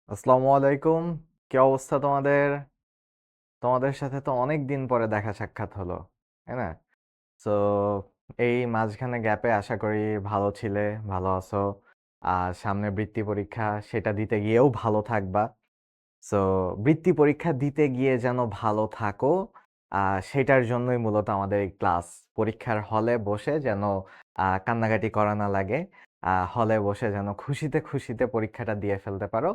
আসসালামু আলাইকুম। কি অবস্থা তোমাদের? তোমাদের সাথে তো অনেক দিন পরে দেখা সাক্ষাৎ হলো, তাই না? সো এই মাঝখানে গ্যাপে আশা করি ভালো ছিলে, ভালো আছো। আর সামনে বৃত্তি পরীক্ষা, সেটা দিতে গিয়েও ভালো থাকবা। সো বৃত্তি পরীক্ষা দিতে গিয়ে যেন ভালো থাকো, সেটার জন্যই মূলত আমাদের এই ক্লাস। পরীক্ষার হলে বসে যেন কান্নাকাটি করা না লাগে, হলে বসে যেন খুশিতে খুশিতে পরীক্ষাটা দিয়ে ফেলতে পারো।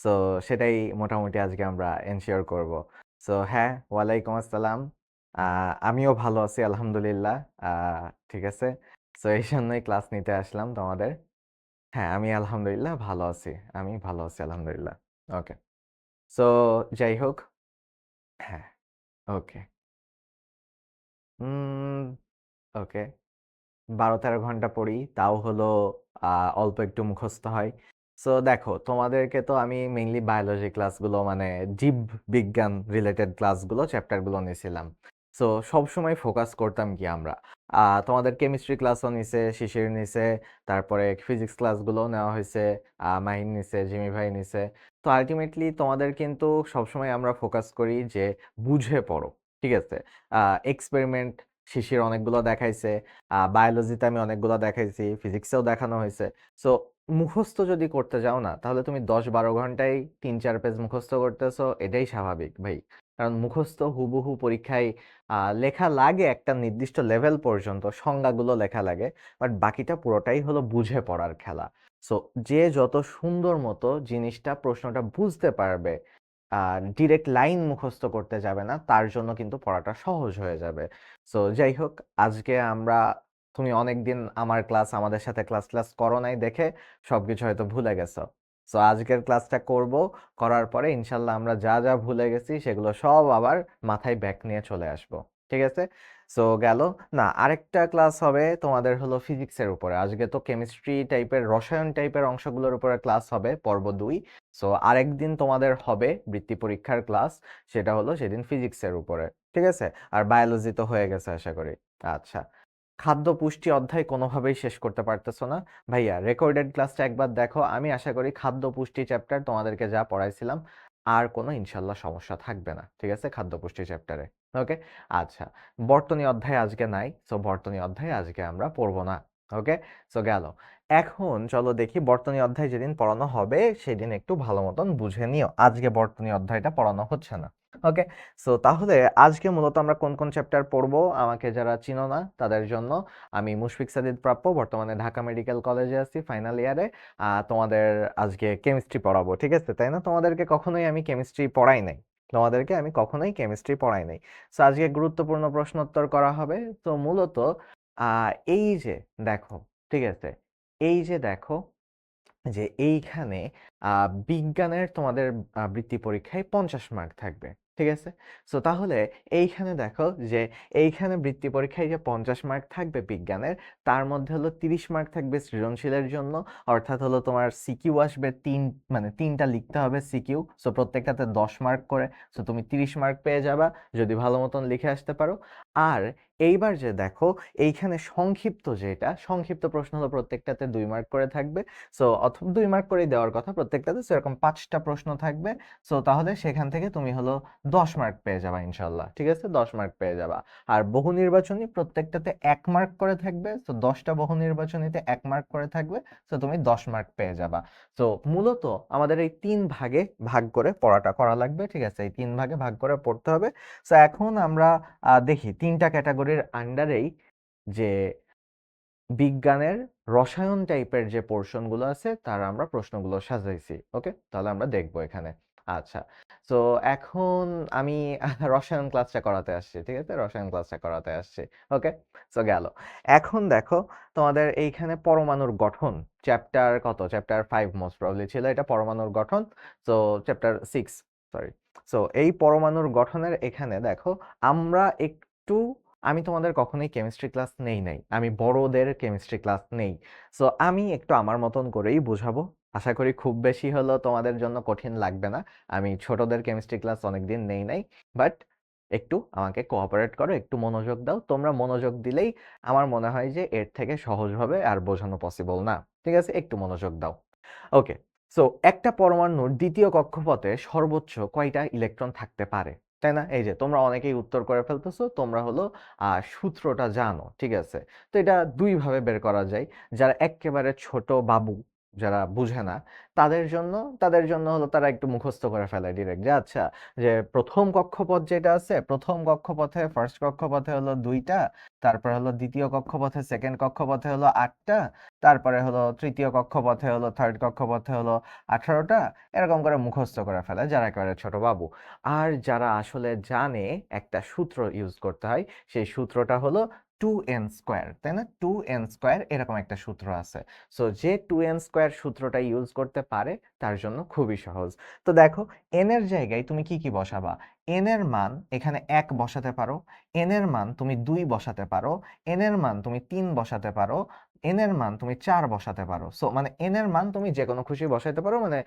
সো সেটাই মোটামুটি আজকে আমরা এনশিওর করব। সো হ্যাঁ, ওয়ালাইকুম আসসালাম। আমিও ভালো আছি আলহামদুলিল্লাহ। ঠিক আছে। সো এই জন্যই ক্লাস নিতে আসলাম তোমাদের। হ্যাঁ, আমি আলহামদুলিল্লাহ ভালো আছি। আমি ভালো আছি আলহামদুলিল্লাহ। ওকে। সো যাই হোক, হ্যাঁ, ওকে। উম ওকে। ১২-১৩ ঘন্টা পড়ি, তাও হলো অল্প একটু মুখস্থ হয়। সো দেখো, তোমাদেরকে তো আমি মেইনলি বায়োলজি ক্লাসগুলো মানে জীব বিজ্ঞান রিলেটেড ক্লাসগুলো চ্যাপ্টারগুলো নিয়েছিলাম। সো সবসময় ফোকাস করতাম কি আমরা, তোমাদের কেমিস্ট্রি ক্লাসও নিছে, শিশির নিছে, তারপরে ফিজিক্স ক্লাসগুলোও নেওয়া হয়েছে, মাহিন নিছে, জিমি ভাই নিছে। তো আলটিমেটলি তোমাদের কিন্তু সবসময় আমরা ফোকাস করি যে বুঝে পড়ো, ঠিক আছে? এক্সপেরিমেন্ট শিশির অনেকগুলো দেখাইছে, বায়োলজিতে আমি অনেকগুলো দেখাইছি, ফিজিক্সেও দেখানো হয়েছে। সো মুখস্থ যদি করতে যাও না, তাহলে তুমি ১০-১২ ঘন্টায় ৩-৪ পেজ মুখস্থ করতেছো, এটাই স্বাভাবিক ভাই। কারণ মুখস্থ হুবহু পরীক্ষায় লেখা লাগে একটা নির্দিষ্ট লেভেল পর্যন্ত, সংজ্ঞাগুলো লেখা লাগে, বাট বাকিটা পুরোটাই হলো বুঝে পড়ার খেলা। সো যে যত সুন্দর মতো জিনিসটা প্রশ্নটা বুঝতে পারবে, ডিরেক্ট লাইন মুখস্থ করতে যাবে না, তার জন্য কিন্তু পড়াটা সহজ হয়ে যাবে। সো যাই হোক, আজকে আমরা, তুমি অনেকদিন আমার ক্লাস আমাদের সাথে ক্লাস ক্লাস করো নাই দেখে সবকিছু হয়তো ভুলে গেছো। সো আজকের ক্লাসটা করব, করার পরে ইনশাল্লাহ আমরা যা যা ভুলে গেছি সেগুলো সব আবার মাথায় ব্যাক নিয়ে চলে আসব। ঠিক আছে? সো গেল। না, আরেকটা ক্লাস হবে তোমাদের হলো ফিজিক্সের উপরে। আজকে তো কেমিস্ট্রি টাইপের, রসায়ন টাইপের অংশগুলোর উপরে ক্লাস হবে, পর্ব ২। সো আরেকদিন তোমাদের হবে বৃত্তি পরীক্ষার ক্লাস, সেটা হলো সেদিন ফিজিক্সের উপরে। ঠিক আছে? আর বায়োলজি তো হয়ে গেছে আশা করি। আচ্ছা, খাদ্য পুষ্টি অধ্যায় কোনোভাবেই শেষ করতে পারতেছো না ভাইয়া? রেকর্ডেড ক্লাসটা একবার দেখো, আমি আশা করি খাদ্য পুষ্টি চ্যাপ্টার তোমাদেরকে যা পড়াইছিলাম আর কোনো ইনশাল্লাহ সমস্যা থাকবে না। ঠিক আছে? খাদ্য পুষ্টি চ্যাপ্টারে। ওকে। আচ্ছা, বর্তনী অধ্যায় আজকে নাই, সো বর্তনী অধ্যায় আজকে আমরা পড়বো না। ওকে। সো গেল। এখন চলো দেখি বর্তনী অধ্যায় যেদিন পড়ানো হবে সেদিন একটু ভালো মতন বুঝে নিও, আজকে বর্তনী অধ্যায়টা পড়ানো হচ্ছে না। ওকে। সো তাহলে আজকে মূলত আমরা কোন কোন চ্যাপ্টার পড়বো, আমাকে যারা চিনো না তাদের জন্য, আমি মুশফিক সাদিদ প্রাপ্য, বর্তমানে ঢাকা মেডিকেল কলেজে আছি ফাইনাল ইয়ারে। তোমাদের আজকে কেমিস্ট্রি পড়াবো, ঠিক আছে? তাই না? তোমাদেরকে কখনোই আমি কেমিস্ট্রি পড়াই নাই, তোমাদেরকে আমি কখনোই কেমিস্ট্রি পড়াই নাই। সো আজকে গুরুত্বপূর্ণ প্রশ্নোত্তর করা হবে। তো মূলত এই যে দেখো, ঠিক আছে, এই যে দেখো যে এইখানে বিজ্ঞানের তোমাদের বৃত্তি পরীক্ষায় 50 মার্ক থাকবে। ঠিক আছে? সো তাহলে এইখানে দেখো যে এইখানে বৃত্তি পরীক্ষায় যে 50 মার্ক থাকবে বিজ্ঞানের, তার মধ্যে হলো 30 মার্ক থাকবে সৃজনশীলের জন্য। অর্থাৎ হলো তোমার সিকিউ আসবে মানে 3টা লিখতে হবে সিকিউ। সো প্রত্যেকটাতে 10 মার্ক করে। সো তুমি 30 মার্ক পেয়ে যাবা যদি ভালো মতন লিখে আসতে পারো। আর এইবার যে দেখো, এইখানে সংক্ষিপ্ত, যেটা সংক্ষিপ্ত প্রশ্ন হলো প্রত্যেকটাতে 2 মার্ক করে থাকবে। সো অথবা 2 মার্ক করেই দেওয়ার কথা প্রত্যেকটাতে। সেরকম 5টা প্রশ্ন থাকবে। সো তাহলে সেখান থেকে তুমি হলো 10 মার্ক পেয়ে যাবা ইনশাল্লাহ। ঠিক আছে? 10 মার্ক পেয়ে যাবা। আর বহু নির্বাচনী প্রত্যেকটাতে 1 মার্ক করে থাকবে। সো 10টা বহু নির্বাচনীতে 1 মার্ক করে থাকবে। সো তুমি 10 মার্ক পেয়ে যাবা। সো মূলত আমাদের এই 3 ভাগে ভাগ করে পড়াটা করা লাগবে। ঠিক আছে? এই 3 ভাগে ভাগ করে পড়তে হবে। সো এখন আমরা দেখি 3টা ক্যাটাগরির আন্ডারেই যে বিজ্ঞানের রসায়ন টাইপের যে পোর্শনগুলো আছে তার আমরা প্রশ্নগুলো সাজাইছি। ওকে, তাহলে আমরা দেখবো এখানে। আচ্ছা, তো এখন আমি রসায়ন ক্লাসটা করাতে আসছি। ঠিক আছে? রসায়ন ক্লাসটা করাতে আসছি। ওকে। তো গেল। এখন দেখো, তোমাদের এইখানে পরমাণুর গঠন চ্যাপ্টার কত, চ্যাপ্টার 5 মোস্ট প্রবাবলি ছিল এটা, পরমাণুর গঠন। তো চ্যাপ্টার 6, সরি। সো এই পরমাণুর গঠনের এখানে দেখো, আমরা একটু, আমি তোমাদের কখনোই কেমিস্ট্রি ক্লাস নেই নাই, আমি বড়দের কেমিস্ট্রি ক্লাস নেই। সো আমি একটু আমার মতন করেই বুঝাবো। আশা করি খুব বেশি হলো তোমাদের জন্য কঠিন লাগবে না। আমি ছোটদের কেমিস্ট্রি ক্লাস অনেকদিন নেই নাই, বাট একটু আমাকে কোঅপারেট করো, একটু মনোযোগ দাও। তোমরা মনোযোগ দিলেই আমার মনে হয় যে এর থেকে সহজ হবে আর বোঝানো পসিবল না। ঠিক আছে? একটু মনোযোগ দাও। ওকে। সো একটা পরমাণুর দ্বিতীয় কক্ষপথে সর্বোচ্চ কয়টা ইলেকট্রন থাকতে পারে, তাই না? এই যে তোমরা অনেকেই উত্তর করে ফেলতেছো, তোমরা হলো সূত্রটা জানো, ঠিক আছে? তো এটা দুই ভাবে বের করা যায়। যারা একেবারে ছোট বাবু, যারা বুঝে না, তাদের জন্য হলো তারা একটু মুখস্থ করে ফেলে ডিরেক্ট, যে আচ্ছা, যে প্রথম কক্ষপথ যেটা আছে, প্রথম কক্ষপথে ফার্স্ট কক্ষপথে হলো 2টা, তারপরে হলো দ্বিতীয় কক্ষপথে সেকেন্ড কক্ষপথে হলো 8টা, তারপরে হলো তৃতীয় কক্ষপথে হলো থার্ড কক্ষপথে হলো 18টা, এরকম করে মুখস্থ করে ফেলে যারা একেবারে ছোট বাবু। আর যারা আসলে জানে একটা সূত্র ইউজ করতে হয়, সেই সূত্রটা হলো 2n², তাই না? 2n², এরকম একটা সূত্র আছে। সো যে 2n² সূত্রটা ইউজ করতে পারে তার জন্য খুবই সহজ। তো দেখো, n এর জায়গায় তুমি কি কি বসাবা? n এর মান এখানে 1 বসাতে পারো, n এর মান তুমি 2 বসাতে পারো, n এর মান তুমি 3 বসাতে পারো, n এর মান তুমি 4 বসাতে পারো। সো মানে n এর মান তুমি যে কোনো খুশি বসাতে পারো, মানে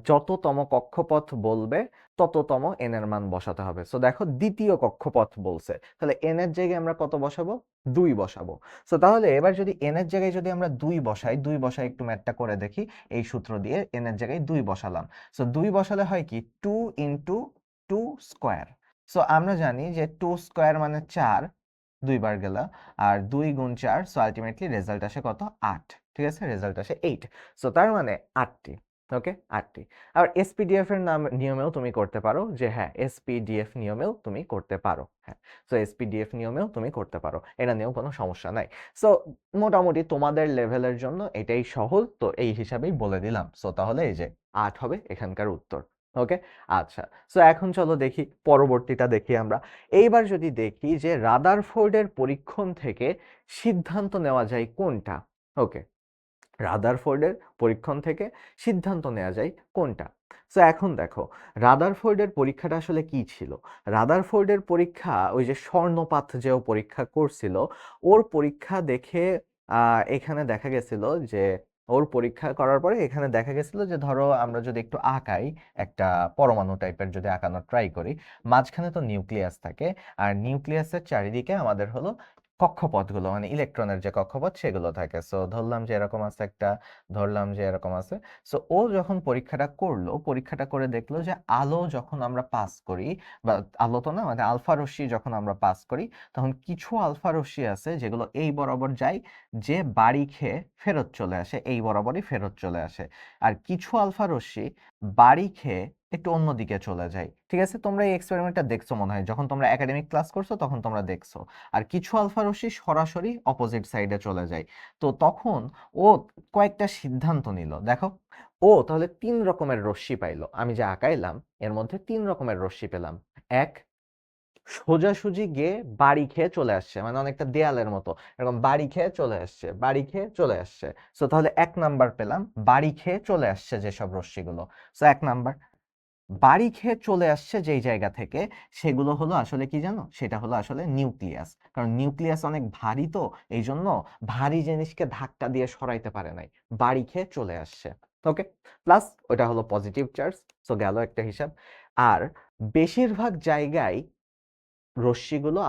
যততম কক্ষপথ বলবে তততম n এর মান বসাতে হবে। সো দেখো, দ্বিতীয় কক্ষপথ বলছে, তাহলে n এর জায়গায় আমরা কত বসাবো? 2 বসাবো। সো তাহলে এবার যদি n এর জায়গায় যদি আমরা 2 বসাই, 2 বসাই, একটু ম্যাথটা করে দেখি। এই সূত্র দিয়ে n এর জায়গায় 2 বসালাম। সো 2 বসালে হয় কি, 2 ইন্টু 2 স্কোয়ার। সো আমরা জানি যে 2 স্কোয়ার মানে 4, 2 বার গেল, আর 2 গুণ 4, সো আলটিমেটলি রেজাল্ট আসে কত? 8। ঠিক আছে, রেজাল্ট আসে 8। সো তার মানে 8টি। ওকে, 8টি। আর এসপিডিএফ এর নিয়মেও তুমি করতে পারো, যে হ্যাঁ, এসপিডিএফ নিয়মেও তুমি করতে পারো। হ্যাঁ, সো এসপিডিএফ নিয়মেও তুমি করতে পারো, এটা নিয়েও কোনো সমস্যা নাই। সো মোটামুটি তোমাদের লেভেলের জন্য এটাই সহজ, তো এই হিসাবেই বলে দিলাম। সো তাহলে এই যে 8 হবে এখানকার উত্তর। ওকে, আচ্ছা। সো এখন চলো দেখি পরবর্তীটা দেখি আমরা। এইবার যদি দেখি যে রাদারফোর্ডের পরীক্ষণ থেকে সিদ্ধান্ত নেওয়া যায় কোনটা। ওকে, রাদারফোর্ডের পরীক্ষণ থেকে সিদ্ধান্ত নেওয়া যায় কোনটা। সো এখন দেখো, রাদারফোর্ডের পরীক্ষাটা আসলে কি ছিল। রাদারফোর্ডের পরীক্ষা, ওই যে স্বর্ণপাত যে ও পরীক্ষা করছিল, ওর পরীক্ষা দেখে এখানে দেখা গেছিল যে, ওর পরীক্ষা করার পরে এখানে দেখা গেছিল যে, ধরো আমরা যদি একটু আঁকাই, একটা পরমাণু টাইপের যদি আঁকানোর ট্রাই করি, মাঝখানে তো নিউক্লিয়াস থাকে, আর নিউক্লিয়াসের চারিদিকে আমাদের হলো কক্ষপথগুলো, মানে ইলেকট্রনের যে কক্ষপথ সেগুলো থাকে। সো ধরলাম যে এরকম আছে একটা, ধরলাম যে এরকম আছে। সো ও যখন পরীক্ষাটা করলো, পরীক্ষাটা করে দেখলো যে আলো যখন আমরা পাস করি, বা আলো তো না, মানে আলফা রশ্মি যখন আমরা পাস করি, তখন কিছু আলফা রশ্মি আছে যেগুলো এই বরাবর যায়, যে বাড়ি খেয়ে ফেরত চলে আসে, এই বরাবরই ফেরত চলে আসে। আর কিছু আলফা রশ্মি বাড়ি খেয়ে একটু অন্যদিকে চলে যায়। ঠিক আছে, তোমরা এই এক্সপেরিমেন্টটা দেখছো মনে হয়, যখন তোমরা একাডেমিক ক্লাস করছো তখন তোমরা দেখছো। আর কিছু আলফা রশ্মি সরাসরি অপোজিট সাইডে চলে যায়। তো তখন ও কয়েকটা সিদ্ধান্ত নিল। দেখো, ও তাহলে 3 রকমের রশ্মি পাইলো, আমি যে আঁকাইলাম এর মধ্যে 3 রকমের রশ্মি পেলাম। এক, সোজাসুজি গিয়ে বাড়ি খেয়ে চলে আসছে, মানে অনেকটা দেয়ালের মতো এরকম বাড়ি খেয়ে চলে আসছে, বাড়ি খেয়ে চলে আসছে। সো তাহলে 1 নাম্বার পেলাম, বাড়ি খেয়ে চলে আসছে যেসব রশ্মিগুলো। So 1 number. বাড়ি খেয়ে চলে আসছে যেই জায়গা থেকে, সেগুলো হলো আসলে কি জানো, সেটা হলো আসলে নিউক্লিয়াস। কারণ নিউক্লিয়াস অনেক ভারী, তো এই জন্য ভারী জিনিসকে ধাক্কা দিয়ে সরাইতে পারে নাই, বাড়ি খেয়ে চলে আসছে। ওকে, প্লাস ওটা হলো পজিটিভ চার্জ। সো গেল একটা হিসাব। আর বেশিরভাগ জায়গায় রশ্মিগুলো,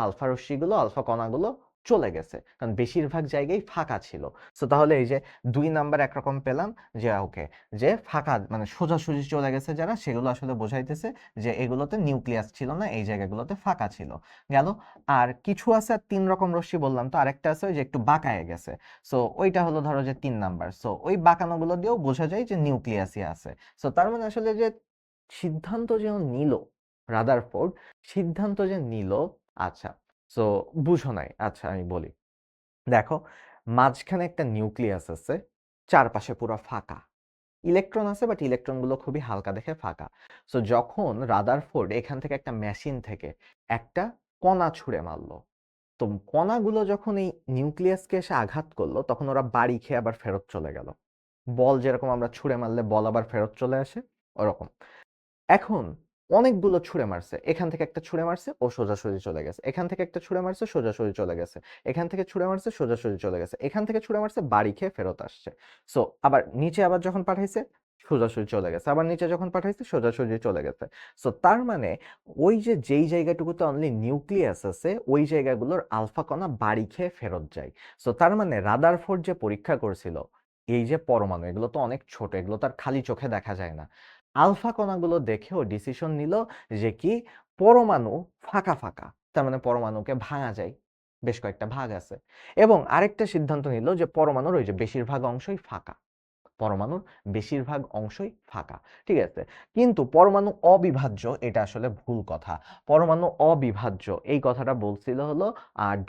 আলফা কণাগুলো চলে গেছে, কারণ বেশিরভাগ জায়গায় ফাঁকা ছিল। সো তাহলে এই যে 2 নাম্বার একরকম পেলাম, যে ওকে, যে ফাঁকা মানে সোজাসুজি চলে গেছে যারা, সেগুলো আসলে বোঝাইতেছে যে এগুলোতে নিউক্লিয়াস ছিল না, এই জায়গাগুলোতে ফাঁকা ছিল। গেল। আর কিছু আছে, আর 3 রকম রশ্মি বললাম, তো আরেকটা আছে ওই যে একটু বাঁকায়ে গেছে। সো ওইটা হলো ধরো যে 3 নাম্বার। সো ওই বাঁকানোগুলো দিয়েও বোঝা যায় যে নিউক্লিয়াসই আছে। সো তার মানে আসলে যে সিদ্ধান্ত যে নিল রাদারফোর্ড, সিদ্ধান্ত যে নিল, আচ্ছা, সো বুঝো নাই, আচ্ছা আমি বলি। দেখো, মাঝখানে একটা নিউক্লিয়াস আছে, চারপাশে পুরো ফাঁকা, ইলেকট্রন আছে, বাট ইলেকট্রনগুলো খুবই হালকা দেখে ফাঁকা। সো যখন রাদারফোর্ড এখান থেকে একটা মেশিন থেকে একটা কণা ছুঁড়ে মারলো, তো কণাগুলো যখন এই নিউক্লিয়াসকে এসে আঘাত করলো, তখন ওরা বাড়ি খেয়ে আবার ফেরত চলে গেল। বল যেরকম আমরা ছুঁড়ে মারলে বল আবার ফেরত চলে আসে, ওরকম। এখন অনেকগুলো ছুঁড়ে মারছে, এখান থেকে একটা ছুঁড়ে মারছে, ও সোজাসুজি চলে গেছে, এখান থেকে একটা ছুঁড়ে মারছে, সোজাসুজি চলে গেছে, এখান থেকে ছুঁড়ে মারছে, সোজাসুজি চলে গেছে, এখান থেকে ছুঁড়ে মারছে, বাড়ি খেয়ে ফেরত আসছে। সো আবার নিচে আবার যখন পাঠাইছে, সোজাসুজি চলে গেছে, আবার নিচে যখন পাঠাইছে, সোজাসুজি চলে গেছে। সো তার মানে ওই যে যেই জায়গাটুকুতে অনলি নিউক্লিয়াস আছে, ওই জায়গাগুলোর আলফা কণা বাড়ি খেয়ে ফেরত যায়। সো তার মানে রাদারফোর্ড যে পরীক্ষা করছিল, এই যে পরমাণু এগুলো তো অনেক ছোট, এগুলো তো আর খালি চোখে দেখা যায় না। আলফা কণাগুলো দেখে ও ডিসিশন নিল যে কি পরমাণু ফাঁকা ফাঁকা, তার মানে পরমাণুকে ভাঙা যায়, বেশ কয়েকটা ভাগ আছে। এবং আরেকটা সিদ্ধান্ত নিল যে পরমাণুর ওই যে বেশিরভাগ অংশই ফাঁকা, পরমাণুর বেশিরভাগ অংশই ফাঁকা, ঠিক আছে। কিন্তু পরমাণু অবিভাজ্য এটা আসলে ভুল কথা। পরমাণু অবিভাজ্য এই কথাটা বলছিল হলো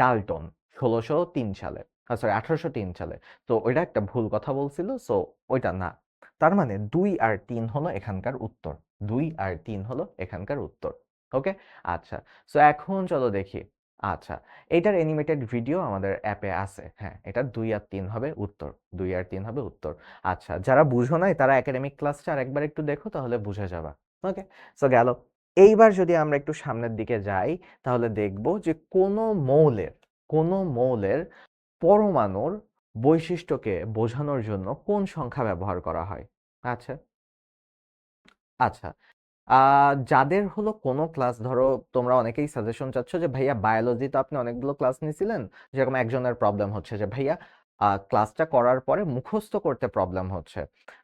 ডাল্টন 1603 সালে, সরি 1803 সালে। তো ওইটা একটা ভুল কথা বলছিল, সো ওইটা না। তার মানে 2 আর 3 হলো এখানকার উত্তর, 2 আর 3 হলো এখানকার উত্তর। ওকে, আচ্ছা। সো এখন চলো দেখি। আচ্ছা, এটার অ্যানিমেটেড ভিডিও আমাদের অ্যাপে আছে। হ্যাঁ, এটা 2 আর 3 হবে উত্তর, 2 আর 3 হবে উত্তর। আচ্ছা, যারা বুঝো নাই তারা একাডেমিক ক্লাসটা আরেকবার একটু দেখো, তাহলে বুঝে যাবা। ওকে, সো গেল। এইবার যদি আমরা একটু সামনের দিকে যাই, তাহলে দেখব যে কোন মৌলের পরমাণুর বৈশিষ্ট্যকে বোঝানোর জন্য কোন সংখ্যা ব্যবহার করা হয়। আচ্ছা, আচ্ছা। যাদের হলো কোনো ক্লাস, ধরো তোমরা অনেকেই সাজেশন চাচ্ছ যে ভাইয়া বায়োলজিতে আপনি অনেকগুলো ক্লাস নিছিলেন, যেরকম একজনের প্রবলেম হচ্ছে যে ভাইয়া ক্লাসটা করার পরে মুখস্থ করতে প্রবলেম হচ্ছে।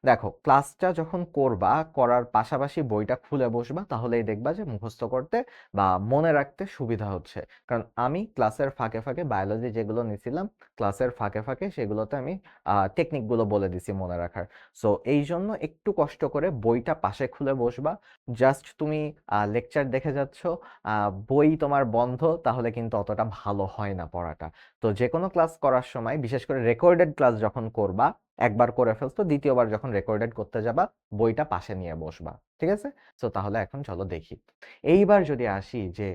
দেখো, ক্লাসটা যখন করবা, করার পাশাপাশি বইটা খুলে বসবা, তাহলেই দেখবা যে মুখস্থ করতে বা মনে রাখতে সুবিধা হচ্ছে। কারণ আমি ক্লাসের ফাঁকে ফাঁকে বায়োলজি যেগুলো নিছিলাম, ক্লাসের ফাঁকে ফাঁকে সেগুলোতে আমি টেকনিকগুলো বলে দিছি মনে রাখার। সো এই জন্য একটু কষ্ট করে বইটা পাশে খুলে বসবা। জাস্ট তুমি লেকচার দেখে যাচ্ছ, বই তোমার বন্ধ, তাহলে কিন্তু অতটা ভালো হয় না পড়াটা। তো যে কোনো ক্লাস করার সময়, বিশেষ করে রেকর্ডেড ক্লাস যখন করবা, একবার করে ফেলছো, দ্বিতীয়বার যখন রেকর্ডেড করতে যাবা, বইটা পাশে নিয়ে বসবা, ঠিক আছে। তো তাহলে এখন চলো দেখি। এইবার যদি আসি যে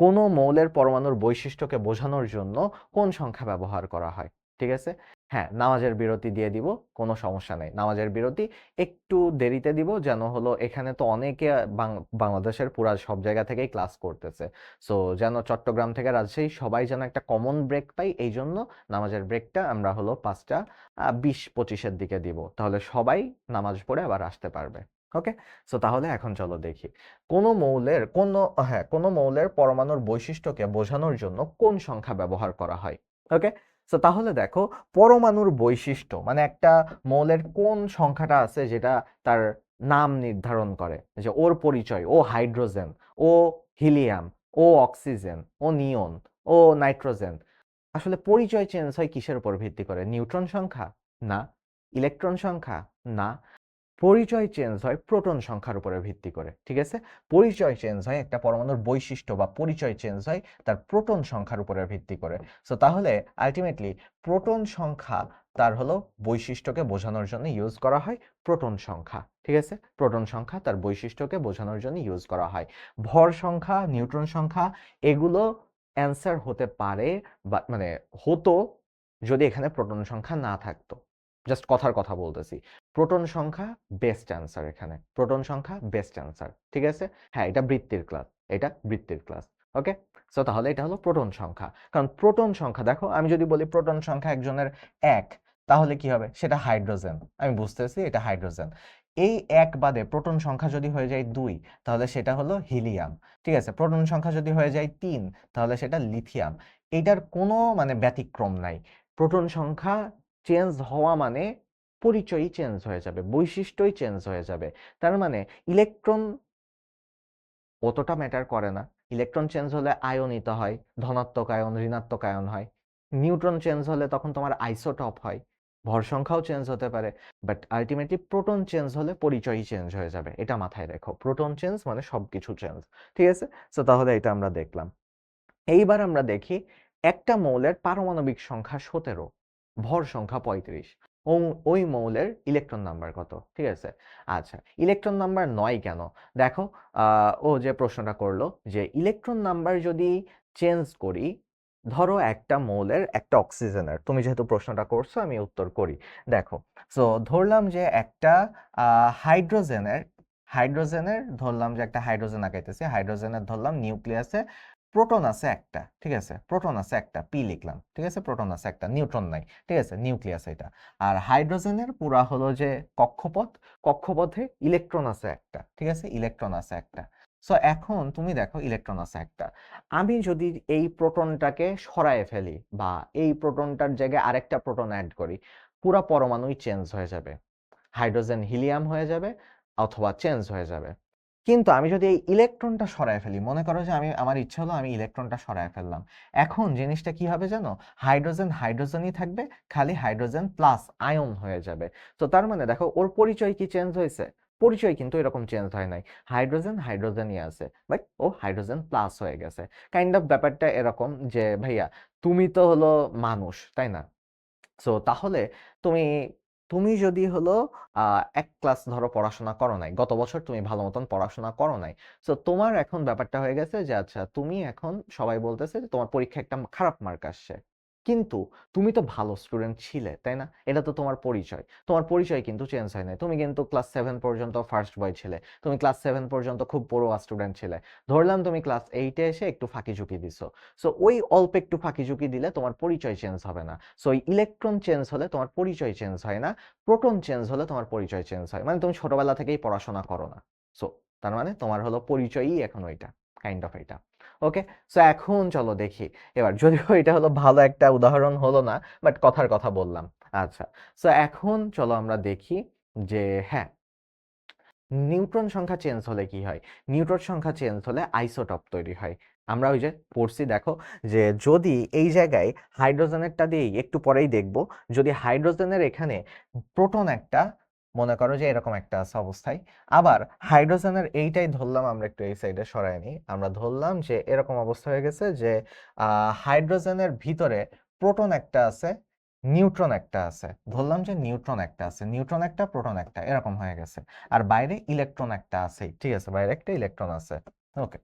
কোনো মৌলের পরমাণুর বৈশিষ্ট্যকে বোঝানোর জন্য কোন সংখ্যা ব্যবহার করা হয়, ঠিক আছে। হ্যাঁ, নামাজের বিরতি দিয়ে দিব, কোনো সমস্যা নেই। নামাজের বিরতি একটু দেরিতে দিব, যেন হলো এখানে তো অনেকে বাংলাদেশের পুরা সব জায়গা থেকেই ক্লাস করতেছে। সো যেন চট্টগ্রাম থেকে রাজশাহী সবাই যেন একটা কমন ব্রেক পাই, এই জন্য নামাজের ব্রেকটা আমরা হলো 5:20-25-এর দিকে দিব, তাহলে সবাই নামাজ পড়ে আবার আসতে পারবে। ওকে, সো তাহলে এখন চলো দেখি কোনো মৌলের পরমাণুর বৈশিষ্ট্যকে বোঝানোর জন্য কোন সংখ্যা ব্যবহার করা হয়। ওকে, সো তাহলে দেখো, পরমাণুর বৈশিষ্ট্য মানে একটা মৌলের কোন সংখ্যাটা আছে যেটা তার নাম নির্ধারণ করে, যে ওর পরিচয়, ও হাইড্রোজেন, ও হিলিয়াম, ও অক্সিজেন, ও নিয়ন, ও নাইট্রোজেন। আসলে পরিচয় চেঞ্জ হয় কিসের উপর ভিত্তি করে? নিউট্রন সংখ্যা? না। ইলেকট্রন সংখ্যা? না। পরিচয় চেঞ্জ হয় প্রোটন সংখ্যার উপরে ভিত্তি করে, ঠিক আছে। পরিচয় চেঞ্জ হয়, একটা পরমাণুর বৈশিষ্ট্য বা পরিচয় চেঞ্জ হয় তার প্রোটন সংখ্যার উপরে ভিত্তি করে। সো তাহলে আলটিমেটলি প্রোটন সংখ্যা তার হলো বৈশিষ্ট্যকে বোঝানোর জন্য ইউজ করা হয় প্রোটন সংখ্যা, ঠিক আছে। প্রোটন সংখ্যা তার বৈশিষ্ট্যকে বোঝানোর জন্য ইউজ করা হয়। ভর সংখ্যা, নিউট্রন সংখ্যা, এগুলো অ্যান্সার হতে পারে, বা মানে হতো যদি এখানে প্রোটন সংখ্যা না থাকতো। জাস্ট কথার কথা বলতেছি। প্রোটন সংখ্যা বেস্ট অ্যান্সার, এখানে প্রোটন সংখ্যা বেস্ট অ্যান্সার, ঠিক আছে। হ্যাঁ, এটা বৃত্তির ক্লাস, এটা বৃত্তির ক্লাস। ওকে, সো তাহলে এটা হলো প্রোটন সংখ্যা। কারণ প্রোটন সংখ্যা, দেখো আমি যদি বলি প্রোটন সংখ্যা একজনের 1, তাহলে কি হবে? সেটা হাইড্রোজেন, আমি বুঝতেছি এটা হাইড্রোজেন। এই 1 বাদে প্রোটন সংখ্যা যদি হয়ে যায় 2, তাহলে সেটা হলো হিলিয়াম, ঠিক আছে। প্রোটন সংখ্যা যদি হয়ে যায় 3, তাহলে সেটা লিথিয়াম। এটার কোনো মানে ব্যতিক্রম নাই। প্রোটন সংখ্যা চেঞ্জ হওয়া মানে পরিচয়ই চেঞ্জ হয়ে যাবে, বৈশিষ্ট্যই চেঞ্জ হয়ে যাবে। তার মানে ইলেকট্রন অতটা ম্যাটার করে না। ইলেকট্রন চেঞ্জ হলে আয়নিত হয়, ধনাত্মক আয়ন, ঋণাত্মক আয়ন হয়। নিউট্রন চেঞ্জ হলে তখন তোমার আইসোটপ হয়। ভর সংখ্যাও চেঞ্জ হতে পারে, বাট আলটিমেটলি প্রোটন চেঞ্জ হলে পরিচয়ই চেঞ্জ হয়ে যাবে, এটা মাথায় রেখো। প্রোটন চেঞ্জ মানে সবকিছু চেঞ্জ, ঠিক আছে। সো তাহলে এটা আমরা দেখলাম। এইবার আমরা দেখি একটা মৌলের পারমাণবিক সংখ্যা 17, ভর সংখ্যা 35, ওই মৌলের ইলেকট্রন নাম্বার কত, ঠিক আছে। আচ্ছা, ইলেকট্রন নাম্বার 9 কেন? দেখো, ও যে প্রশ্নটা করলো যে ইলেকট্রন নাম্বার যদি চেঞ্জ করি, ধরো একটা মৌলের, একটা অক্সিজেনের, তুমি যেহেতু প্রশ্নটা করছো আমি উত্তর করি। দেখো, সো ধরলাম যে একটা হাইড্রোজেনের হাইড্রোজেনের ধরলাম যে একটা হাইড্রোজেন আঁকাইতেছি, হাইড্রোজেনের ধরলাম নিউক্লিয়াসে প্রোটন আছে একটা, ঠিক আছে। প্রোটন আছে একটা, পি লিখলাম, ঠিক আছে। প্রোটন আছে একটা, নিউট্রন নাই, ঠিক আছে। নিউক্লিয়াস এটা। আর হাইড্রোজেনের পুরা হলো যে কক্ষপথ, কক্ষপথে ইলেকট্রন আছে একটা, ঠিক আছে। ইলেকট্রন আছে একটা। সো এখন তুমি দেখো ইলেকট্রন আছে একটা, আমি যদি এই প্রোটনটাকে সরায় ফেলি বা এই প্রোটনটার জায়গায় আরেকটা প্রোটন অ্যাড করি, পুরা পরমাণুই চেঞ্জ হয়ে যাবে। হাইড্রোজেন হিলিয়াম হয়ে যাবে অথবা চেঞ্জ হয়ে যাবে। কিন্তু আমি যদি এই ইলেকট্রনটা সরায় ফেলি, মনে করো যে আমার ইচ্ছা হলো আমি ইলেকট্রনটা সরায় ফেললাম। এখন জিনিসটা কি হবে জানো? হাইড্রোজেন হাইড্রোজেনই থাকবে, খালি হাইড্রোজেন প্লাস আয়ন হয়ে যাবে। তো তার মানে দেখো ওর পরিচয় কি চেঞ্জ হয়েছে? পরিচয় কিন্তু এরকম চেঞ্জ হয় নাই। হাইড্রোজেন হাইড্রোজেনই আছে, বাট ও হাইড্রোজেন প্লাস হয়ে গেছে। কাইন্ড অফ ব্যাপারটা এরকম যে ভাইয়া তুমি তো হলো মানুষ, তাই না? সো তাহলে তুমি তুমি যদি হলো এক ক্লাস ধরো পড়াশোনা করো নাই, গত বছর তুমি ভালো মতন পড়াশোনা করো নাই। সো তোমার এখন ব্যাপারটা হয়ে গেছে যে আচ্ছা তুমি এখন সবাই বলতেছে যে তোমার পরীক্ষায় একটা খারাপ মার্ক আসছে, কিন্তু তুমি তো ভালো স্টুডেন্ট ছিলে, তাই না? এটা তো তোমার পরিচয়। তোমার পরিচয় কিন্তু চেঞ্জ হয় নাই। তুমি কিন্তু ক্লাস 7 পর্যন্ত ফার্স্ট বয় ছিলে, তুমি ক্লাস 7 পর্যন্ত খুব পড়ুয়া স্টুডেন্ট ছিলে। ধরলাম তুমি ক্লাস 8 এ এসে একটু ফাঁকি ঝুঁকি দিছো। সো ওই অল্প একটু ফাঁকি ঝুঁকি দিলে তোমার পরিচয় চেঞ্জ হবে না। সো ইলেকট্রন চেঞ্জ হলে তোমার পরিচয় চেঞ্জ হয় না, প্রোটন চেঞ্জ হলে তোমার পরিচয় চেঞ্জ হয়। মানে তুমি ছোটবেলা থেকেই পড়াশোনা করো না। সো তার মানে তোমার হলো পরিচয়ই এখন ওইটা, কাইন্ড অফ এটা। ওকে, সো এখন চলো দেখি। এবার যদিও এটা হলো ভালো একটা উদাহরণ হলো না, বাট কথার কথা বললাম। আচ্ছা, সো এখন চলো আমরা দেখি যে হ্যাঁ, নিউট্রন সংখ্যা চেঞ্জ হলে কি হয়? নিউট্রন সংখ্যা চেঞ্জ হলে আইসোটপ তৈরি হয়। আমরা ওই যে পড়ছি দেখো, যে যদি এই জায়গায় হাইড্রোজেনেরটা দিয়েই একটু পরেই দেখব, যদি হাইড্রোজেনের এখানে প্রোটন একটা, মনে করো যে এরকম একটা আছে অবস্থায়, আবার হাইড্রোজেনের এইটাই ধরলাম, আমরা একটু এই সাইডে সরাই নিই, আমরা ধরলাম যে এরকম অবস্থা হয়ে গেছে যে হাইড্রোজেনের ভিতরে প্রোটন একটা আছে, নিউট্রন একটা আছে, ধরলাম যে নিউট্রন একটা আছে, নিউট্রন একটা প্রোটন একটা এরকম হয়ে গেছে, আর বাইরে ইলেকট্রন একটা আছে, ঠিক আছে, বাইরে একটা ইলেকট্রন আছে। ওকে,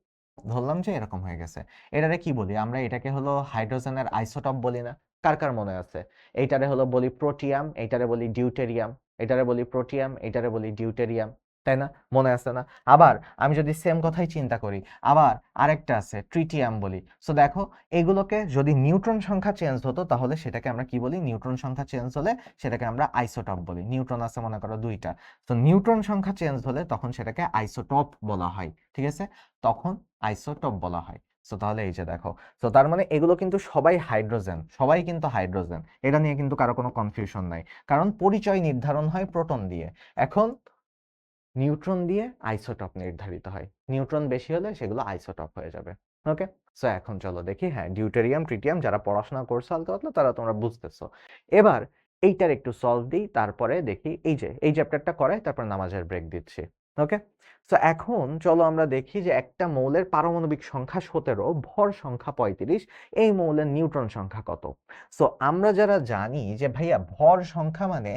ধরলাম যে এরকম হয়ে গেছে। এটারে কি বলি আমরা? এটাকে হলো হাইড্রোজেনের আইসোটপ বলি না? কার কার মনে আছে? এইটারে হলো বলি প্রোটিয়াম, এইটারে বলি ডিউটেরিয়াম, এটারে বলি প্রোটিয়াম, এটারে বলি ডিউটেরিয়াম, তাই না? মনে আছে না? আবার আমি যদি সেম কথাই চিন্তা করি, আবার আরেকটা আছে ট্রিটিয়াম বলি। সো দেখো, এগুলোকে যদি নিউট্রন সংখ্যা চেঞ্জ হতো তাহলে সেটাকে আমরা কি বলি? নিউট্রন সংখ্যা চেঞ্জ হলে সেটাকে আমরা আইসোটপ বলি। নিউট্রন আছে মনে করো 2টা, তো নিউট্রন সংখ্যা চেঞ্জ হলে তখন সেটাকে আইসোটপ বলা হয়, ঠিক আছে? তখন আইসোটপ বলা হয়। সো তাহলে এই যে দেখো, তো তার মানে এগুলো কিন্তু সবাই হাইড্রোজেন, সবাই কিন্তু হাইড্রোজেন, এটা নিয়ে কিন্তু কারো কোনো কনফিউশন নাই, কারণ পরিচয় নির্ধারণ হয় প্রোটন দিয়ে। এখন নিউট্রন দিয়ে আইসোটপ নির্ধারিত হয়, নিউট্রন বেশি হলে সেগুলো আইসোটপ হয়ে যাবে। ওকে, সো এখন চলো দেখি, হ্যাঁ ডিউটেরিয়াম ট্রিটিয়াম যারা পড়াশোনা করছো হালকা পাতলা তারা তোমরা বুঝতেছো। এবার এইটার একটু সলভ দিই, তারপরে দেখি এই যে এই চ্যাপ্টারটা করাই, তারপর নামাজের ব্রেক দিচ্ছি। ওকে, সো এখন চলো আমরা দেখি যে একটা মৌলের পারমাণবিক সংখ্যা 17, ভর সংখ্যা 35, এই মৌলের নিউট্রন সংখ্যা কত? সো আমরা যারা জানি যে ভাইয়া ভর সংখ্যা মানে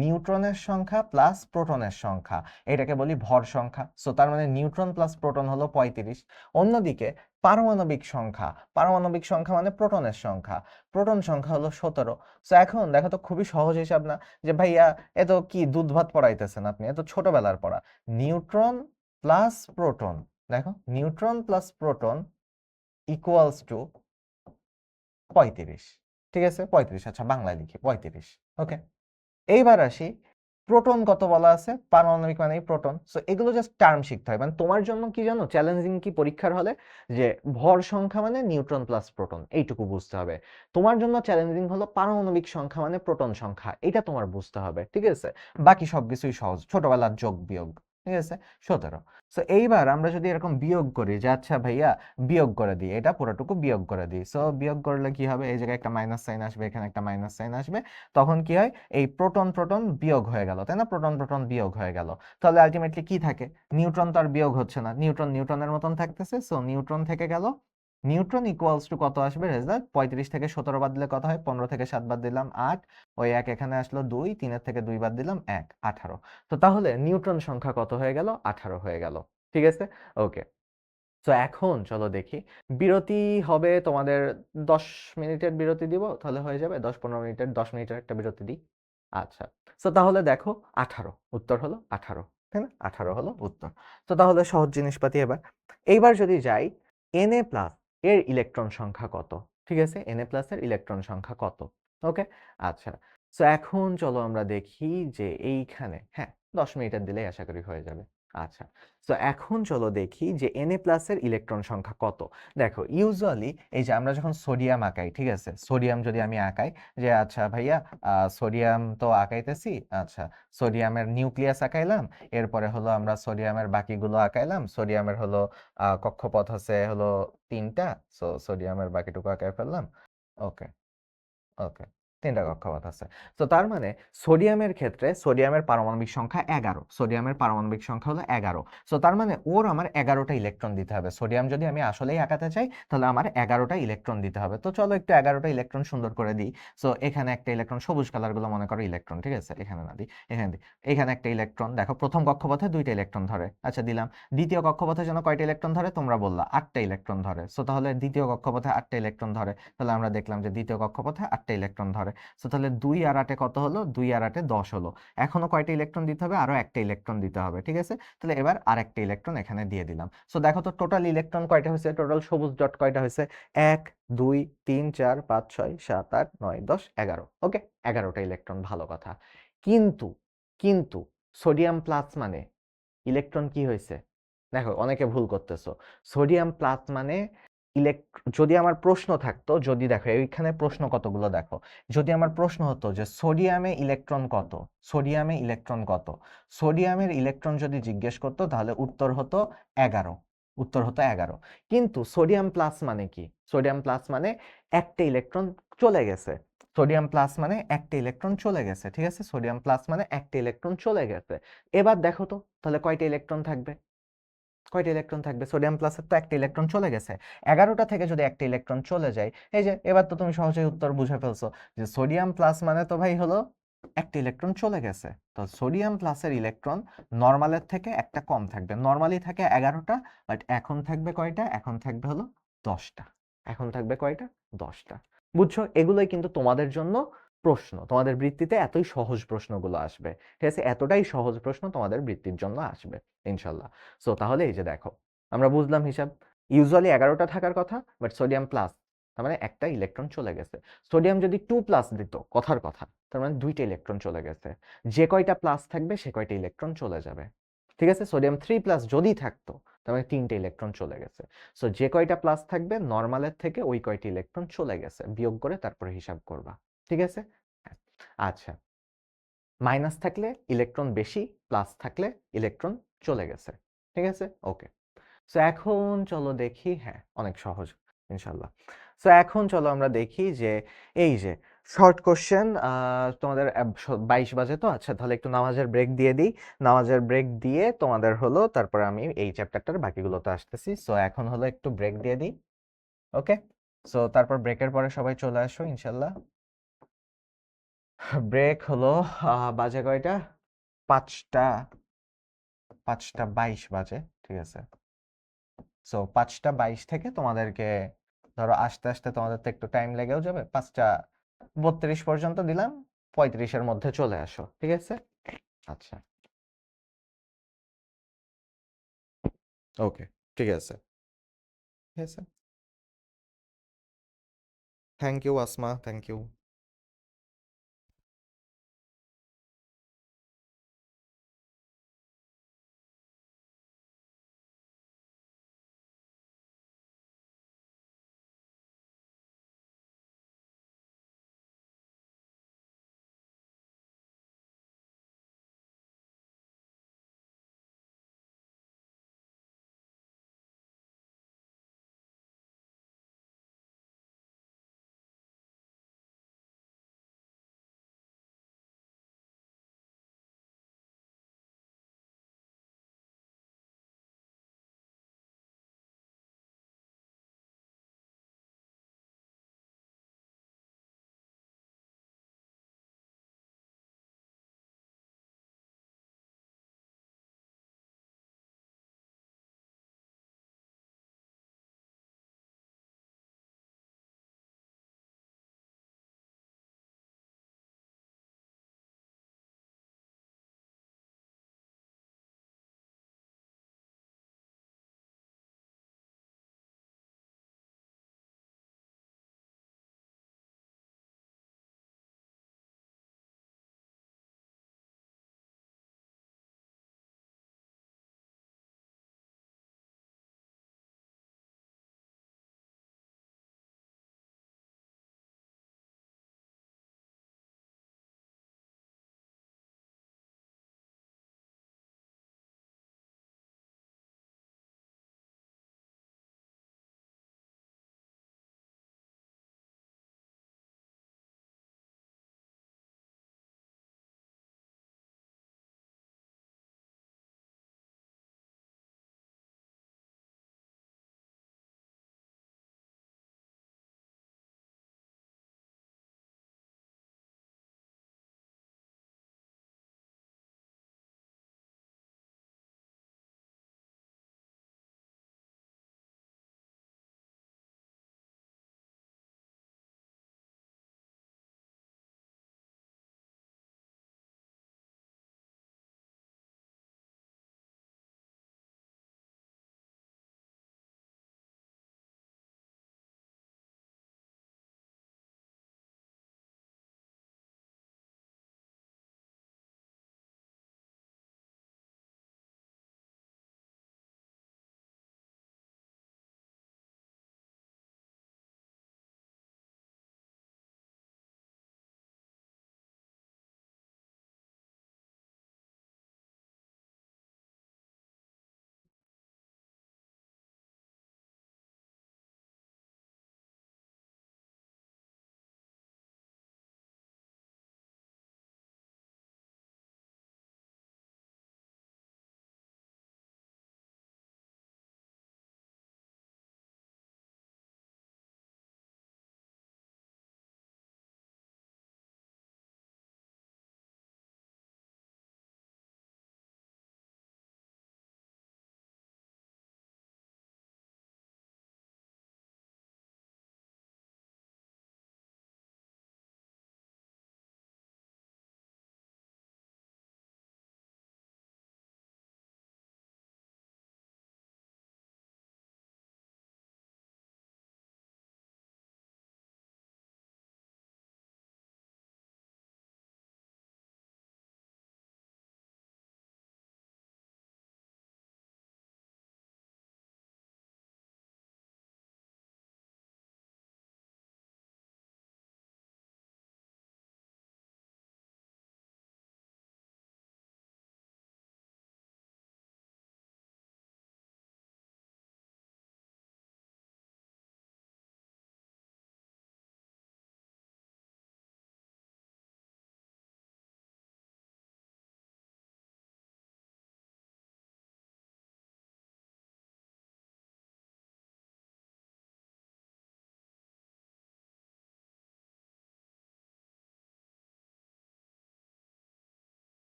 নিউট্রনের সংখ্যা প্লাস প্রোটনের সংখ্যা, এটাকে বলি ভর সংখ্যা। সো তার মানে নিউট্রন প্লাস প্রোটন হলো 35। অন্যদিকে পারমাণবিক সংখ্যা, পারমাণবিক সংখ্যা মানে প্রোটনের সংখ্যা, প্রোটন সংখ্যা হলো 17। সো এখন দেখো তো, খুবই সহজ হিসাব না? যে ভাইয়া এ তো কি দুধ ভাত পড়াইতেছেন আপনি, এ তো ছোটবেলার পড়া। নিউট্রন প্লাস প্রোটন, দেখো neutron plus proton equals to 35, ঠিক আছে? 35, আচ্ছা বাংলায় লিখি 35। ওকে, এইবার আসি, প্রোটন কত বলা আছে? পারমাণবিক মানেই প্রোটন। সো এগুলো জাস্ট টার্ম শিখতে হয়। মানে তোমার জন্য কি জানো চ্যালেঞ্জিং কি পরীক্ষার হলে? যে ভর সংখ্যা মানে নিউট্রন প্লাস প্রোটন, এইটুকু বুঝতে হবে। তোমার জন্য চ্যালেঞ্জিং হলো পারমাণবিক সংখ্যা মানে প্রোটন সংখ্যা, এটা তোমার বুঝতে হবে, ঠিক আছে? বাকি সবকিছুই সহজ, ছোটবেলার যোগ বিয়োগ, ঠিক আছে? 17। সো এইবার আমরা যদি এরকম বিয়োগ করি যে আচ্ছা ভাইয়া বিয়োগ করে দিই, এটা পুরোটুকু বিয়োগ করে দিই। সো বিয়োগ করলে কি হবে? এই জায়গায় একটা মাইনাস সাইন আসবে, এখানে একটা মাইনাস সাইন আসবে, তখন কি হয়? এই প্রোটন প্রোটন বিয়োগ হয়ে গেল, তাই না? প্রোটন প্রোটন বিয়োগ হয়ে গেল, তাহলে আলটিমেটলি কি থাকে? নিউট্রন তো আর বিয়োগ হচ্ছে না, নিউট্রন নিউট্রনের মতন থাকতেছে। সো নিউট্রন থেকে গেল, নিউট্রন ইকুয়ালস টু কত আসবে রেজাল্ট? 35 থেকে 17 বাদ দিলে কত হয়? 15 থেকে 7 বাদ দিলাম 8, ওই 1 এখানে আসলো 2, 3 থেকে 2 বাদ দিলাম 1, 18। তো তাহলে নিউট্রন সংখ্যা কত হয়ে গেল? 18 হয়ে গেল, ঠিক আছে? ওকে, তো এখন চলো দেখি, বিরতি হবে তোমাদের 10 মিনিটের বিরতি দিব, তাহলে হয়ে যাবে 10-15 মিনিটের, 10 মিনিটের একটা বিরতি দিই। আচ্ছা, তো তাহলে দেখো 18, উত্তর হলো 18, তাই না? 18 হলো উত্তর। তো তাহলে সহজ জিনিসপাতি এবার, এইবার যদি যাই Na প্লাস এর ইলেকট্রন সংখ্যা কত? ঠিক আছে, Na প্লাস এর ইলেকট্রন সংখ্যা কত? ওকে, আচ্ছা, তো এখন চলো আমরা দেখি যে এইখানে, হ্যাঁ 10 মিনিটের দিলেই আশা করি হয়ে যাবে। আচ্ছা। সো এখন চলো দেখি যে Na+ এর ইলেকট্রন সংখ্যা কত? দেখো ইউজুয়ালি এই যে আমরা যখন সোডিয়াম আঁকাই, ঠিক আছে? সোডিয়াম যদি আমি আঁকাই যে আচ্ছা ভাইয়া সোডিয়াম তো আঁকাইতেছি। আচ্ছা, সোডিয়ামের নিউক্লিয়াস আঁকাইলাম। এরপরে হলো আমরা সোডিয়ামের বাকিগুলো আঁকাইলাম। সোডিয়ামের হলো কক্ষপথ আছে হলো ৩ টা। সো সোডিয়ামের বাকিটুকু আঁকায় ফেললাম। ওকে। ওকে। ৩ টা কক্ষপথ আছে। তো তার মানে সোডিয়ামের ক্ষেত্রে সোডিয়ামের পারমাণবিক সংখ্যা ১১। সোডিয়ামের পারমাণবিক সংখ্যা হলো ১১। সো তার মানে ওর আমার ১১ টা ইলেকট্রন দিতে হবে। সোডিয়াম যদি আমি আসলেই আঁকাতে চাই তাহলে আমার ১১ টা ইলেকট্রন দিতে হবে। তো চলো একটু ১১ টা ইলেকট্রন সুন্দর করে দিই। সো এখানে একটা ইলেকট্রন, সবুজ কালারগুলো মনে করো ইলেকট্রন, ঠিক আছে? এখানে না দিই, এখানে দিই। এখানে একটা ইলেকট্রন, দেখো প্রথম কক্ষপথে ২ টা ইলেকট্রন ধরে। আচ্ছা দিলাম। দ্বিতীয় কক্ষপথে যেন কয়টা ইলেকট্রন ধরে? তোমরা বললা ৮ টা ইলেকট্রন ধরে। সো তাহলে দ্বিতীয় কক্ষপথে ৮ টা ইলেকট্রন ধরে। তাহলে আমরা দেখলাম যে দ্বিতীয় কক্ষপথে ৮ টা ইলেকট্রন ধরে। সো তাহলে ২ আর ৮ এ কত হলো? ২ আর ৮ এ ১০ হলো। এখনো কয়টা ইলেকট্রন দিতে হবে? আরো একটা ইলেকট্রন দিতে হবে। ঠিক আছে? তাহলে এবার আরেকটা ইলেকট্রন এখানে দিয়ে দিলাম। সো দেখো তো টোটাল ইলেকট্রন কয়টা হয়েছে? টোটাল সবুজ ডট কয়টা হয়েছে? ১, ২, ৩, ৪, ৫, ৬, ৭, ৮, ৯, ১০, ১১। ওকে? ১১ টা ইলেকট্রন, ভালো কথা। কিন্তু, কিন্তু সোডিয়াম প্লাস মানে ইলেকট্রন কি হয়েছে? দেখো অনেকে ভুল করতেছো। সোডিয়াম প্লাস মানে যদি আমার প্রশ্ন থাকতো, যদি দেখো এইখানে প্রশ্ন কতগুলো দেখো। যদি আমার প্রশ্ন হতো যে সোডিয়ামে ইলেকট্রন কত? সোডিয়ামে ইলেকট্রন কত? সোডিয়ামের ইলেকট্রন যদি জিজ্ঞেস করতো তাহলে উত্তর হতো ১১। উত্তর হতো ১১। কিন্তু সোডিয়াম প্লাস মানে কি? সোডিয়াম প্লাস মানে একটা ইলেকট্রন চলে গেছে। সোডিয়াম প্লাস মানে একটা ইলেকট্রন চলে গেছে। ঠিক আছে? সোডিয়াম প্লাস মানে একটা ইলেকট্রন চলে গেছে। এবার দেখো তো তাহলে কয়টা ইলেকট্রন থাকবে? কয়টা ইলেকট্রন থাকবে? সোডিয়াম প্লাসের তো একটা ইলেকট্রন চলে গেছে। ১১টা থেকে যদি একটা ইলেকট্রন চলে যায়, এই যে এবার তো তুমি সহজেই উত্তর বুঝে ফেলছো যে সোডিয়াম প্লাস মানে তো ভাই হলো একটা ইলেকট্রন চলে গেছে। তো সোডিয়াম প্লাসের ইলেকট্রন নরমালের থেকে একটা কম থাকবে। নরমালি থাকে ১১টা, বাট এখন থাকবে কয়টা? এখন থাকবে হলো ১০টা। এখন থাকবে কয়টা? ১০টা। বুঝছো? এগুলোই কিন্তু তোমাদের জন্য প্রশ্ন। তোমাদের বৃত্তিতে এতই সহজ প্রশ্নগুলো আসবে। ঠিক আছে? এতটাই সহজ প্রশ্ন তোমাদের বৃত্তির জন্য আসবে ইনশাল্লাহ। সো তাহলে এই যে দেখো, আমরা বুঝলাম হিসাব। ইউজুয়ালি ১১টা থাকার কথা, বাট সোডিয়াম প্লাস, তার মানে একটা ইলেকট্রন চলে গেছে। সোডিয়াম যদি 2 প্লাস দিত, কথার কথা, তার মানে ২টা ইলেকট্রন চলে গেছে। যে কয়টা প্লাস থাকবে সে কয়টা ইলেকট্রন চলে যাবে। ঠিক আছে? সোডিয়াম 3 প্লাস যদি থাকতো, তার মানে ৩টে ইলেকট্রন চলে গেছে। সো যে কয়টা প্লাস থাকবে নরমালের থেকে ওই কয়টি ইলেকট্রন চলে গেছে। বিয়োগ করে তারপরে হিসাব করবা। ঠিক আছে? হ্যাঁ। আচ্ছা। মাইনাস থাকলে ইলেকট্রন বেশি, প্লাস থাকলে ইলেকট্রন চলে গেছে। ঠিক আছে? ওকে। সো এখন চলো দেখি, হ্যাঁ, অনেক সহজ ইনশাল্লাহ। সো এখন চলো আমরা দেখি যে এই যে শর্ট কোশ্চেন, তোমাদের ২২ বাজে তো, আচ্ছা তাহলে একটু নামাজের ব্রেক দিয়ে দিই। নামাজের ব্রেক দিয়ে তোমাদের হলো তারপরে আমি এই চ্যাপ্টারটার বাকিগুলোতে আসতেছি। সো এখন হলো একটু ব্রেক দিয়ে দিই। ওকে? সো তারপর ব্রেকের পরে সবাই চলে আসো ইনশাল্লাহ। ব্রেক হলো বাজে কয়টা? ৫টা ৫টা ২২ বাজে। ঠিক আছে? সো ৫টা ২২ থেকে তোমাদেরকে ধরো আসতে আসতে তোমাদের তো একটু টাইম লেগেও যাবে। ৫টা ৩২ পর্যন্ত দিলাম, ৩৫-এর মধ্যে চলে আসো। ঠিক আছে? আচ্ছা। ওকে। ঠিক আছে। ঠিক আছে। Thank you Asma, thank you.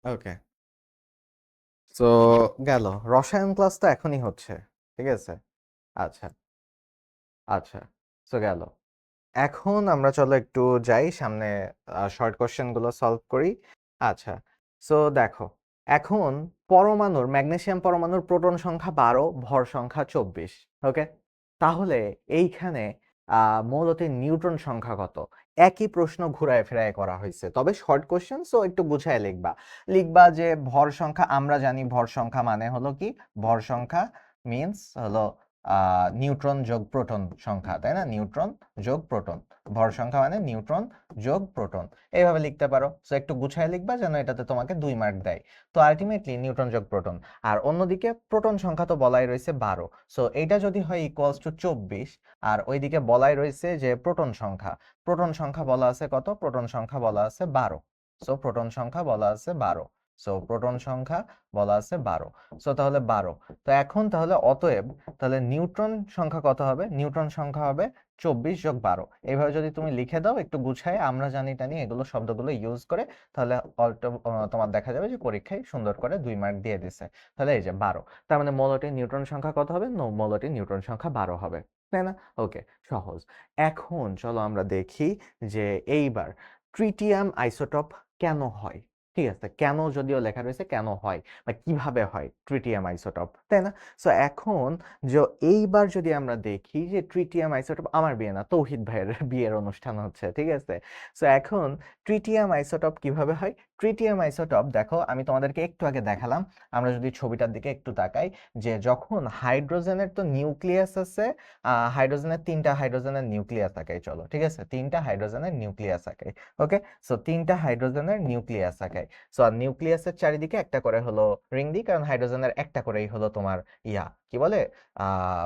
Okay. So গেল। রসায়ন ক্লাস তো এখনই হচ্ছে। ঠিক আছে? আচ্ছা, আচ্ছা। সো গেল। এখন আমরা চলো একটু যাই সামনে, শর্ট কোয়েশ্চেন গুলো সলভ করি। আচ্ছা, সো দেখো, এখন ম্যাগনেসিয়াম পরমাণুর প্রোটন সংখ্যা 12, ভর সংখ্যা 24। ওকে, তাহলে এইখানে মৌলটির নিউট্রন সংখ্যা কত? একই প্রশ্ন ঘুরায় ফেরায় করা হয়েছে, তবে শর্ট কোয়েশ্চেন, সো একটু গুছায় লিখবা। লিখবা যে ভর সংখ্যা, আমরা জানি ভর সংখ্যা মানে হলো কি, ভর সংখ্যা মিন্স হলো নিউট্রন যোগ প্রোটন সংখ্যা, তাই না? নিউট্রন যোগ প্রোটন, ভর সংখ্যা মানে নিউট্রন যোগ প্রোটন, এইভাবে লিখতে পারো। সো একটু গুছায় লিখবা যেন এটাতে তোমাকে 2 মার্ক দেয়। তো আলটিমেটলি নিউট্রন যোগ প্রোটন, আর অন্যদিকে প্রোটন সংখ্যা তো বলাই রয়েছে 12। সো এইটা যদি হয় ইকুয়ালস টু 24, আর ওইদিকে বলাই রয়েছে যে প্রোটন সংখ্যা বলা আছে কত? প্রোটন সংখ্যা বলা আছে 12। সো প্রোটন সংখ্যা বলা আছে 12। সো প্রোটন সংখ্যা বলা আছে 12। সো তাহলে 12। তো এখন তাহলে অতএব তাহলে নিউট্রন সংখ্যা কত হবে? নিউট্রন সংখ্যা হবে 24 যোগ 12। এইভাবে যদি তুমি লিখে দাও একটু গুছায়, আমরা জানি টানি এগুলো শব্দগুলো ইউজ করে, তাহলে তোমার দেখা যাবে যে পরীক্ষায় সুন্দর করে 2 মার্ক দিয়ে দিছে। তাহলে এই যে 12, তার মানে মৌলটির নিউট্রন সংখ্যা কত হবে? মৌলটির নিউট্রন সংখ্যা 12 হবে, তাই না? ওকে, সহজ। এখন চলো আমরা দেখি যে এইবার ট্রিটিয়াম আইসোটোপ কেন হয়। ঠিক আছে, কেন যদিও লেখা রয়েছে, কেন হয় বা কিভাবে হয় ট্রিটিয়াম আইসোটোপ, তাই না? সো এখন এইবার যদি আমরা দেখি যে ট্রিটিয়াম আইসোটোপ, আমার বিয়ে না, তৌহিদ ভাইয়ের বিয়ের অনুষ্ঠান হচ্ছে, ঠিক আছে? সো এখন ট্রিটিয়াম আইসোটোপ কিভাবে হয়? ট্রিটিয়াম আইসোটোপ দেখো, আমি তোমাদেরকে একটু আগে দেখালাম। আমরা যদি ছবিটার দিকে একটু তাকাই, যে যখন হাইড্রোজেনের তো নিউক্লিয়াস আছে, হাইড্রোজেনের 3টা হাইড্রোজেনের নিউক্লিয়াস থাকে, চলো ঠিক আছে, 3টা হাইড্রোজেনের নিউক্লিয়াস থাকে। ওকে, সো 3টা হাইড্রোজেনের নিউক্লিয়াস থাকে। সো আর নিউক্লিয়াসের চারিদিকে একটা করে হলো রিং দিই, কারণ হাইড্রোজেনের একটা করেই হলো তোমার কি বলে,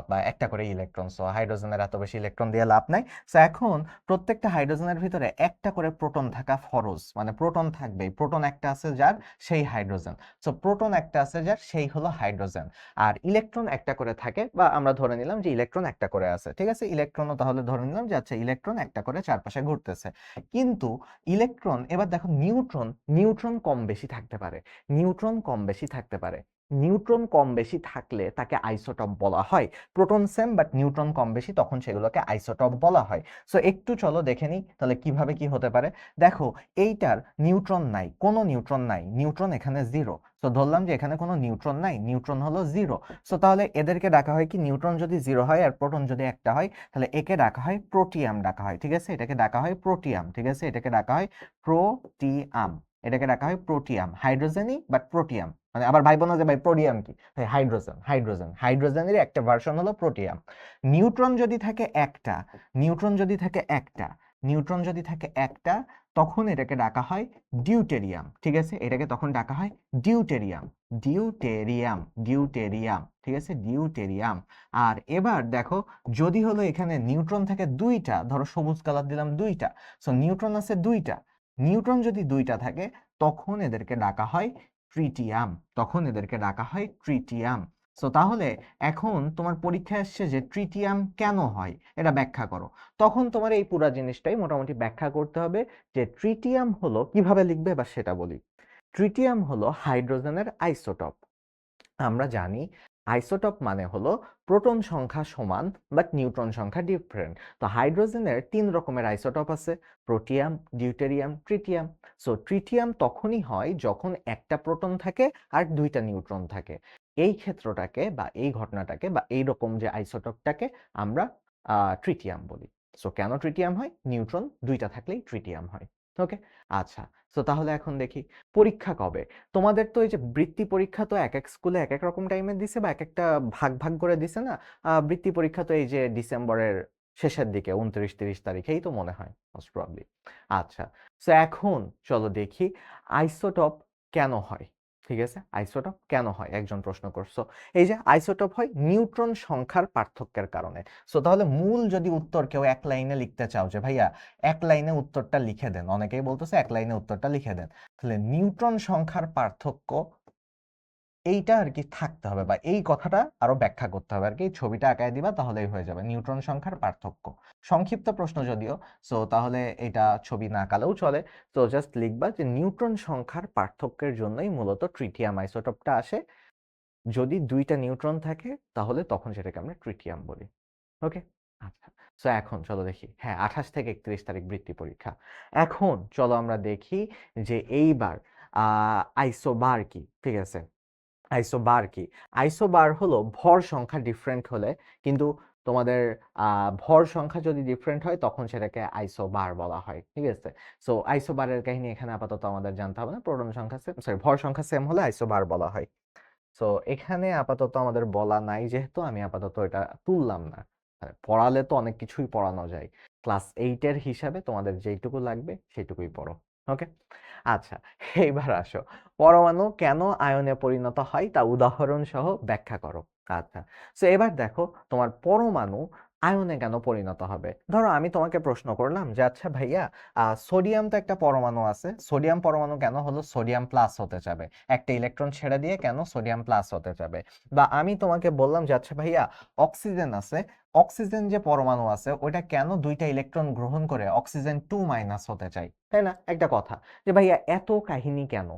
বা একটা করে ইলেকট্রন। সো হাইড্রোজেনের এত বেশি ইলেকট্রন দিয়ে লাভ নাই। সো এখন প্রত্যেকটা হাইড্রোজেনের ভিতরে একটা করে প্রোটন থাকা ফরজ, মানে প্রোটন থাকবেই। প্রোটন একটা আছে যার, সেই হাইড্রোজেন। সো প্রোটন একটা আছে যার, সেই হলো হাইড্রোজেন। আর ইলেকট্রন একটা করে থাকে, বা আমরা ধরে নিলাম যে ইলেকট্রন একটা করে আছে, ঠিক আছে? ইলেকট্রনও তাহলে ধরে নিলাম যে আচ্ছা ইলেকট্রন একটা করে চারপাশে ঘুরতেছে। কিন্তু ইলেকট্রন, এবার দেখো নিউট্রন, নিউট্রন কম বেশি থাকতে পারে। নিউট্রন কম বেশি থাকতে পারে। নিউট্রন কম বেশি থাকলে তাকে আইসোটপ বলা হয়। প্রোটন সেম বাট নিউট্রন কম বেশি, তখন সেগুলোকে আইসোটপ বলা হয়। সো একটু চলো দেখে নিই তাহলে কিভাবে কি হতে পারে। দেখো, এইটার নিউট্রন নাই, কোনো নিউট্রন নাই, নিউট্রন এখানে 0। তো ধরলাম যে এখানে কোনো নিউট্রন নাই, নিউট্রন হলো 0। সো তাহলে এদেরকে ডাকা হয় কি, নিউট্রন যদি 0 হয় আর প্রোটন যদি একটা হয়, তাহলে একে ডাকা হয় প্রোটিয়াম ডাকা হয়, ঠিক আছে? এটাকে ডাকা হয় প্রোটিয়াম, ঠিক আছে? এটাকে ডাকা হয় প্রোটিয়াম। এটাকে ডাকা হয় প্রোটিয়াম, হাইড্রোজেনই বাট প্রোটিয়াম। মানে আবার ভাই বোনা যে ভাই প্রোটিয়াম কি, হাইড্রোজেন, হাইড্রোজেনেরই একটা ভার্সন হলো প্রোটিয়াম। নিউট্রন যদি থাকে একটা, নিউট্রন যদি থাকে একটা, নিউট্রন যদি থাকে একটা, তখন এটাকে ডাকা হয় ডিউটেরিয়াম, ঠিক আছে? এটাকে তখন ডাকা হয় ডিউটেরিয়াম, ডিউটেরিয়াম, ডিউটেরিয়াম, ঠিক আছে? ডিউটেরিয়াম। আর এবার দেখো, যদি হলো এখানে নিউট্রন থাকে 2টা, ধরো সবুজ কালার দিলাম 2টা, সো নিউট্রন আছে 2টা, নিউট্রন যদি 2টা থাকে, তখন এদেরকে ডাকা হয় ট্রিটিয়াম, তখন এদেরকে ডাকা হয় ট্রিটিয়াম। সো তাহলে এখন তোমার পরীক্ষায় আসছে যে ট্রিটিয়াম কেন হয়, এটা ব্যাখ্যা করো। তখন তোমার এই পুরো জিনিসটাই মোটামুটি ব্যাখ্যা করতে হবে, যে ট্রিটিয়াম হলো, কিভাবে লিখবে বা সেটা বলি। ট্রিটিয়াম হলো হাইড্রোজেনের আইসোটপ। আমরা জানি আইসোটপ মানে হলো প্রোটন সংখ্যা সমান বাট নিউট্রন সংখ্যা ডিফারেন্ট। তো হাইড্রোজেনের 3 রকমের আইসোটপ আছে, protium, deuterium, tritium. So tritium তখনই হয় যখন একটা প্রোটন থাকে আর 2টা নিউট্রন থাকে। এই ক্ষেত্রটাকে বা এই ঘটনাটাকে বা এই রকম যে আইসোটপটাকে আমরা ট্রিটিয়াম বলি। সো কেন ট্রিটিয়াম হয়? নিউট্রন 2টা থাকলেই ট্রিটিয়াম হয়। ওকে, আচ্ছা। সো তাহলে এখন দেখি পরীক্ষা কবে। তোমাদের তো এই যে বৃত্তি পরীক্ষা তো এক এক স্কুলে এক এক রকম টাইমে দিছে, বা এক একটা ভাগ ভাগ করে দিছে না? বৃত্তি পরীক্ষা তো এই যে ডিসেম্বরের শেষের দিকে 29-30 তারিখেই তো মনে হয়, মোস্ট প্রবাবলি। আচ্ছা, সো এখন চলো দেখি আইসোটপ কেন হয়। ঠিক আছে, আইসোটপ কেন হয় একজন প্রশ্ন করছো। এই যে আইসোটপ হয় নিউট্রন সংখ্যার পার্থক্যের কারণে। সো তাহলে মূল যদি উত্তর কেউ এক লাইনে লিখতে চাও, যে ভাইয়া এক লাইনে উত্তরটা লিখে দেন, অনেকেই বলতেছে এক লাইনে উত্তরটা লিখে দেন, তাহলে নিউট্রন সংখ্যার পার্থক্য এইটা আর কি থাকতে হবে, বা এই কথাটা আরো ব্যাখ্যা করতে হবে আর কি। ছবিটা আঁকায় দিবা তাহলেই হয়ে যাবে, নিউট্রন সংখ্যার পার্থক্য। সংক্ষিপ্ত প্রশ্ন যদিও, সো তাহলে এটা ছবি না আঁকালেও চলে। তো জাস্ট লিখবা যে নিউট্রন সংখ্যার পার্থক্যের জন্যই মূলত ট্রিটিয়াম আইসোটোপটা আসে। যদি দুইটা নিউট্রন থাকে তাহলে তখন সেটাকে আমরা ট্রিটিয়াম বলি। ওকে, আচ্ছা। সো এখন চলো দেখি, হ্যাঁ 28 থেকে 31 তারিখ বৃত্তি পরীক্ষা। এখন চলো আমরা দেখি যে এইবার আইসোবার কি, ঠিক আছে। আইসোবার কি? আইসোবার হলো ভর সংখ্যা ডিফারেন্ট হলে, কিন্তু তোমাদের ভর সংখ্যা যদি ডিফারেন্ট হয় তখন সেটাকে আইসোবার বলা হয়, ঠিক আছে। সো আইসোবারের কাহিনী এখানে আপাতত আমাদের জানতে হবে না, প্রোটন সংখ্যা সেম, সরি ভর সংখ্যা সেম হলে আইসোবার বলা হয়। সো এখানে আপাতত আমাদের বলা নাই, যেহেতু আমি আপাতত এটা তুললাম না। পড়ালে তো অনেক কিছুই পড়ানো যায়, ক্লাস 8-এর হিসাবে তোমাদের যেইটুকু লাগবে সেইটুকুই পড়ো। ওকে, আচ্ছা। এইবার আসো, পরমাণু কেন আয়নে পরিণত হয় তা উদাহরণ সহ ব্যাখ্যা করো। আচ্ছা, সো এবার দেখো তোমার পরমাণু আয়নে কেন পরিণত হবে। ধরো আমি তোমাকে প্রশ্ন করলাম যে আচ্ছা ভাইয়া, সোডিয়াম তো একটা পরমাণু আছে, সোডিয়াম পরমাণু কেন হলো সোডিয়াম প্লাস হতে যাবে, একটা ইলেকট্রন ছেড়ে দিয়ে কেন সোডিয়াম প্লাস হতে যাবে। বা আমি তোমাকে বললাম যে আচ্ছা ভাইয়া, অক্সিজেন আছে, অক্সিজেন যে পরমাণু আছে ওটা কেন দুইটা ইলেকট্রন গ্রহণ করে অক্সিজেন 2 মাইনাস হতে চাই, তাই না। একটা কথা যে ভাইয়া এত কাহিনী কেন,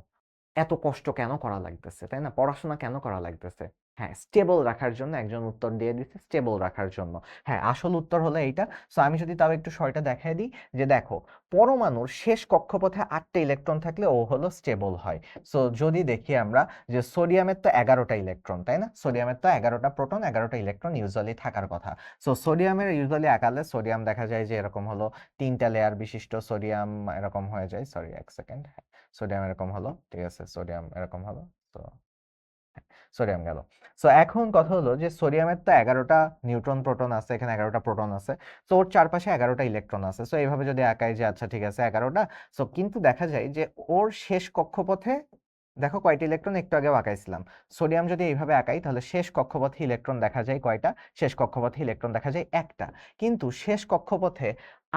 এত কষ্ট কেন করা লাগতেছে, তাই না, পড়াশোনা কেন করা লাগতেছে। হ্যাঁ, স্টেবল রাখার জন্য একজন উত্তর দিয়ে দিচ্ছে, স্টেবল রাখার জন্য। হ্যাঁ, আসল উত্তর হলো এইটা। সো আমি যদি তাও একটু শর্টে দেখাই দিই, যে দেখো পরমাণুর শেষ কক্ষপথে 8টা ইলেকট্রন থাকলে ও হলো স্টেবল হয়। সো যদি দেখি আমরা যে সোডিয়ামের তো 11টা ইলেকট্রন, তাই না, সোডিয়ামের তো 11টা প্রোটন 11টা ইলেকট্রন ইউজুয়ালি থাকার কথা। সো সোডিয়ামের ইউজুয়ালি আকালে সোডিয়াম দেখা যায় যে এরকম হলো 3টা লেয়ার বিশিষ্ট সোডিয়াম, এরকম হয়ে যায়, সরি এক সেকেন্ড, সোডিয়াম এরকম হলো, ঠিক আছে, সোডিয়াম এরকম হলো। তো সোডিয়াম গেল। সো এখন কথা হলো যে সোডিয়ামের তো 11টা নিউট্রন প্রোটন আছে, এখানে 11টা প্রোটন আছে। সো ওর চারপাশে 11টা ইলেকট্রন আছে। সো এইভাবে যদি আঁকাই যে আচ্ছা ঠিক আছে 11টা, সো কিন্তু দেখা যায় যে ওর শেষ কক্ষপথে দেখো কয়টা ইলেকট্রন, একটু আগে আঁকাইছিলাম। সোডিয়াম যদি এইভাবে আঁকাই তাহলে শেষ কক্ষপথে ইলেকট্রন দেখা যায় কয়টা, শেষ কক্ষপথে ইলেকট্রন দেখা যায় একটা। কিন্তু শেষ কক্ষপথে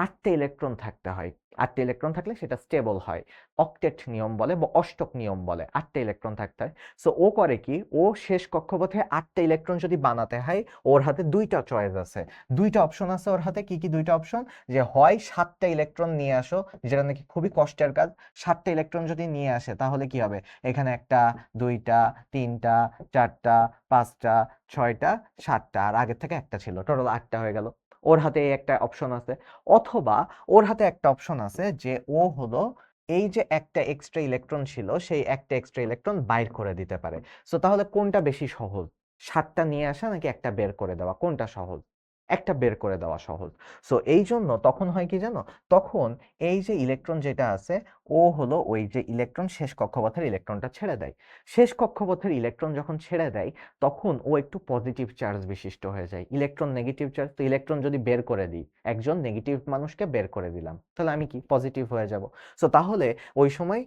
8টা ইলেকট্রন থাকতে হয়, 8টা ইলেকট্রন থাকলে সেটা স্টেবল হয়। অক্টেট নিয়ম বলে বা অষ্টক নিয়ম বলে, 8টা ইলেকট্রন থাকতে হয়। সো ও করে কি, ও শেষ কক্ষপথে 8টা ইলেকট্রন যদি বানাতে হয়, ওর হাতে দুইটা চয়েস আছে, দুইটা অপশন আছে ওর হাতে। কি কি দুইটা অপশন, যে হয় 7টা ইলেকট্রন নিয়ে আসো, যেটা নাকি খুবই কষ্টের কাজ। 7টা ইলেকট্রন যদি নিয়ে আসে তাহলে কি হবে, এখানে একটা, দুইটা, তিনটা, চারটা, পাঁচটা, ছয়টা, সাতটা, আর আগের থেকে একটা ছিল, টোটাল 8টা হয়ে গেল। ওর হাতে এই একটা অপশন আছে। অথবা ওর হাতে একটা অপশন আছে যে ও হলো এই যে একটা এক্সট্রা ইলেকট্রন ছিল সেই একটা এক্সট্রা ইলেকট্রন বাইর করে দিতে পারে। সো তাহলে কোনটা বেশি সহজ, 7টা নিয়ে আসা নাকি একটা বের করে দেওয়া, কোনটা সহজ, একটা বের করে দেওয়া সহজ। সো এই জন্য তখন হয় কি জানো, তখন এই যে ইলেকট্রন যেটা আছে ও হলো ওই যে ইলেকট্রন শেষ কক্ষপথের ইলেকট্রনটা ছেড়ে দেয়। শেষ কক্ষপথের ইলেকট্রন যখন ছেড়ে দেয় তখন ও একটু পজিটিভ চার্জ বিশিষ্ট হয়ে যায়, ইলেকট্রন নেগেটিভ চার্জ, তো ইলেকট্রন যদি বের করে দিই, একজন নেগেটিভ মানুষকে বের করে দিলাম, তাহলে আমি কি পজিটিভ হয়ে যাব। সো তাহলে ওই সময়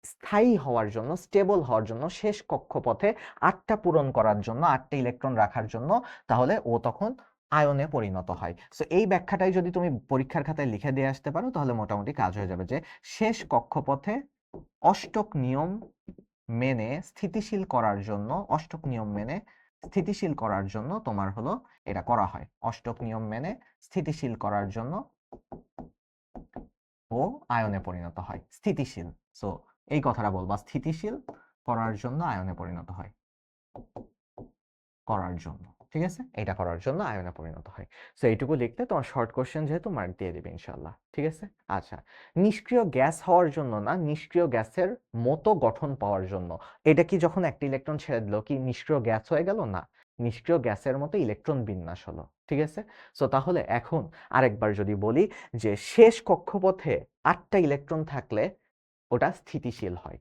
স্থায়ী হওয়ার জন্য, স্টেবল হওয়ার জন্য, শেষ কক্ষপথে 8টা পূরণ করার জন্য, 8টা ইলেকট্রন রাখার জন্য, তাহলে ও তখন আয়নে পরিণত হয়। সো এই ব্যাখ্যাটাই যদি তুমি পরীক্ষার খাতায় লিখে দিয়ে আসতে পারো তাহলে মোটামুটি কাজ হয়ে যাবে, যে শেষ কক্ষপথে অষ্টক নিয়ম মেনে স্থিতিশীল করার জন্য, অষ্টক নিয়ম মেনে স্থিতিশীল করার জন্য তোমার হলো এটা করা হয়, অষ্টক নিয়ম মেনে স্থিতিশীল করার জন্য ও আয়নে পরিণত হয়, স্থিতিশীল। সো এই কথাটা বলবা, স্থিতিশীল করার জন্য আয়নে পরিণত হয়, করার জন্য, ঠিক আছে, এটা করার জন্য আয়নে পরিণত হয়। সো এইটুকু লিখলে তোমার শর্ট কোশ্চেন যেহেতু মার্ক দিয়ে দিবে ইনশাল্লাহ, ঠিক আছে। আচ্ছা, নিষ্ক্রিয় গ্যাস হওয়ার জন্য না, নিষ্ক্রিয় গ্যাসের মতো গঠন পাওয়ার জন্য। এটা কি যখন একটা ইলেকট্রন ছেড়ে দিল কি নিষ্ক্রিয় গ্যাস হয়ে গেল, না, নিষ্ক্রিয় গ্যাসের মতো ইলেকট্রন বিন্যাস হলো, ঠিক আছে। সো তাহলে এখন আরেকবার যদি বলি যে শেষ কক্ষপথে 8টা ইলেকট্রন থাকলে ওটা স্থিতিশীল হয়।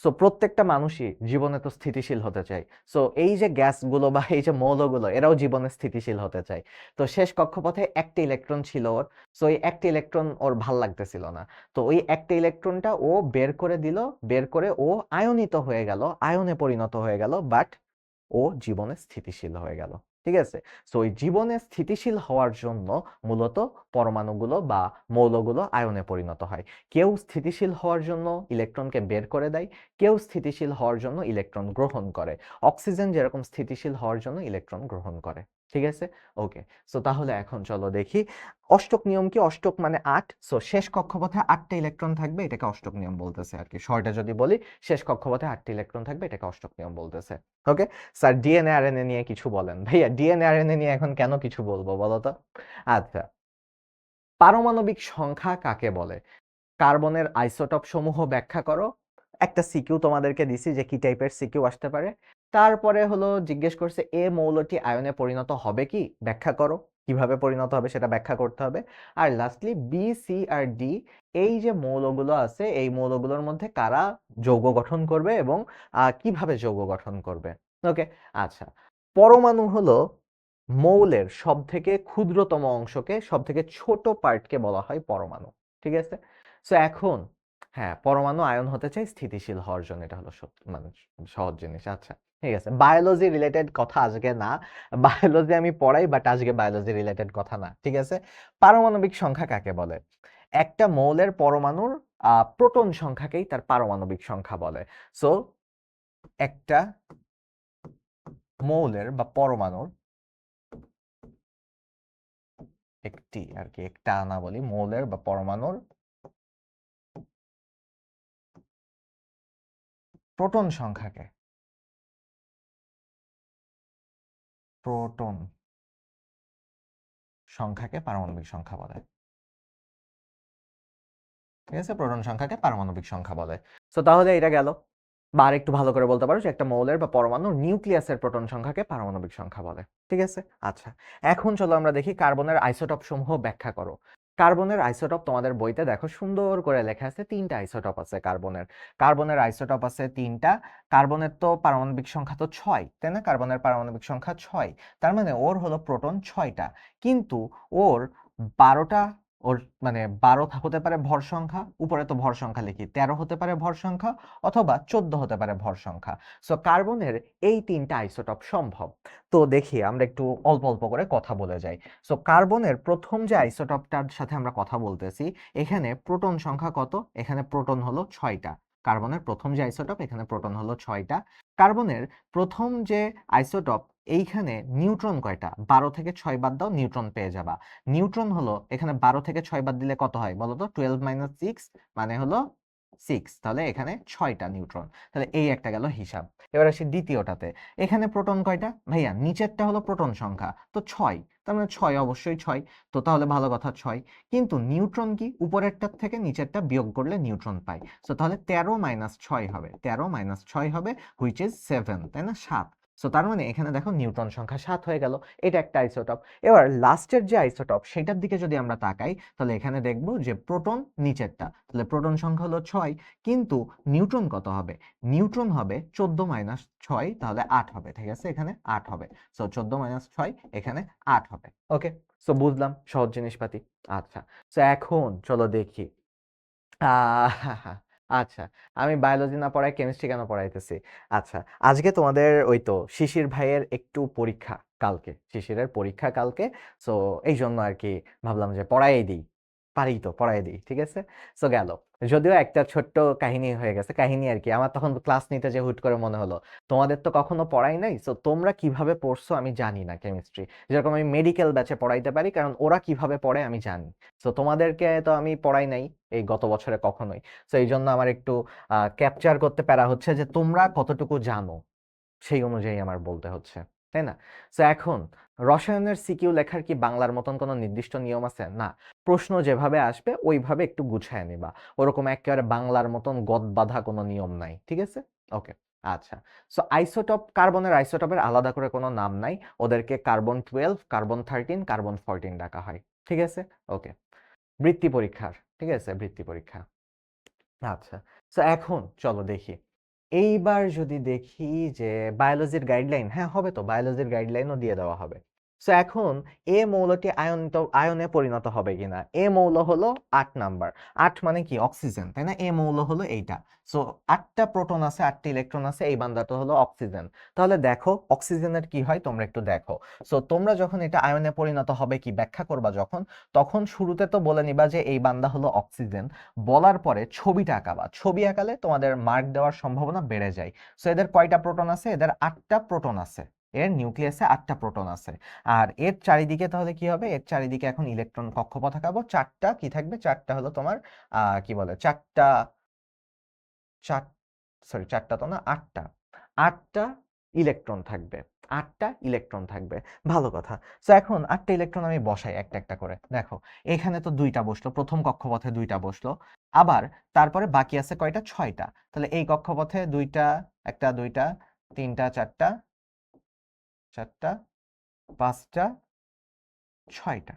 সো প্রত্যেকটা মানুষই জীবনে তো স্থিতিশীল হতে চায়। সো এই যে গ্যাসগুলো বা এই যে মৌলগুলো এরাও জীবনে স্থিতিশীল হতে চায়। তো শেষ কক্ষপথে একটা ইলেকট্রন ছিল ওর। সো এই একটা ইলেকট্রন ওর ভাল লাগতেছিল না। তো ওই একটা ইলেকট্রনটা ও বের করে দিল, বের করে ও আয়নিত হয়ে গেল, আয়নে পরিণত হয়ে গেল, বাট ও জীবনে স্থিতিশীল হয়ে গেল। ঠিক আছে? সো ওই জীবনে স্থিতিশীল হওয়ার জন্য মূলত পরমাণুগুলো বা মৌলগুলো আয়নে পরিণত হয়। কেউ স্থিতিশীল হওয়ার জন্য ইলেকট্রনকে বের করে দেয়, কেউ স্থিতিশীল হওয়ার জন্য ইলেকট্রন গ্রহণ করে। অক্সিজেন যেরকম স্থিতিশীল হওয়ার জন্য ইলেকট্রন গ্রহণ করে। ঠিক আছে? ওকে। সো তাহলে এখন চলো দেখি অষ্টক নিয়ম কি? অষ্টক মানে ৮। সো শেষ কক্ষপথে ৮টা ইলেকট্রন থাকবে, এটাকে অষ্টক নিয়ম বলতেছে আরকি। শর্টে যদি বলি, শেষ কক্ষপথে ৮টা ইলেকট্রন থাকবে, এটাকে অষ্টক নিয়ম বলতেছে। ওকে? স্যার ডিএনএ আরএনএ নিয়ে কিছু বলেন। ভাইয়া ডিএনএ আরএনএ নিয়ে এখন কেন কিছু বলবো বলো তো? আচ্ছা, পারমাণবিক সংখ্যা কাকে বলে? কার্বনের আইসোটপ সমূহ ব্যাখ্যা করো। একটা সিকিউ তোমাদেরকে দিছি যে কি টাইপের সিকিউ আসতে পারে। তারপরে হলো জিজ্ঞেস করছে এ মৌলটি আয়নে পরিণত হবে কি? ব্যাখ্যা করো। কিভাবে পরিণত হবে সেটা ব্যাখ্যা করতে হবে। আর লাস্টলি বি, সি আর ডি এই যে মৌলগুলো আছে এই মৌলগুলোর মধ্যে কারা যৌগ গঠন করবে এবং কিভাবে যৌগ গঠন করবে। ওকে, আচ্ছা। পরমাণু হলো মৌলের সবথেকে ক্ষুদ্রতম অংশকে, সবথেকে ছোট পার্টকে বলা হয় পরমাণু। ঠিক আছে? সো এখন হ্যাঁ, পরমাণু আয়ন হতে চায় স্থিতিশীল হওয়ার জন্য, এটা হলো মানে সহজ জিনিস। আচ্ছা, ঠিক আছে। বায়োলজি রিলেটেড কথা আজকে না। বায়োলজি আমি পড়াই, বাট আজকে বায়োলজি রিলেটেড কথা না। ঠিক আছে? পারমাণবিক সংখ্যা কাকে বলে? একটা মৌলের পরমাণুর প্রোটন সংখ্যাকেই তার পারমাণবিক সংখ্যা বলে। সো একটা মৌলের বা পরমাণুর একটি আর কি, একটা না বলি, মৌলের বা পরমাণুর প্রোটন সংখ্যাকে প্রোটন সংখ্যাকে পারমাণবিক সংখ্যা বলে। ঠিক আছে? প্রোটন সংখ্যাকে পারমাণবিক সংখ্যা বলে। সো তাহলে এটা গেল। বা আরেকটু ভালো করে বলতে পারো যে একটা মৌলের বা পরমাণুর নিউক্লিয়াসের প্রোটন সংখ্যাকে পারমাণবিক সংখ্যা বলে। ঠিক আছে? আচ্ছা, এখন চলো আমরা দেখি কার্বনের আইসোটপ সমূহ ব্যাখ্যা করো। কার্বনের আইসোটপ তোমাদের বইতে দেখো সুন্দর করে লেখা আছে, 3টা আইসোটপ আছে কার্বনের। কার্বনের আইসোটপ আছে 3টা। কার্বনের তো পারমাণবিক সংখ্যা তো 6, তাই না? কার্বনের পারমাণবিক সংখ্যা 6। তার মানে ওর হলো প্রোটন 6টা। কিন্তু ওর 12টা, ওর মানে 12 হতে পারে ভর সংখ্যা, উপরে তো ভর সংখ্যা লিখি, 13 হতে পারে ভর সংখ্যা, অথবা 14 হতে পারে ভর সংখ্যা। সো কার্বনের এই 3টা আইসোটপ সম্ভব। তো দেখি আমরা একটু অল্প অল্প করে কথা বলে যাই। সো কার্বনের প্রথম যে আইসোটপটার সাথে আমরা কথা বলতেছি, এখানে প্রোটন সংখ্যা কত? এখানে প্রোটন হলো 6টা। কার্বনের প্রথম যে আইসোটপ, এখানে প্রোটন হলো 6টা। কার্বনের প্রথম যে আইসোটপ, এইখানে নিউট্রন কয়টা? 12 থেকে 6 বাদ দাও, নিউট্রন পেয়ে যাবা। নিউট্রন হলো এখানে 12 থেকে 6 বাদ দিলে কত হয় বলো তো? 12 - 6 মানে হলো 6। তাহলে এখানে 6টা নিউট্রন। তাহলে এই একটা গেল হিসাব। এবার আসি দ্বিতীয়টাতে। এখানে প্রোটন কয়টা? ভাইয়া নিচেরটা হলো প্রোটন সংখ্যা, তো 6। তার মানে 6 অবশ্যই 6। তো তাহলে ভালো কথা 6। কিন্তু নিউট্রন কি? উপরেরটার থেকে নিচেরটা বিয়োগ করলে নিউট্রন পাই। সো তাহলে 13 - 6 হবে। 13 - 6 হবে, হুইচ ইজ 7, তাই না? 7। সো তার মানে এখানে দেখো নিউট্রন সংখ্যা 7 হয়ে গেল। এটা একটা আইসোটপ। এবার লাস্টের যে আইসোটপ সেটার দিকে যদি আমরা তাকাই, তাহলে এখানে দেখব যে প্রোটন নিচেরটা, তাহলে প্রোটন সংখ্যা হলো 6, কিন্তু নিউট্রন কত হবে? নিউট্রন হবে 14 - 6, তাহলে 8 হবে। ঠিক আছে? এখানে 8 হবে। সো 14 - 6, এখানে 8 হবে। ওকে, সো বুঝলাম সহজ জিনিসপাতি। আচ্ছা, সো এখন চলো দেখি। আচ্ছা, আমি বায়োলজি না পড়াই কেমিস্ট্রি কেন পড়াইতেছি? আচ্ছা, আজকে তোমাদের ওই তো শিশির ভাইয়ের একটু পরীক্ষা কালকে, শিশিরের পরীক্ষা কালকে। সো এই জন্য আর কি ভাবলাম যে পড়াই দিই, পারি তো পড়াই দিই। ঠিক আছে? সো গেল। যদিও একটা ছোট্ট কাহিনী হয়ে গেছে, কাহিনী আর কি, আমার তখন ক্লাস নিতে যে হুট করে মনে হলো তোমাদের তো কখনো পড়াই নাই, সো তোমরা কিভাবে পড়ছো আমি জানি না কেমিস্ট্রি। যেরকম আমি মেডিকেল ব্যাচে পড়াইতে পারি কারণ ওরা কিভাবে পড়ে আমি জানি। সো তোমাদেরকে তো আমি পড়াই নাই এই গত বছরে কখনোই। সো এই জন্য আমার একটু ক্যাপচার করতে প্যারা হচ্ছে যে তোমরা কতটুকু জানো, সেই অনুযায়ী আমার বলতে হচ্ছে, তাই না? সো এখন রসায়নের সিকিউ লেখার কি বাংলার মতন কোনো নির্দিষ্ট নিয়ম আছে? না। প্রশ্ন যেভাবে আসবে ওইভাবে একটু গুছায় নিবা। ওরকম একেবারে বাংলার মতন গদ বাঁধা কোনো নিয়ম নাই। ঠিক আছে? ওকে, আচ্ছা। সো আইসোটপ, কার্বনের আইসোটপের আলাদা করে কোনো নাম নাই। ওদেরকে কার্বন 12, কার্বন 13, কার্বন 14 ডাকা হয়। ঠিক আছে? ওকে। বৃত্তি পরীক্ষার, ঠিক আছে? বৃত্তি পরীক্ষা। আচ্ছা, সো এখন চলো দেখি। এইবার যদি দেখি যে বায়োলজির গাইডলাইন, হ্যাঁ হবে তো, বায়োলজির গাইডলাইনও দিয়ে দেওয়া হবে। সো এখন এ মৌলটি আয়নে পরিণত হবে কিনা। এ মৌল হলো ৮ নাম্বার। ৮ মানে কি অক্সিজেন, তাই না? এ মৌল হলো এইটা। সো ৮টা প্রোটন আছে, ৮টা ইলেকট্রন আছে, এই বান্দাটা হলো অক্সিজেন। তাহলে দেখো অক্সিজেনের কি হয় তোমরা একটু দেখো। সো তোমরা যখন এটা আয়নে পরিণত হবে কি ব্যাখ্যা করবা যখন, তখন শুরুতে তো বলে নিবা যে এই বান্দা হলো অক্সিজেন। বলার পরে ছবিটা আঁকাবা। ছবি আঁকালে তোমাদের মার্ক দেওয়ার সম্ভাবনা বেড়ে যায়। সো এদের কয়টা প্রোটন আছে? এদের ৮টা প্রোটন আছে। এর নিউক্লিয়াসে ৮টা প্রোটন আছে। আর এর চারিদিকে তাহলে কি হবে? এর চারিদিকে এখন ইলেকট্রন কক্ষপথ আঁকাবো। 4টা কি থাকবে? 4টা হলো তোমার কি বলে 4টা, 4টা তো না, 8টা। 8টা ইলেকট্রন থাকবে। 8টা ইলেকট্রন থাকবে। ভালো কথা। সো এখন 8টা ইলেকট্রন আমি বসাই একটা একটা করে। দেখো এখানে তো 2টা বসলো, প্রথম কক্ষপথে 2টা বসলো। আবার তারপরে বাকি আছে কয়টা? 6টা। তাহলে এই কক্ষপথে 2টা, একটা 2টা, 3টা 4টা, 4টা, 5টা, 6টা।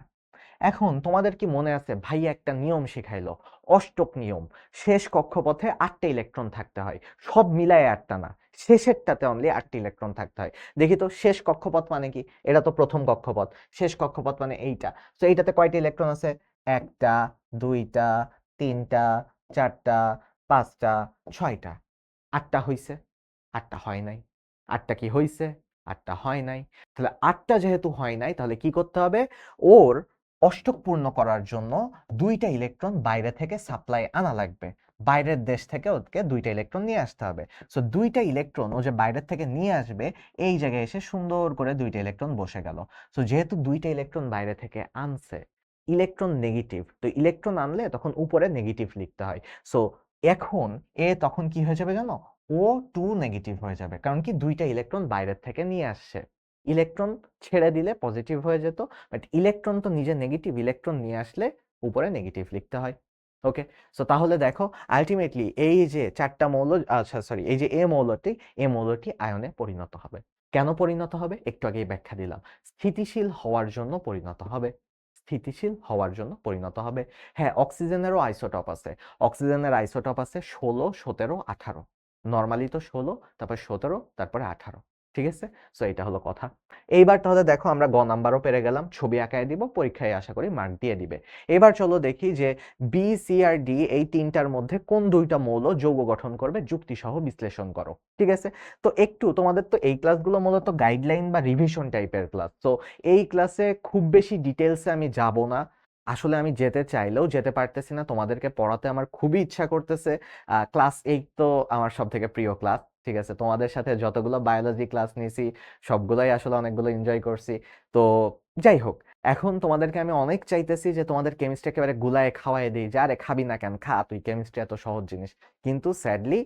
এখন তোমাদের কি মনে আছে ভাইয়া একটা নিয়ম শিখাইলো, অষ্টক নিয়ম। শেষ কক্ষপথে 8টা ইলেকট্রন থাকতে হয়, সব মিলায় 8টা না, শেষেরটাতে অনলি 8টা ইলেকট্রন থাকতে হয়। দেখি তো শেষ কক্ষপথ মানে কি? এটা তো প্রথম কক্ষপথ। শেষ কক্ষপথ মানে এইটা। তো এইটাতে কয়টা ইলেকট্রন আছে? একটা, 2টা, 3টা, 4টা, 5টা, 6টা। 8টা হইছে? 8টা হয় নাই। 8টা কি হইছে? 8টা হয় নাই। তাহলে 8টা যেহেতু হয় নাই, তাহলে কি করতে হবে? ওর অষ্টক পূর্ণ করার জন্য 2টা ইলেকট্রন বাইরে থেকে সাপ্লাই আনা লাগবে। বাইরের দেশ থেকে ওকে 2টা ইলেকট্রন নিয়ে আসতে হবে। সো 2টা ইলেকট্রন ও যে বাইরের থেকে নিয়ে আসবে, এই জায়গায় এসে সুন্দর করে 2টা ইলেকট্রন বসে গেল। সো যেহেতু 2টা ইলেকট্রন বাইরে থেকে আনছে, ইলেকট্রন নেগেটিভ, তো ইলেকট্রন আনলে তখন উপরে নেগেটিভ লিখতে হয়। সো এখন এ তখন কি হয়ে যাবে জানো? O2 নেগেটিভ হয়ে যাবে, কারণ কি 2টা ইলেকট্রন বাইরের থেকে নিয়ে আসছে। ইলেকট্রন ছেড়ে দিলে পজিটিভ হয়ে যেত, বাট ইলেকট্রন তো নিজে নেগেটিভ, ইলেকট্রন নিয়ে আসলে উপরে নেগেটিভ লিখতে হয়। ওকে, সো তাহলে দেখো আলটিমেটলি এই যে 4টা মৌল, আচ্ছা সরি, এই যে এ মৌলটি আয়নে পরিণত হবে। কেন পরিণত হবে? একটু আগেই ব্যাখ্যা দিলাম। স্থিতিশীল হওয়ার জন্য পরিণত হবে। স্থিতিশীল হওয়ার জন্য পরিণত হবে। হ্যাঁ, অক্সিজেনেরও আইসোটপ আছে। অক্সিজেনের আইসোটপ আছে 16, 17, 18। নরমালি তো 16, তারপর 17, তারপরে 18। ঠিক আছে? সো এটা হলো কথা। এইবার তাহলে দেখো আমরা গ নাম্বারও পেরে গেলাম। ছবি আঁকায় দিব, পরীক্ষায় আশা করি মার্ক দিয়ে দিবে। এবার চলো দেখি যে বি, সি আর ডি এই তিনটার মধ্যে কোন দুইটা মৌল যৌগ গঠন করবে, যুক্তিসহ বিশ্লেষণ করো। ঠিক আছে? তো একটু তোমাদের তো এই ক্লাসগুলো মূলত গাইডলাইন বা রিভিশন টাইপের ক্লাস। তো এই ক্লাসে খুব বেশি ডিটেলসে আমি যাব না। আসলে আমি যেতে চাইলেও যেতে পারতেছি না, তোমাদেরকে পড়াতে আমার খুবই ইচ্ছা করতেছে। ক্লাস 8 তো আমার সব থেকে প্রিয় ক্লাস। ঠিক আছে, তোমাদের সাথে যতগুলো বায়োলজি ক্লাস নিয়েছি সবগুলোই আসলে অনেকগুলো এনজয় করছি। তো যাই হোক, এখন তোমাদেরকে আমি অনেক চাইতেছি যে তোমাদের কেমিস্ট্রি একেবারে গুলায় খাওয়াই দিই, যে আরে খাবি না কেন, খা, তুই কেমিস্ট্রি এত সহজ জিনিস। কিন্তু স্যাডলি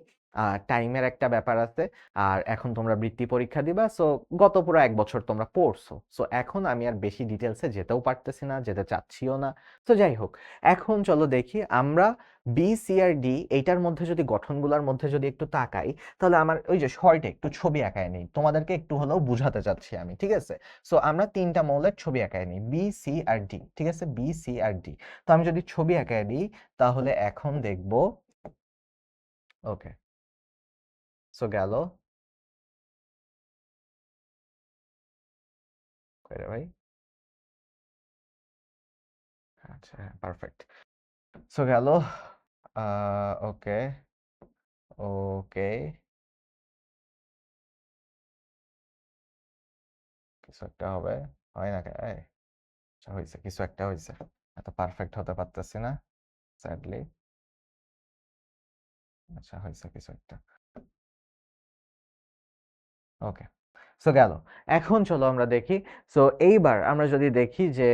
টাইমের একটা ব্যাপার আছে। আর এখন তোমরা বৃত্তি পরীক্ষা দিবা, সো গত পুরো 1 বছর তোমরা পড়ছো। সো এখন আমি আর বেশি ডিটেলসে যেতেও পারতেছি না, যেতে চাচ্ছিও না। তো যাই হোক, এখন চলো দেখি আমরা বি, সি আর ডি এইটার মধ্যে যদি গঠনগুলোর মধ্যে যদি একটু তাকাই, তাহলে আমার ওই যে শর্টে একটু ছবি আঁকায় নেই, তোমাদেরকে একটু হলেও বুঝাতে চাচ্ছি আমি। ঠিক আছে? সো আমরা তিনটা মৌলের ছবি আঁকায় নিই, বি, সি আর ডি। ঠিক আছে? বি, সি আর ডি। তো আমি যদি ছবি আঁকায় দিই, তাহলে এখন দেখব। ওকে, সো গেল। কই রে ভাই? আচ্ছা, হ্যাঁ, পারফেক্ট। সো গেল। ওকে, ওকে, কিছু একটা হবে। হয় না কেন? আচ্ছা হয়েছে, কিছু একটা হয়েছে। এত পারফেক্ট হতে পারতেছি না, স্যাডলি। আচ্ছা হয়েছে কিছু একটা। ওকে, সো গেল। এখন চলো আমরা দেখি। সো এইবার আমরা যদি দেখি যে